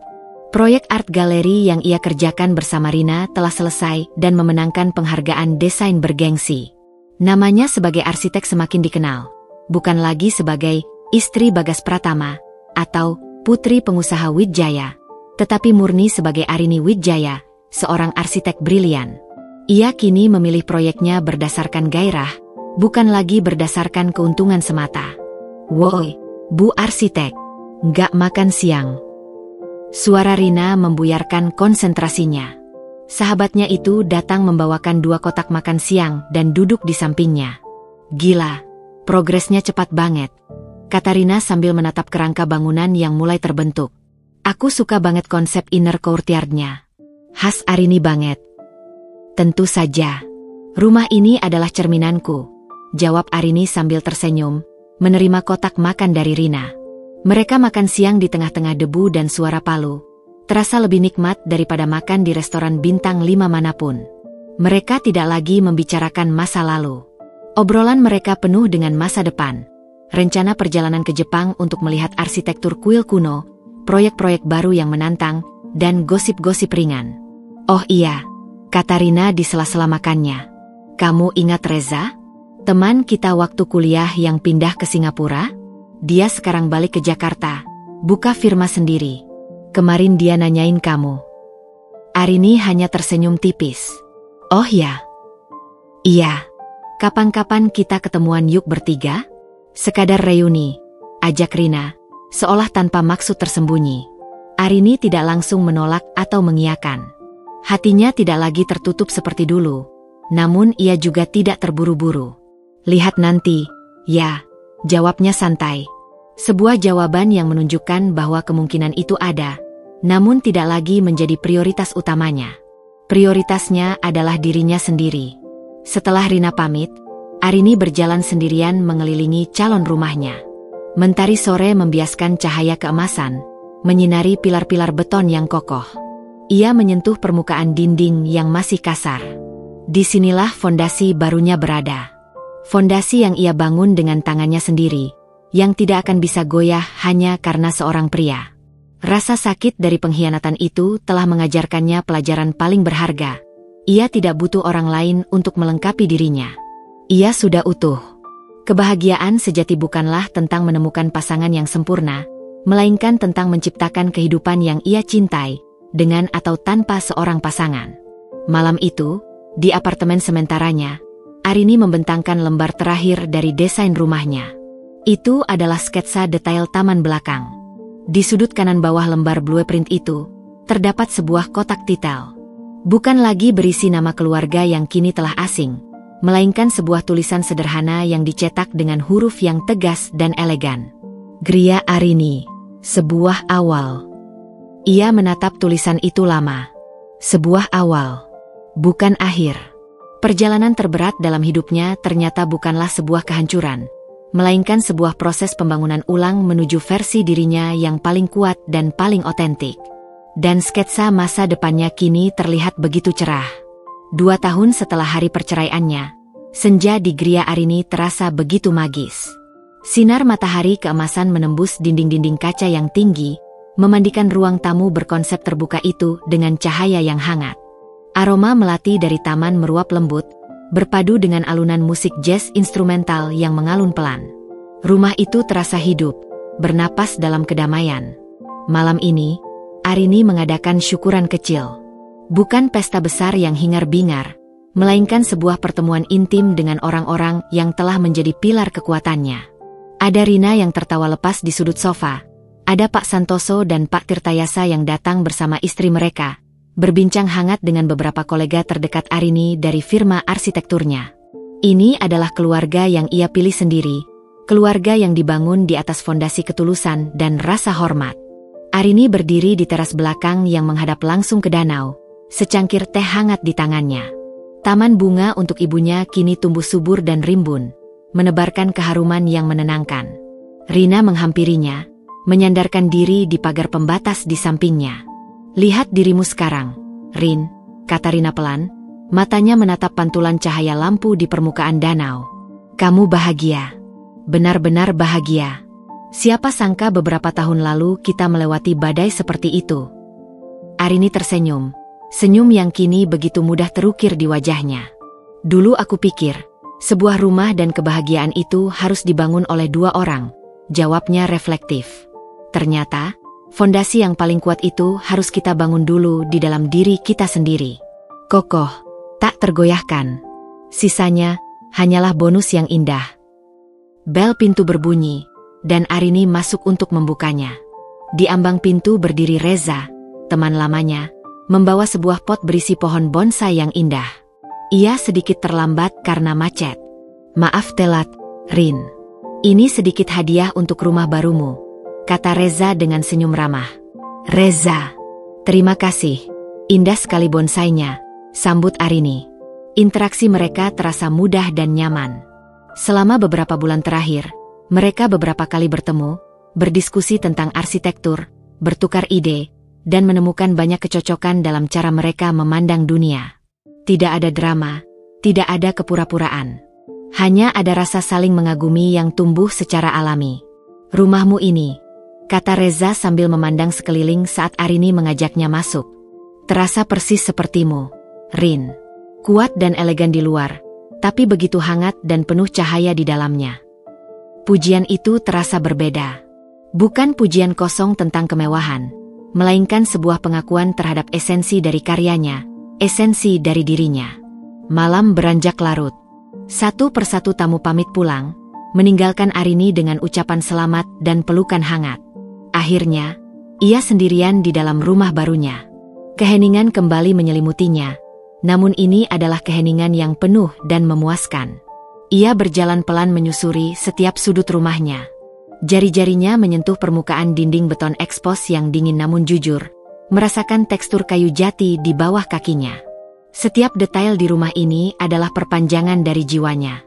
Proyek art galeri yang ia kerjakan bersama Rina telah selesai dan memenangkan penghargaan desain bergengsi. Namanya sebagai arsitek semakin dikenal, bukan lagi sebagai istri Bagas Pratama atau putri pengusaha Wijaya, tetapi murni sebagai Arini Wijaya, seorang arsitek brilian. Ia kini memilih proyeknya berdasarkan gairah, bukan lagi berdasarkan keuntungan semata. "Woi, Bu Arsitek, nggak makan siang?" Suara Rina membuyarkan konsentrasinya. Sahabatnya itu datang membawakan 2 kotak makan siang dan duduk di sampingnya. "Gila, progresnya cepat banget," kata Rina sambil menatap kerangka bangunan yang mulai terbentuk. "Aku suka banget konsep inner courtyard-nya. Khas Arini banget." "Tentu saja. Rumah ini adalah cerminanku," jawab Arini sambil tersenyum, menerima kotak makan dari Rina. Mereka makan siang di tengah-tengah debu dan suara palu. Terasa lebih nikmat daripada makan di restoran bintang 5 manapun. Mereka tidak lagi membicarakan masa lalu. Obrolan mereka penuh dengan masa depan. rencana perjalanan ke Jepang untuk melihat arsitektur kuil kuno, proyek-proyek baru yang menantang, dan gosip-gosip ringan. "Oh iya," kata Rina di sela-sela makannya. "Kamu ingat Reza? Teman kita waktu kuliah yang pindah ke Singapura? Dia sekarang balik ke Jakarta," buka firma sendiri. "Kemarin dia nanyain kamu." Arini hanya tersenyum tipis. "Oh ya? Iya. Kapan-kapan kita ketemuan yuk bertiga? Sekadar reuni," ajak Rina, seolah tanpa maksud tersembunyi. Arini tidak langsung menolak atau mengiyakan. Hatinya tidak lagi tertutup seperti dulu, namun ia juga tidak terburu-buru. "Lihat nanti, ya," jawabnya santai. Sebuah jawaban yang menunjukkan bahwa kemungkinan itu ada, namun tidak lagi menjadi prioritas utamanya. Prioritasnya adalah dirinya sendiri. Setelah Rina pamit, Arini berjalan sendirian mengelilingi calon rumahnya. Mentari sore membiaskan cahaya keemasan, menyinari pilar-pilar beton yang kokoh. Ia menyentuh permukaan dinding yang masih kasar. Disinilah fondasi barunya berada. Fondasi yang ia bangun dengan tangannya sendiri, yang tidak akan bisa goyah hanya karena seorang pria. Rasa sakit dari pengkhianatan itu telah mengajarkannya pelajaran paling berharga. Ia tidak butuh orang lain untuk melengkapi dirinya. Ia sudah utuh. Kebahagiaan sejati bukanlah tentang menemukan pasangan yang sempurna, melainkan tentang menciptakan kehidupan yang ia cintai, dengan atau tanpa seorang pasangan. Malam itu, di apartemen sementaranya, Arini membentangkan lembar terakhir dari desain rumahnya. Itu adalah sketsa detail taman belakang. Di sudut kanan bawah lembar blueprint itu, terdapat sebuah kotak titel. Bukan lagi berisi nama keluarga yang kini telah asing, melainkan sebuah tulisan sederhana yang dicetak dengan huruf yang tegas dan elegan. "Gria Arini, sebuah awal." Ia menatap tulisan itu lama. Sebuah awal, bukan akhir. Perjalanan terberat dalam hidupnya ternyata bukanlah sebuah kehancuran, melainkan sebuah proses pembangunan ulang menuju versi dirinya yang paling kuat dan paling otentik. Dan sketsa masa depannya kini terlihat begitu cerah. 2 tahun setelah hari perceraiannya, senja di Gria Arini terasa begitu magis. Sinar matahari keemasan menembus dinding-dinding kaca yang tinggi, memandikan ruang tamu berkonsep terbuka itu dengan cahaya yang hangat. Aroma melati dari taman meruap lembut, berpadu dengan alunan musik jazz instrumental yang mengalun pelan. Rumah itu terasa hidup, bernapas dalam kedamaian. Malam ini, Arini mengadakan syukuran kecil. Bukan pesta besar yang hingar-bingar, melainkan sebuah pertemuan intim dengan orang-orang yang telah menjadi pilar kekuatannya. Ada Rina yang tertawa lepas di sudut sofa, ada Pak Santoso dan Pak Tirtayasa yang datang bersama istri mereka, berbincang hangat dengan beberapa kolega terdekat Arini dari firma arsitekturnya. Ini adalah keluarga yang ia pilih sendiri, keluarga yang dibangun di atas fondasi ketulusan dan rasa hormat. Arini berdiri di teras belakang yang menghadap langsung ke danau, secangkir teh hangat di tangannya. Taman bunga untuk ibunya kini tumbuh subur dan rimbun, menebarkan keharuman yang menenangkan. Rina menghampirinya, menyandarkan diri di pagar pembatas di sampingnya. "Lihat dirimu sekarang, Rin," kata Rina pelan, matanya menatap pantulan cahaya lampu di permukaan danau. "Kamu bahagia, benar-benar bahagia. Siapa sangka beberapa tahun lalu kita melewati badai seperti itu." Arini tersenyum, senyum yang kini begitu mudah terukir di wajahnya. "Dulu aku pikir, sebuah rumah dan kebahagiaan itu harus dibangun oleh 2 orang, jawabnya reflektif. Ternyata, fondasi yang paling kuat itu harus kita bangun dulu di dalam diri kita sendiri. Kokoh, tak tergoyahkan. Sisanya, hanyalah bonus yang indah." Bel pintu berbunyi, dan Arini masuk untuk membukanya. Di ambang pintu berdiri Reza, teman lamanya, membawa sebuah pot berisi pohon bonsai yang indah. Ia sedikit terlambat karena macet. "Maaf telat, Rin. Ini sedikit hadiah untuk rumah barumu," kata Reza dengan senyum ramah. "Reza, terima kasih. Indah sekali bonsainya," sambut Arini. Interaksi mereka terasa mudah dan nyaman. Selama beberapa bulan terakhir, mereka beberapa kali bertemu, berdiskusi tentang arsitektur, bertukar ide, dan menemukan banyak kecocokan dalam cara mereka memandang dunia. Tidak ada drama, tidak ada kepura-puraan. Hanya ada rasa saling mengagumi yang tumbuh secara alami. "Rumahmu ini," kata Reza sambil memandang sekeliling saat Arini mengajaknya masuk. "Terasa persis sepertimu, Rin. Kuat dan elegan di luar, tapi begitu hangat dan penuh cahaya di dalamnya." Pujian itu terasa berbeda. Bukan pujian kosong tentang kemewahan, melainkan sebuah pengakuan terhadap esensi dari karyanya, esensi dari dirinya. Malam beranjak larut. Satu persatu tamu pamit pulang, meninggalkan Arini dengan ucapan selamat dan pelukan hangat. Akhirnya, ia sendirian di dalam rumah barunya. Keheningan kembali menyelimutinya, namun ini adalah keheningan yang penuh dan memuaskan. Ia berjalan pelan menyusuri setiap sudut rumahnya. Jari-jarinya menyentuh permukaan dinding beton ekspos yang dingin namun jujur, merasakan tekstur kayu jati di bawah kakinya. Setiap detail di rumah ini adalah perpanjangan dari jiwanya.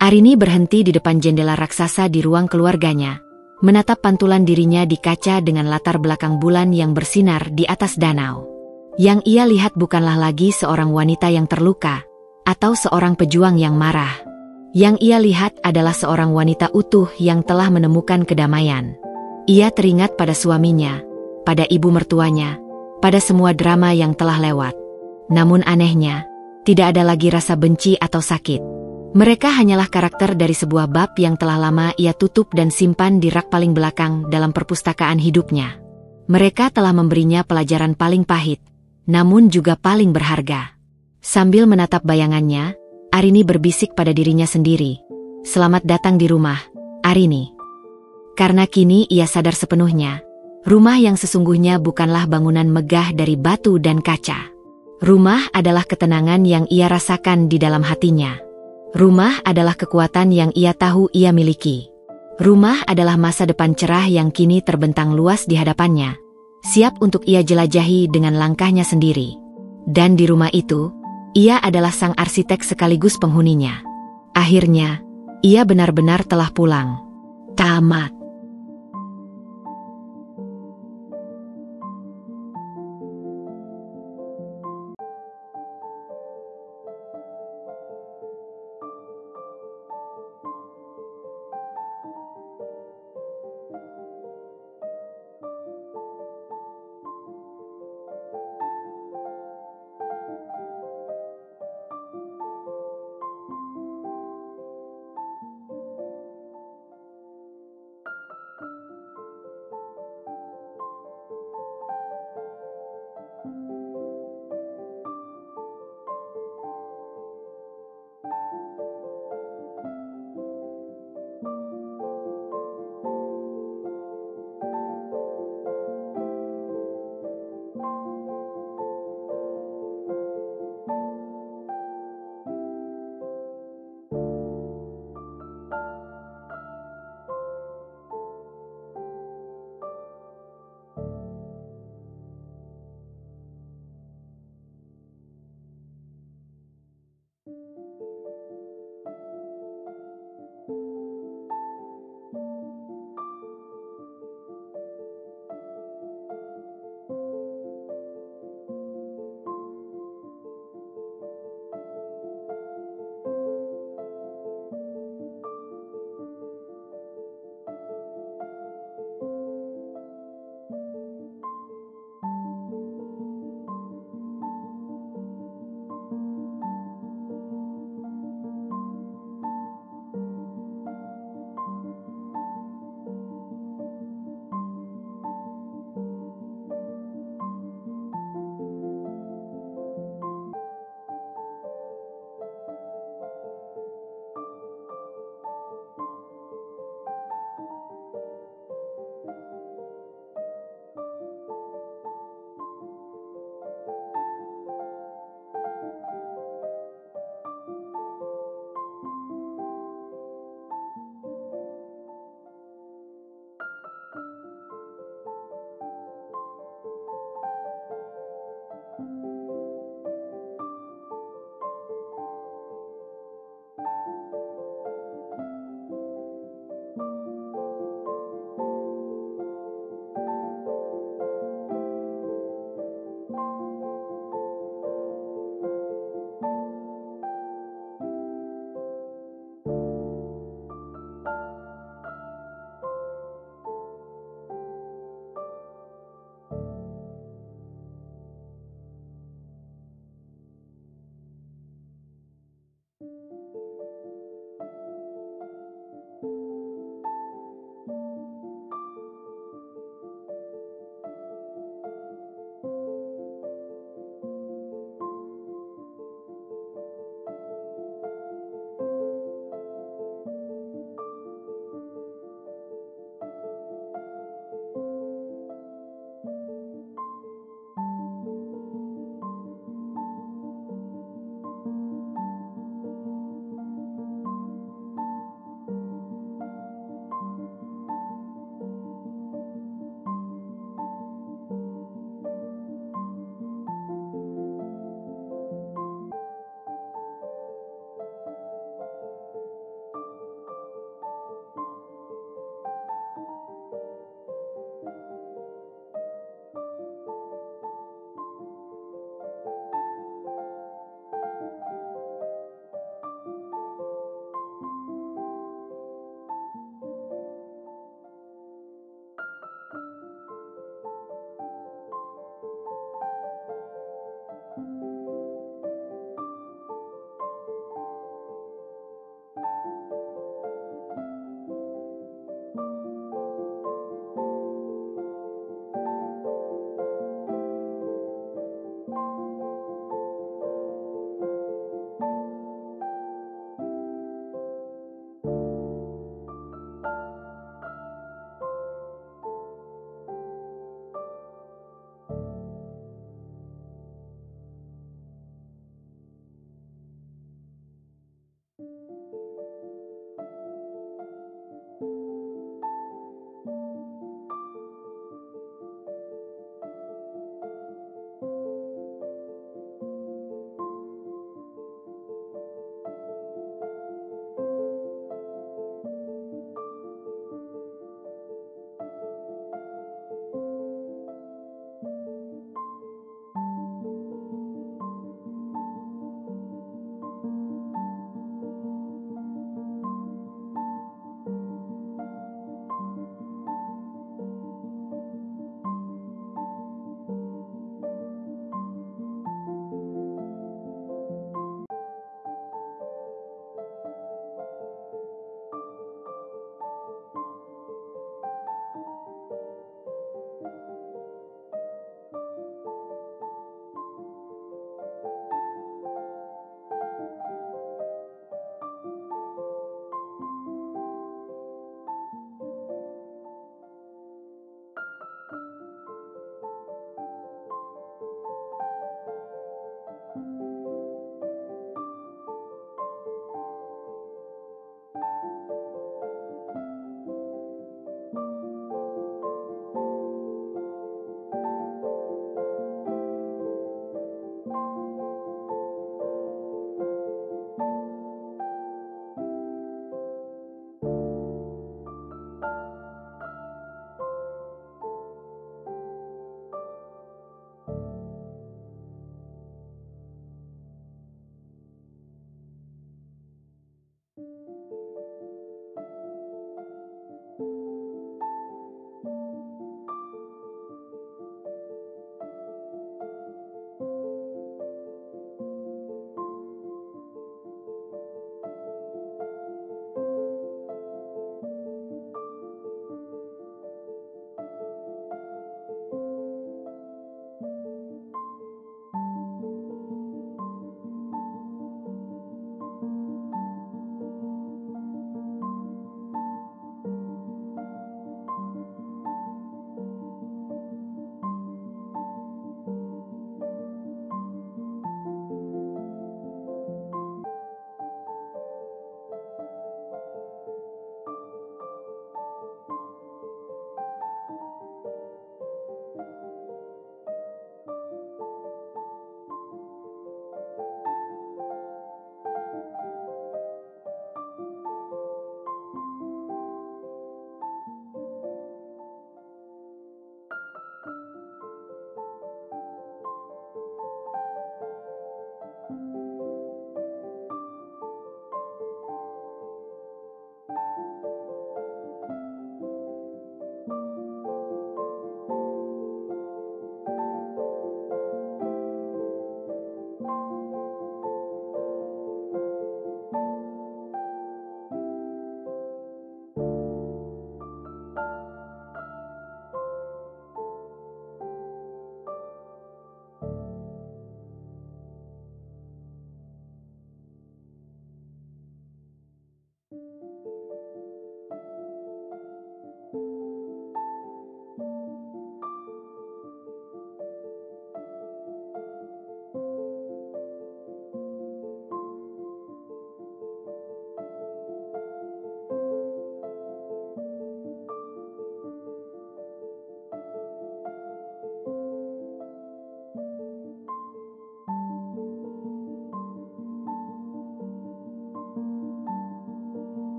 Arini berhenti di depan jendela raksasa di ruang keluarganya, menatap pantulan dirinya di kaca dengan latar belakang bulan yang bersinar di atas danau. Yang ia lihat bukanlah lagi seorang wanita yang terluka, atau seorang pejuang yang marah. Yang ia lihat adalah seorang wanita utuh yang telah menemukan kedamaian. Ia teringat pada suaminya, pada ibu mertuanya, pada semua drama yang telah lewat. Namun anehnya, tidak ada lagi rasa benci atau sakit. Mereka hanyalah karakter dari sebuah bab yang telah lama ia tutup dan simpan di rak paling belakang dalam perpustakaan hidupnya. Mereka telah memberinya pelajaran paling pahit, namun juga paling berharga. Sambil menatap bayangannya, Arini berbisik pada dirinya sendiri, "Selamat datang di rumah, Arini." Karena kini ia sadar sepenuhnya, rumah yang sesungguhnya bukanlah bangunan megah dari batu dan kaca. Rumah adalah ketenangan yang ia rasakan di dalam hatinya. Rumah adalah kekuatan yang ia tahu ia miliki. Rumah adalah masa depan cerah yang kini terbentang luas di hadapannya, siap untuk ia jelajahi dengan langkahnya sendiri. Dan di rumah itu, ia adalah sang arsitek sekaligus penghuninya. Akhirnya, ia benar-benar telah pulang. Tamat.